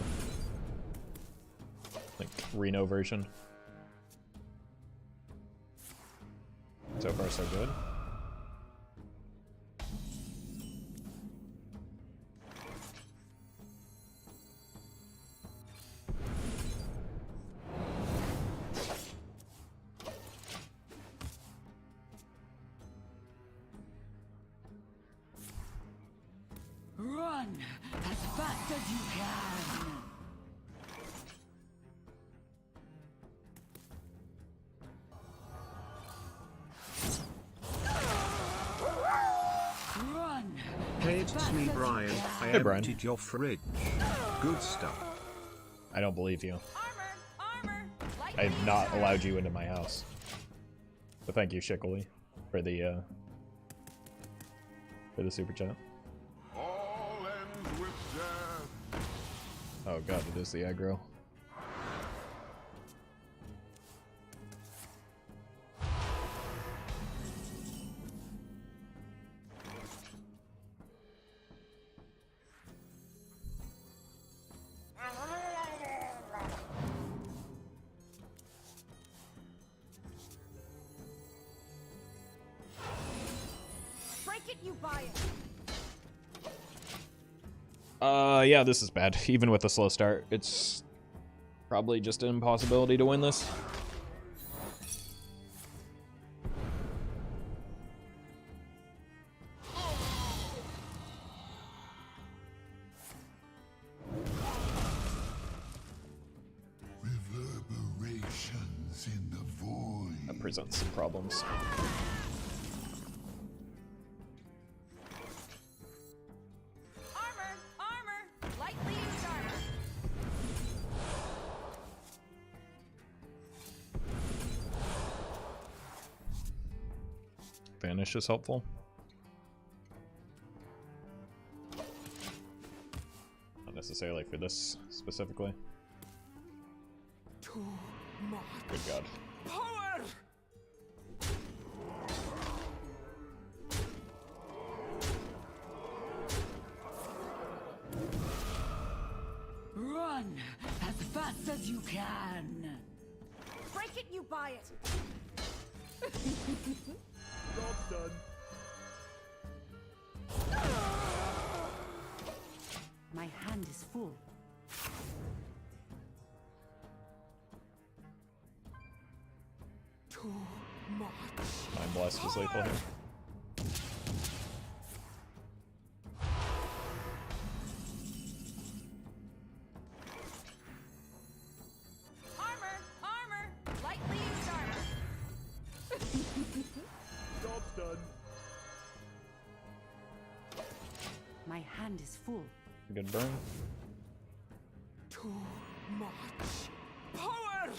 like Reno version. So far, so good. Run as fast as you can. Run. Hey, it's me, Brian. I Hey, Brian. emptied your fridge. Good stuff. I don't believe you. Armor! I have not allowed you into my house. But thank you, Shickley, for the super chat. All ends with death. Oh god, it is the aggro. Break it, you buy it. Yeah, this is bad. Even with a slow start, it's probably just an impossibility to win this. Reverberations in the void. That presents some problems. Armor! Lightly used armor. Vanish is helpful. Not necessarily for this specifically. Too much Good god. power! Run as fast as you can. Break it, you buy it. Job's done. My hand is full. Too much. Mind Blast is lethal here. Armor! Armor! Lightly used armor! Job's done. My hand is full. Good burn. Too much power.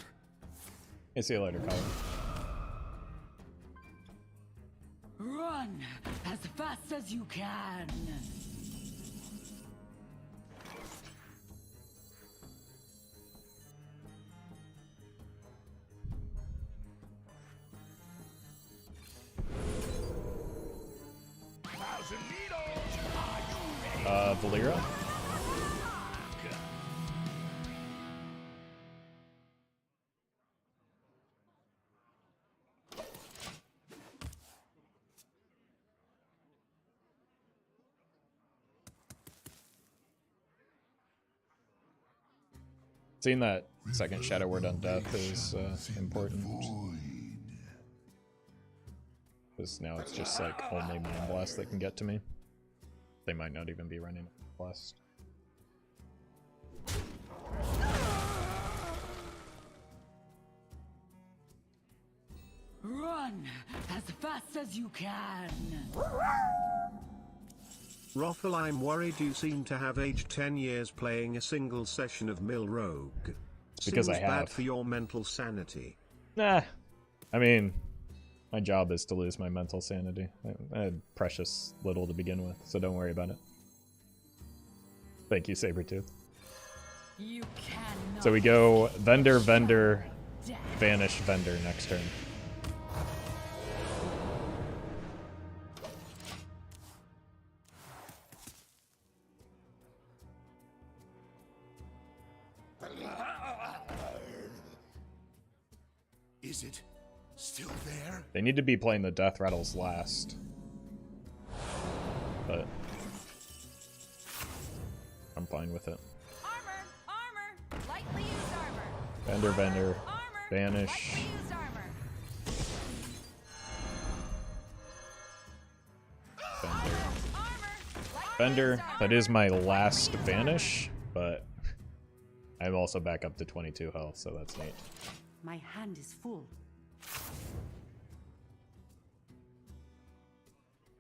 I see you later, Colin. Run as fast as you can. Valera? Seeing that second Shadow Word on Death is important. Because now it's just like only Mind Blast that can get to me. They might not even be running Blast. Run as fast as you can. Roffle, I'm worried you seem to have aged 10 years playing a single session of Mill Rogue. Because Seems I have. bad for your mental sanity. Nah. I mean, my job is to lose my mental sanity. I had precious little to begin with, so don't worry about it. Thank you, Sabretooth. You cannot. So we go Vendor, Vendor, Vanish, Vendor next turn. Is it still there? They need to be playing the Death Rattles last. But I'm fine with it. Armor! Armor! Lightly used armor! Vendor, Vendor, Armor! Vanish. Lightly used armor! Vendor. Armor! Vendor, that is my last Vanish, but I'm also back up to 22 health, so that's neat. My hand is full.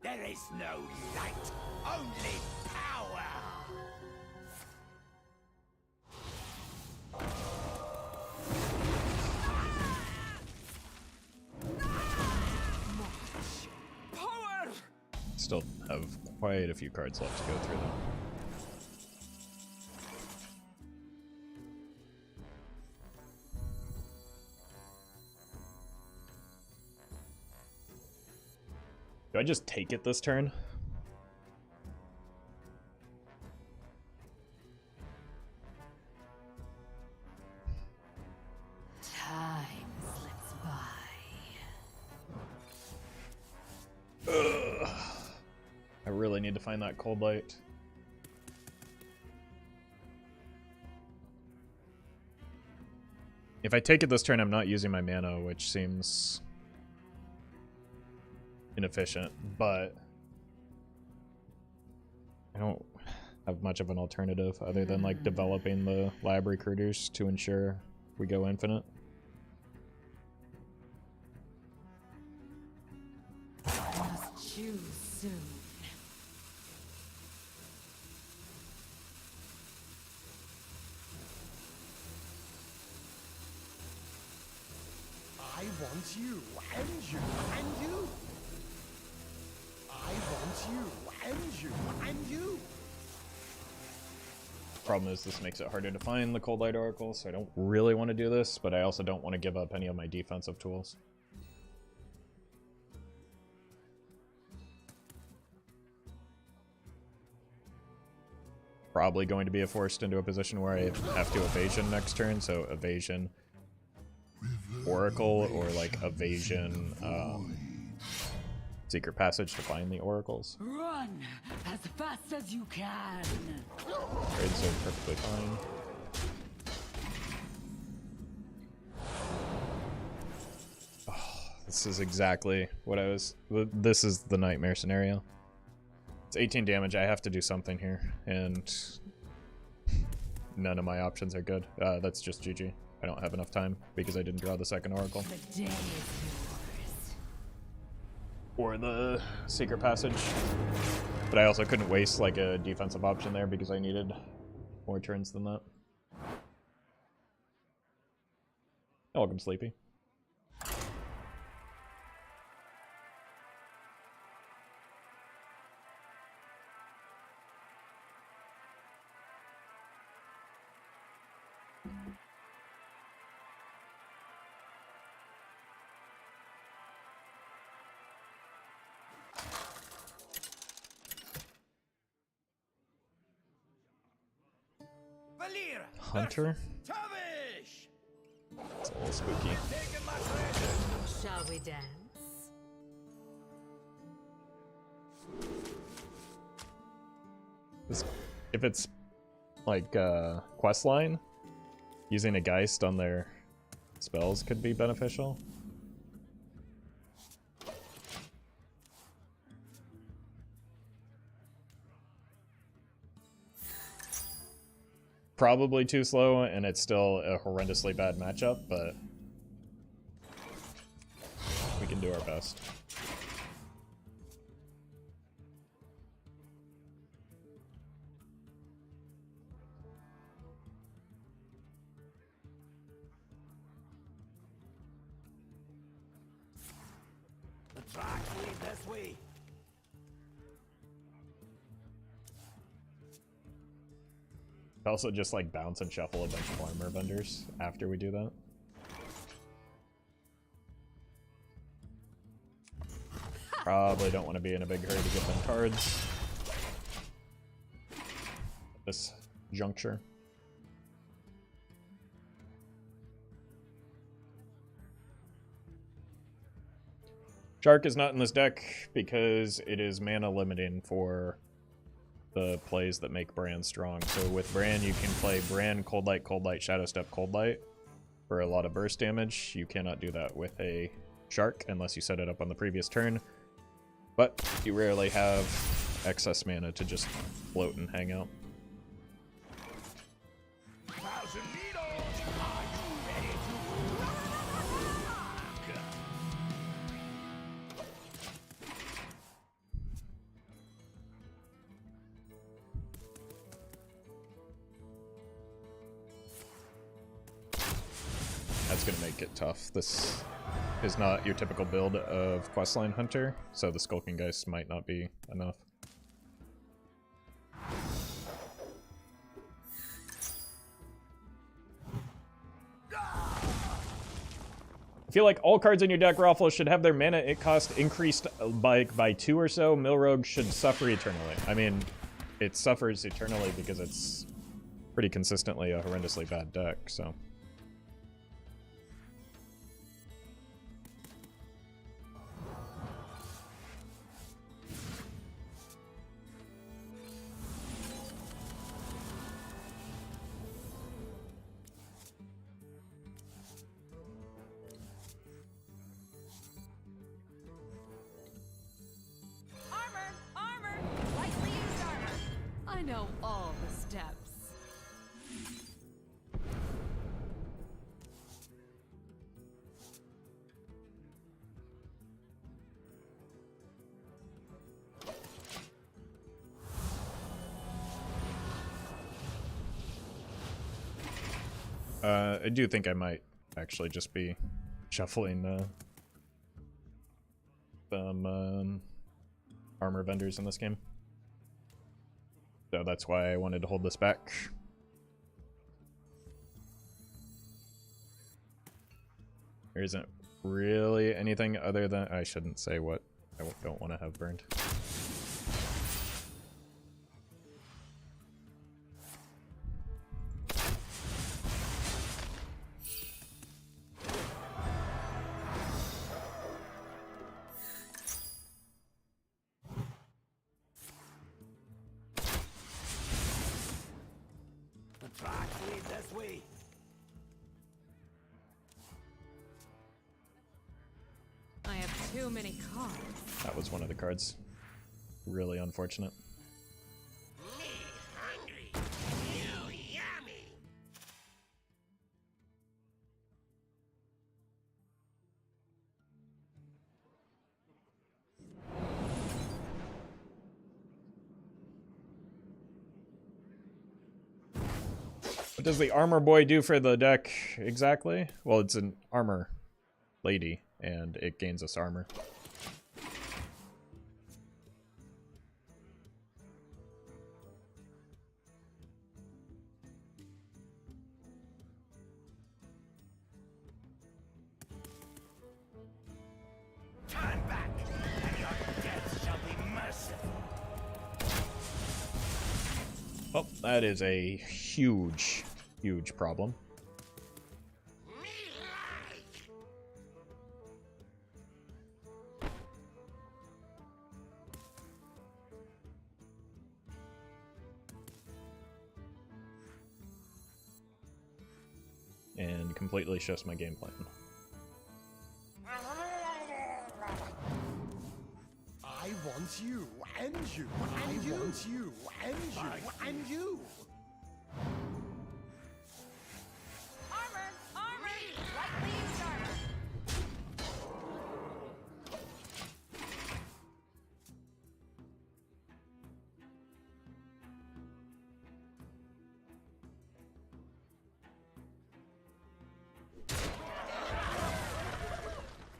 There is no light, only power. Power. Still have quite a few cards left to go through though. Do I just take it this turn? Time slips by. Ugh. I really need to find that cold light. If I take it this turn, I'm not using my mana, which seems inefficient, but I don't have much of an alternative other than like developing the lab recruiters to ensure we go infinite. I must choose soon. I want you and you and you. I want you and you and you. Problem is this makes it harder to find the Cold Light Oracle, so I don't really want to do this, but I also don't want to give up any of my defensive tools. Probably going to be forced into a position where I have to evasion next turn, so evasion Oracle or like evasion Secret Passage to find the oracles. Run as fast as you can. Trades are perfectly fine. Oh. This is exactly what I was... This is the nightmare scenario. It's 18 damage. I have to do something here, and none of my options are good. That's just GG. I don't have enough time because I didn't draw the second Oracle. The day is yours. Or the Secret Passage. But I also couldn't waste like a defensive option there because I needed more turns than that. Welcome, Sleepy. Valir Hunter? versus Tavish. It's a little spooky. Taking my treasure. Shall we dance? If it's like quest line, using a Geist on their spells could be beneficial. Probably too slow, and it's still a horrendously bad matchup, but we can do our best. The tracks lead this way. Also just like bounce and shuffle a bunch of armor vendors after we do that. Probably don't want to be in a big hurry to get them cards at this juncture. Shark is not in this deck because it is mana limiting for the plays that make Bran strong. So with Bran, you can play Bran, Cold Light, Shadow Step, Cold Light for a lot of burst damage. You cannot do that with a Shark unless you set it up on the previous turn. But you rarely have excess mana to just float and hang out. Thousand needles. Are you ready to rock? That's gonna make it tough. This is not your typical build of Questline Hunter, so the Skulking Geist might not be enough. I feel like all cards in your deck, Roffle, should have their mana cost increased by 2 or so. Milrogue should suffer eternally. I mean, it suffers eternally because it's pretty consistently a horrendously bad deck, so... I know all the steps. I do think I might actually just be shuffling some armor vendors in this game. So that's why I wanted to hold this back. There isn't really anything other than... I shouldn't say what I don't want to have burned. The tracks lead this way. too many cards. That was one of the cards. Really unfortunate. Me hungry. You yummy. What does the armor boy do for the deck exactly? Well, it's an armor lady, and it gains us armor. Turn back, and your death shall be merciful. Oh, that is a huge, huge problem. Me like. And completely shifts my game plan. I want you, and you, and you. I want you, and you, and you. Armor! Armor! Lightly used armor!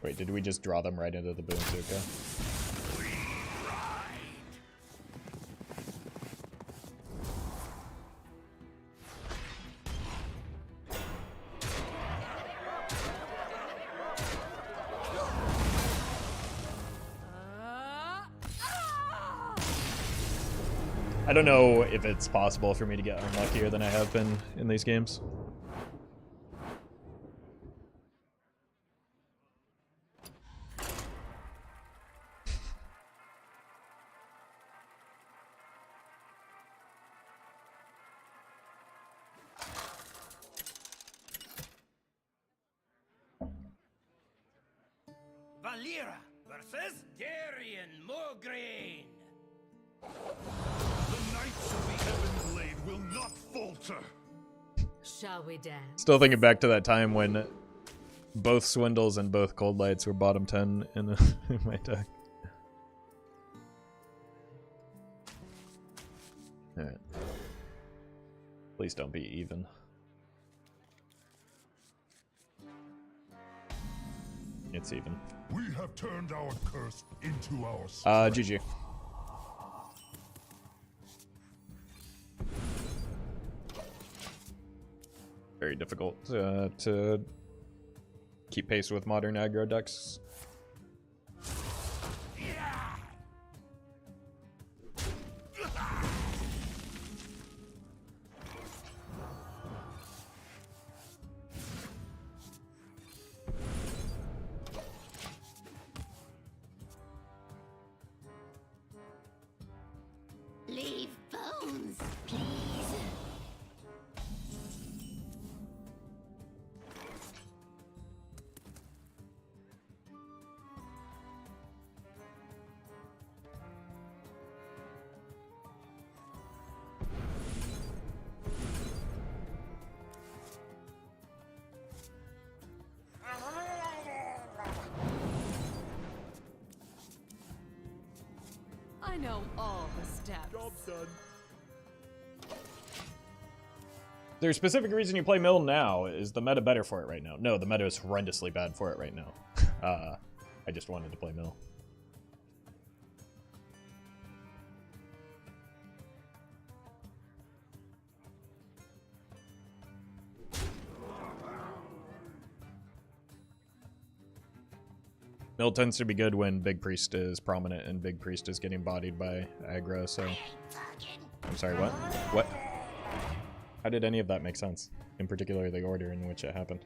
Wait, did we just draw them right into the Boonzuka? I don't know if it's possible for me to get unluckier than I have been in these games. Valera versus Darian Mograine. The Knights of the Heaven Blade will not falter. Shall we dance? Still thinking back to that time when both Swindles and both Cold Lights were bottom 10 in, in my deck. Alright. Please don't be even. It's even. We have turned our curse into our strength. GG. Very difficult to keep pace with modern aggro decks. Leave bones, please. I know all the steps. Job's done. There's a specific reason you play Mill now. Is the meta better for it right now? No, the meta is horrendously bad for it right now. I just wanted to play Mill. Mill tends to be good when Big Priest is prominent and Big Priest is getting bodied by aggro, so... I'm sorry, what? What? How did any of that make sense? In particular, the order in which it happened.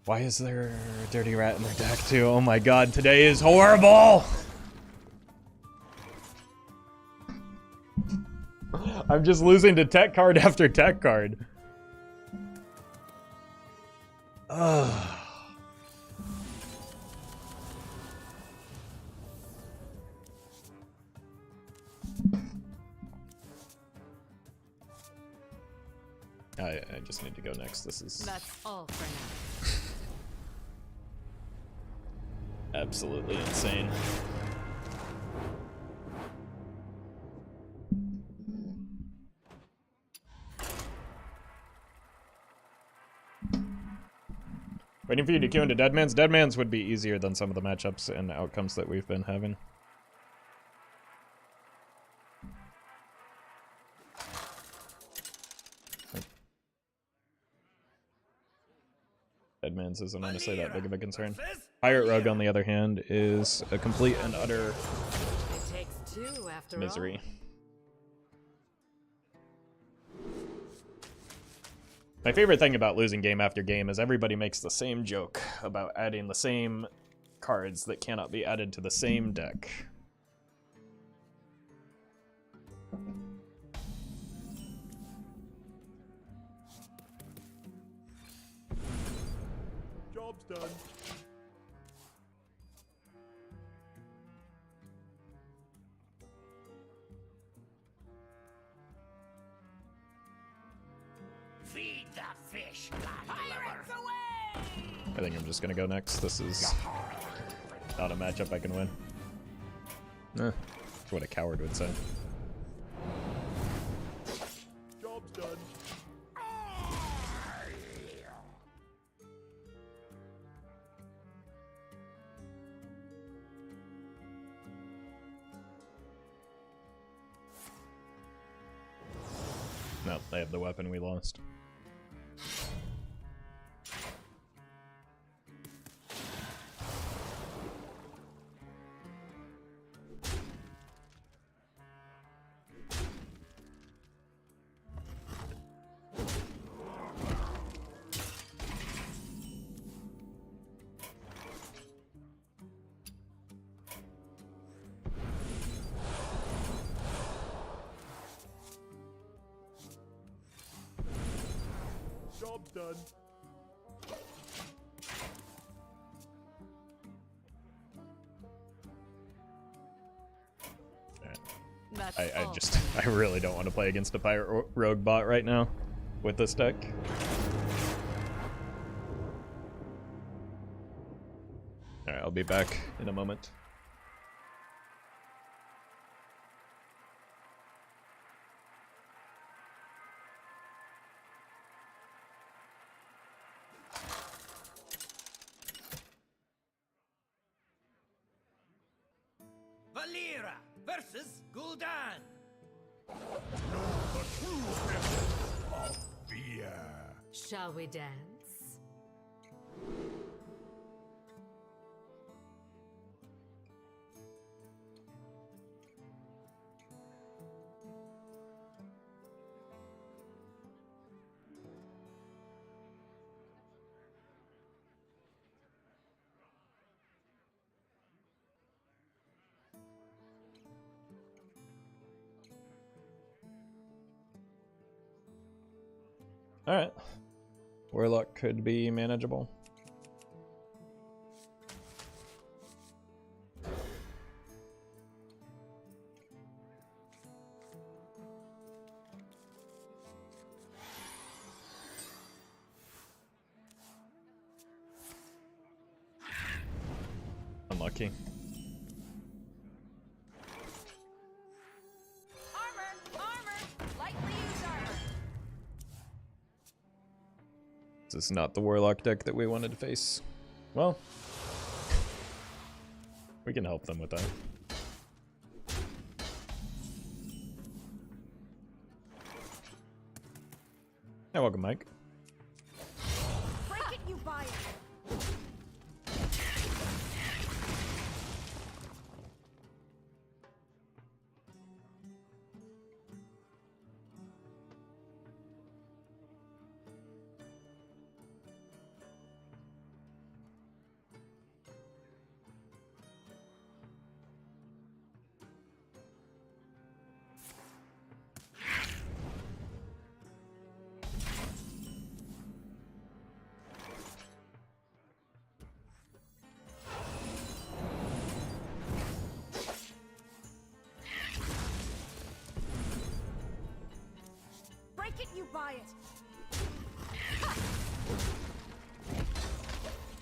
Why is there a Dirty Rat in their deck too? Oh my god, today is horrible! I'm just losing to tech card after tech card. Ugh. I just need to go next. This is That's all for now. absolutely insane. Waiting for you to queue into Deadman's. Deadman's would be easier than some of the matchups and outcomes that we've been having. Deadman's isn't honestly that big of a concern. Pirate Rogue, on the other hand, is a complete and utter It takes two after misery. My favorite thing about losing game after game is everybody makes the same joke about adding the same cards that cannot be added to the same deck. Job's done. Feed the fish, Pirates away! I think I'm just gonna go next. This is not a matchup I can win. That's what a coward would say. Job's done. No, they have the weapon we lost. Job's done. That's I all. I really don't want to play against a Pirate Rogue bot right now with this deck. Alright, I'll be back in a moment. Valera versus Gul'dan. The true essence of fear. Shall we dance? Alright. Warlock could be manageable. Unlucky. This is not the Warlock deck that we wanted to face. Well, we can help them with that. Hey, welcome, Mike. Break it, you buy it. break it, you buy it.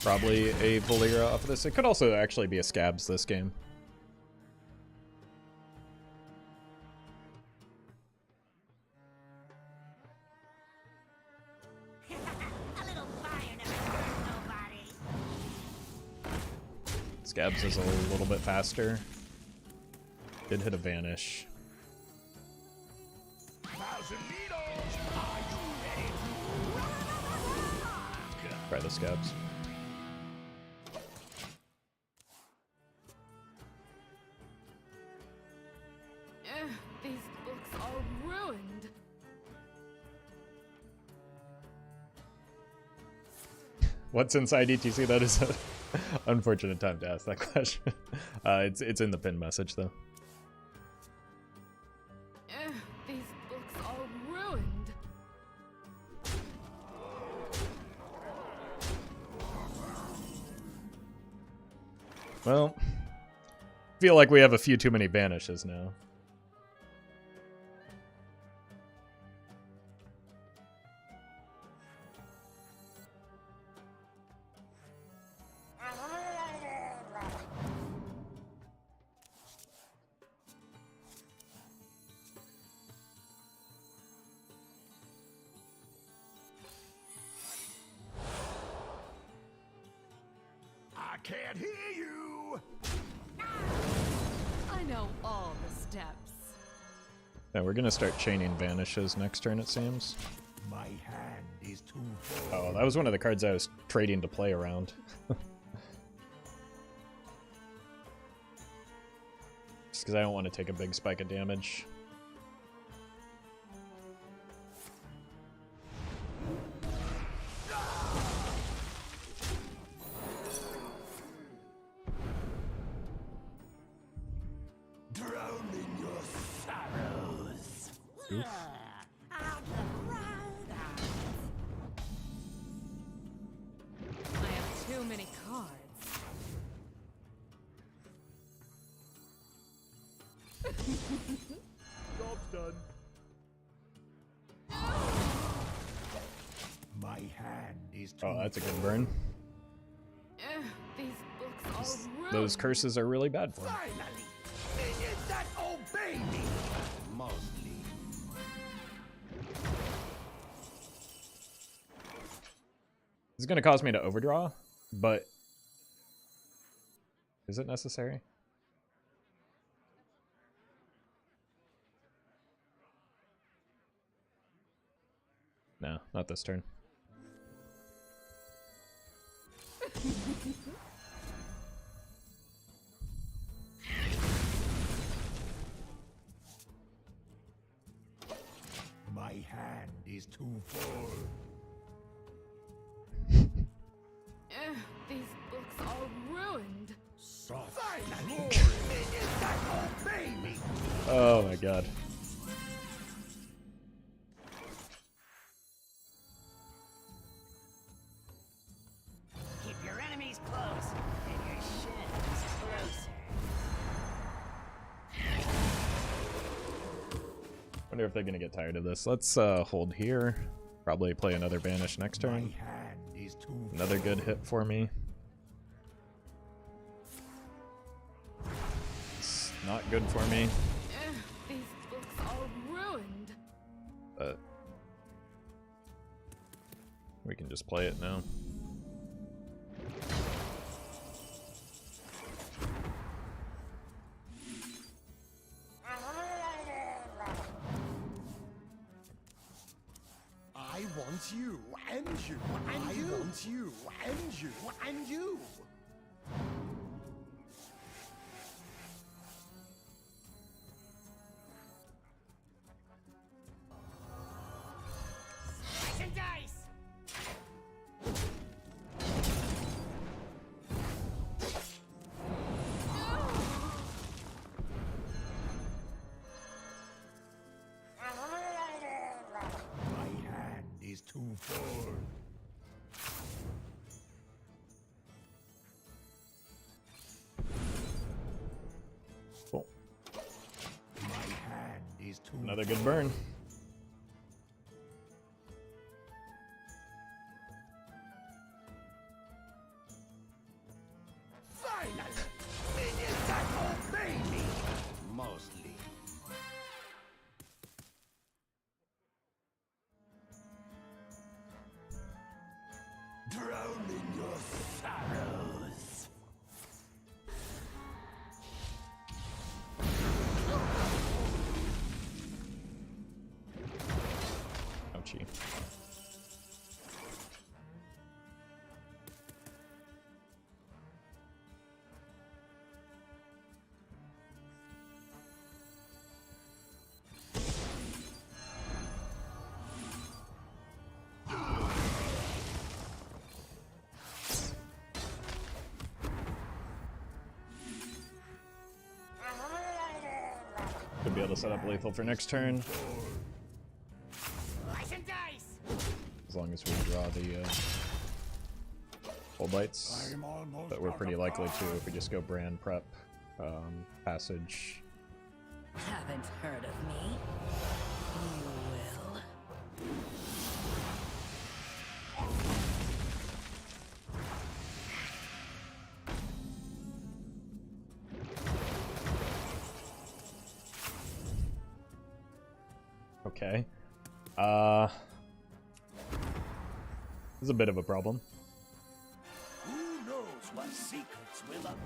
Probably a Valera off of this. It could also actually be a Scabs this game. A little fire never hurt nobody. Scabs is a little bit faster. Did hit a Vanish. 1,000 needles. Are you ready? Try the Scabs. These books are ruined. What's inside E.T.C? That is an unfortunate time to ask that question. It's in the pin message though. These books are ruined. Well, feel like we have a few too many Vanishes now. I can't hear you. I know all the steps. Yeah, we're gonna start chaining Vanishes next turn, it seems. My hand is too full. Oh, that was one of the cards I was trading to play around. Just because I don't want to take a big spike of damage. Drown in your sorrows. Oof. Out the crowd. I have too many cards. Job's done. My hand is too Oh, that's a good burn. These books are ruined. Those curses are really bad for him. Finally! Minions that obey me! Mostly. It's gonna cause me to overdraw, but is it necessary? No, not this turn. My hand is too full. These books are ruined. Soft glory. Minions that obey me! Oh my god. Keep your enemies close, and your shins closer. Wonder if they're gonna get tired of this. Let's hold here. Probably play another Vanish next My turn. hand is too full. Another good hit for me. It's not good for me, These books are ruined. but we can just play it now. I want you, and you, and you. I want you, and you, and you. Dice and dice. My hand is too full. Cool. My hand is too Another good burn. sorrows. Ouchie. Could be able to set up lethal for next turn. Slice and dice. As long as we draw the full bites. But we're pretty likely to if we just go brand prep, passage. Haven't heard of me? You will. Okay. This is a bit of a problem. Who knows what secrets will uncover?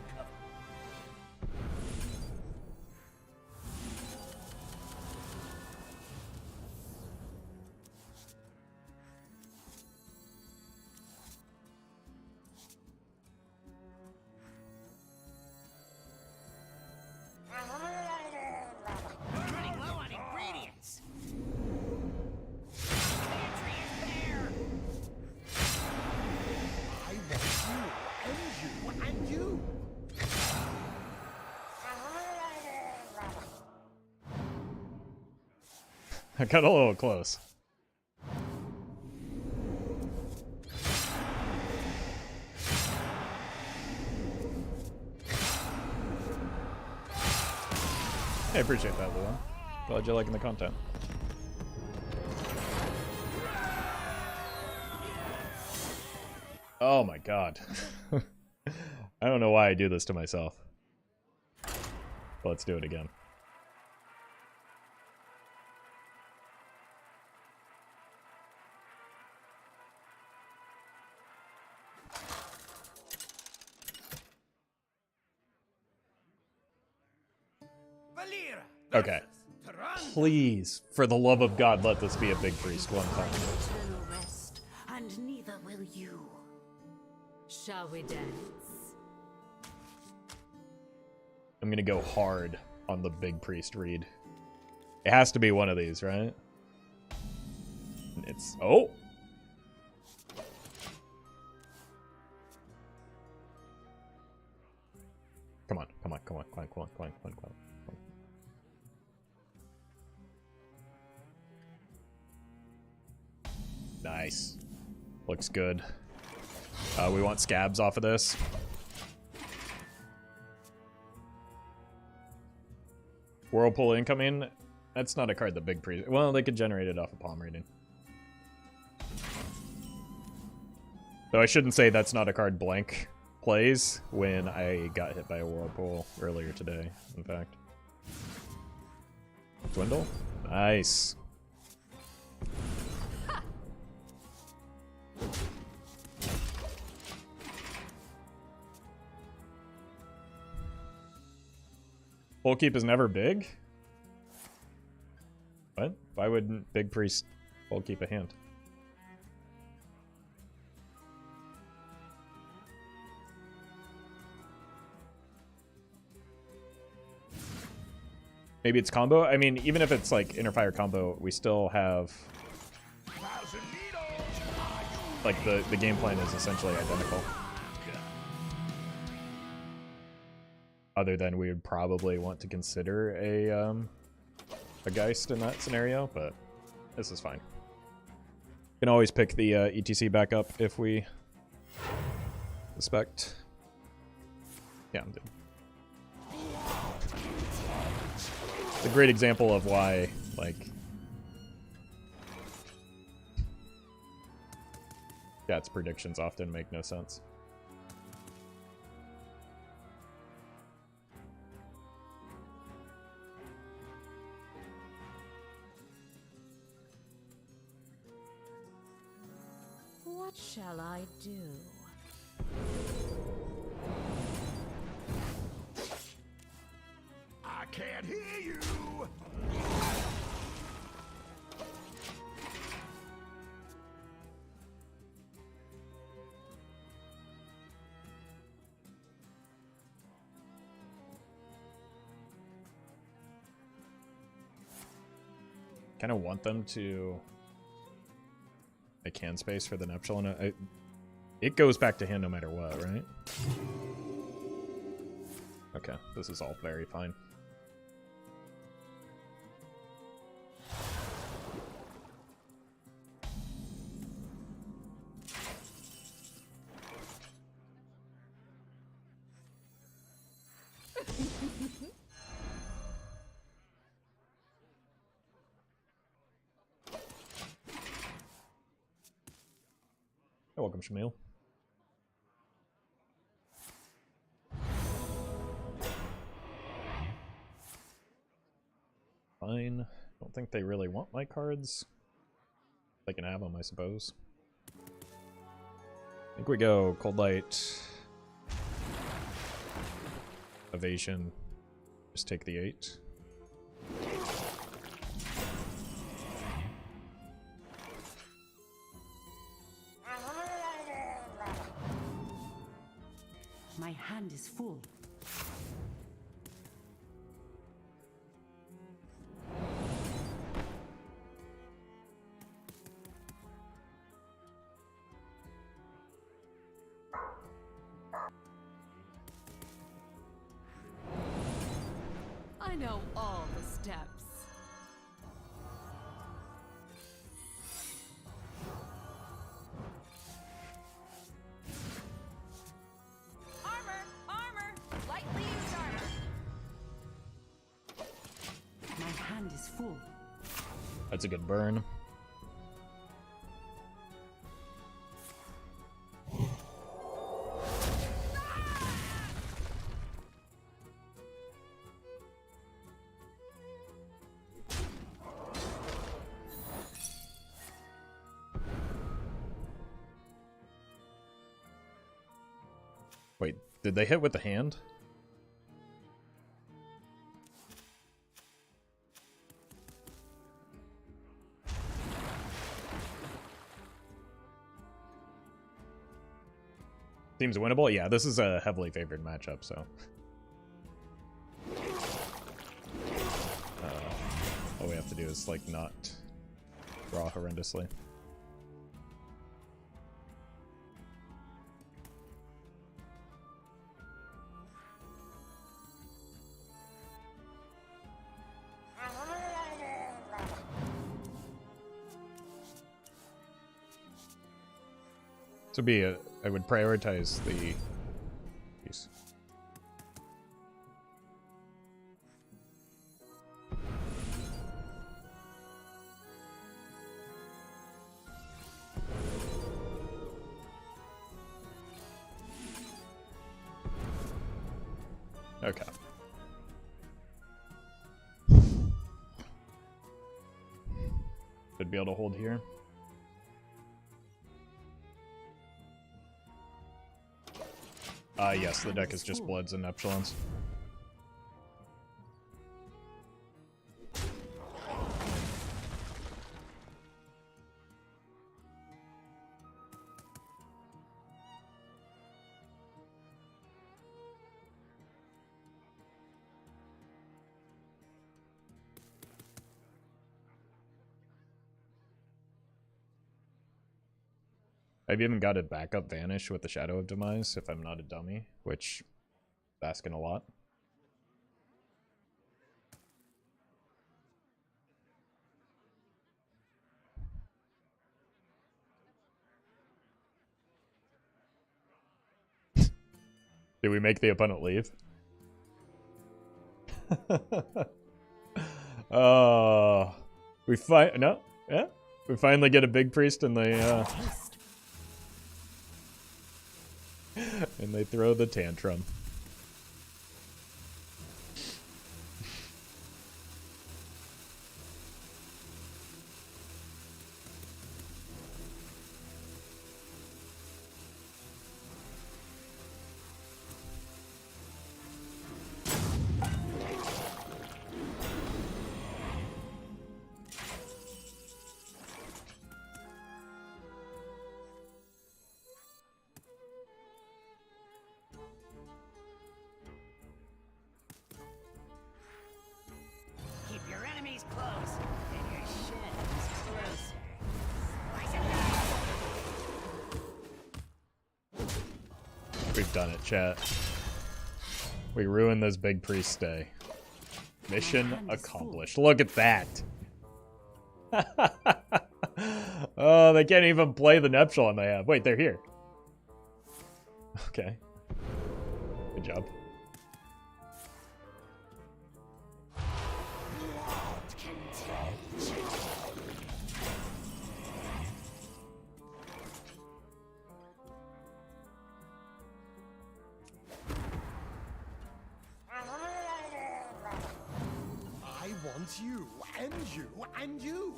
Running low on ingredients. Pantry is bare. I want you, and you. I got a little close. I appreciate that, Luan. Glad you're liking the content. Oh my god. I don't know why I do this to myself. But let's do it again. Valera Okay. versus Tyrande. Please, for the love of God, let this be a big priest one time. Eternal rest, and neither will you. Shall we dance? I'm gonna go hard on the big priest read. It has to be one of these, right? It's... Oh! Come on, come on, come on, come on, come on, come on, come on, come on. Nice. Looks good. We want scabs off of this. Whirlpool incoming. That's not a card that big priest. Well, they could generate it off of palm reading. Though I shouldn't say that's not a card blank plays when I got hit by a whirlpool earlier today, in fact. Dwindle? Nice. Full keep is never big? What? Why wouldn't Big Priest full keep a hand? Maybe it's combo? I mean, even if it's like inner fire combo, we still have... Like, the game plan is essentially identical. Other than we would probably want to consider a Geist in that scenario, but this is fine. Can always pick the E.T.C back up if we suspect. Yeah, I'm good. It's a great example of why, like, Chat's predictions often make no sense. What shall I do? I can't hear you. Kind of want them to make hand space for the nuptial. It goes back to hand no matter what, right? Okay, this is all very fine. You're welcome, Shamil. Fine. Don't think they really want my cards. They can have them, I suppose. I think we go Cold Light, Evasion, just take the 8. My hand is full. I know all the steps. Armor! Lightly used armor! My hand is full. That's a good burn. Wait, did they hit with the hand? Seems winnable? Yeah, this is a heavily favored matchup, so. All we have to do is, like, not draw horrendously. So I would prioritize the piece. Okay. Should be able to hold here. Yes, the deck is just Bloods and Epsilons. I've even got a backup Vanish with the Shadow of Demise if I'm not a dummy, which is asking a lot. Did we make the opponent leave? We finally get a big priest and they and they throw the tantrum. We've done it, chat. We ruined this big priest day. Mission accomplished. Look at that. Oh, they can't even play the Neptune they have. Wait, they're here. Okay. Good job. I want you, and you, and you.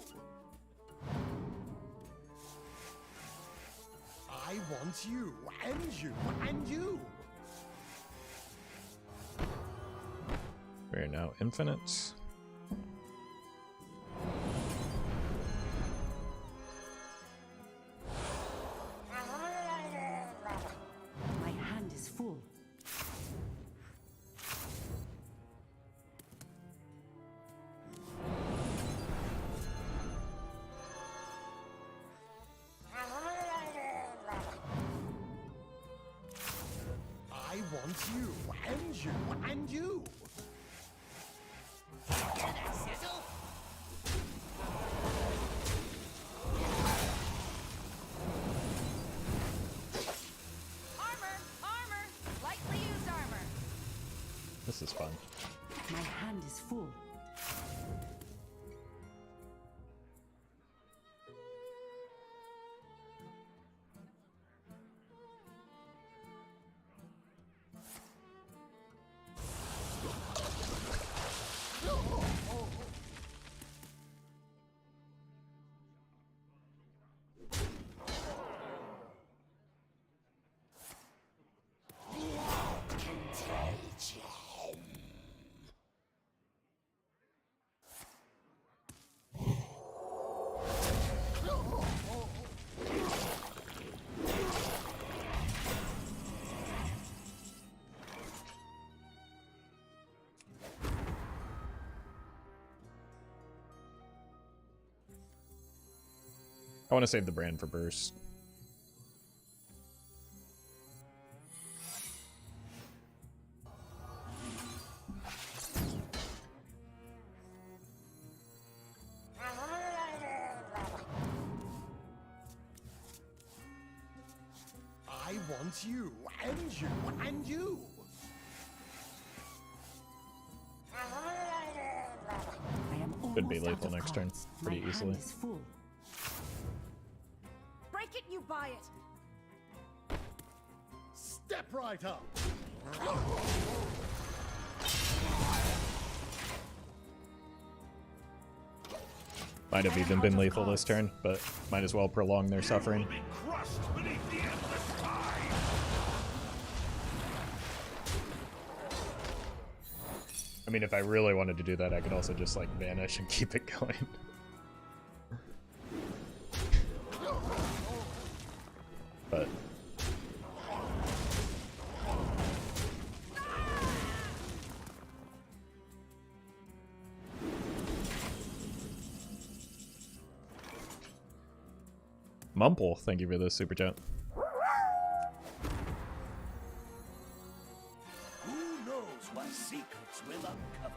I want you, and you, and you. We are now infinite. My hand is full. I want you, and you, and you. Armor! Lightly used armor. This is fun. My hand is full. I want to save the brand for burst. I want you, and you, and you. I am Could be almost out lethal of next turn cards. pretty My easily. hand is full. Break it, you buy it. Step right up. Might have even been lethal this turn, but might as well prolong their suffering. Be crushed beneath the endless tide. I mean, if I really wanted to do that, I could also just, like, vanish and keep it going. But... Mumple, thank you for the super chat. Who knows what secrets will uncover?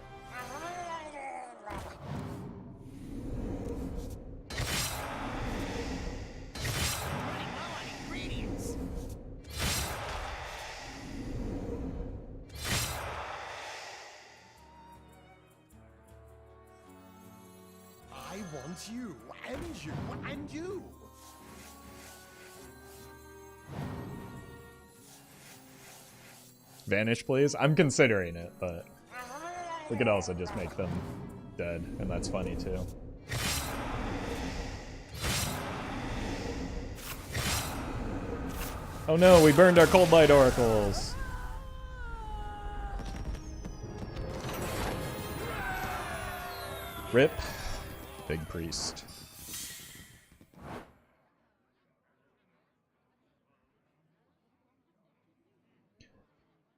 Running low on ingredients. I want you, and you, and you. Vanish, please? I'm considering it, but we could also just make them dead, and that's funny too. Oh no, we burned our Cold Light Oracles! Rip. Big Priest.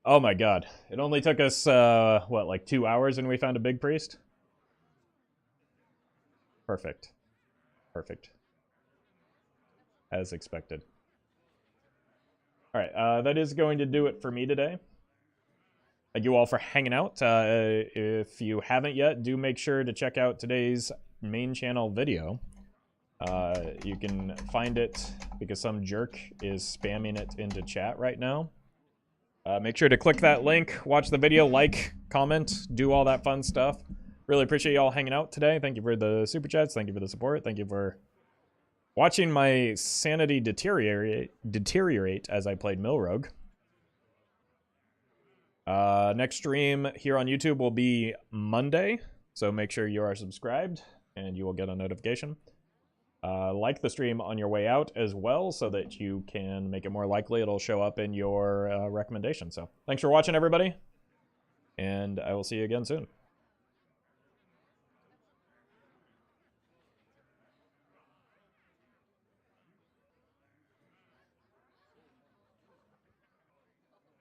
Oh my god. It only took us, what, like 2 hours and we found a big priest? Perfect. Perfect. As expected. All right, that is going to do it for me today. Thank you all for hanging out. If you haven't yet, do make sure to check out today's main channel video. You can find it because some jerk is spamming it into chat right now. Make sure to click that link, watch the video, like, comment, do all that fun stuff. Really appreciate y'all hanging out today. Thank you for the super chats. Thank you for the support. Thank you for watching my sanity deteriorate as I played Milrogue. Next stream here on YouTube will be Monday, so make sure you are subscribed and you will get a notification. Like the stream on your way out as well so that you can make it more likely it'll show up in your recommendation. So thanks for watching, everybody, and I will see you again soon.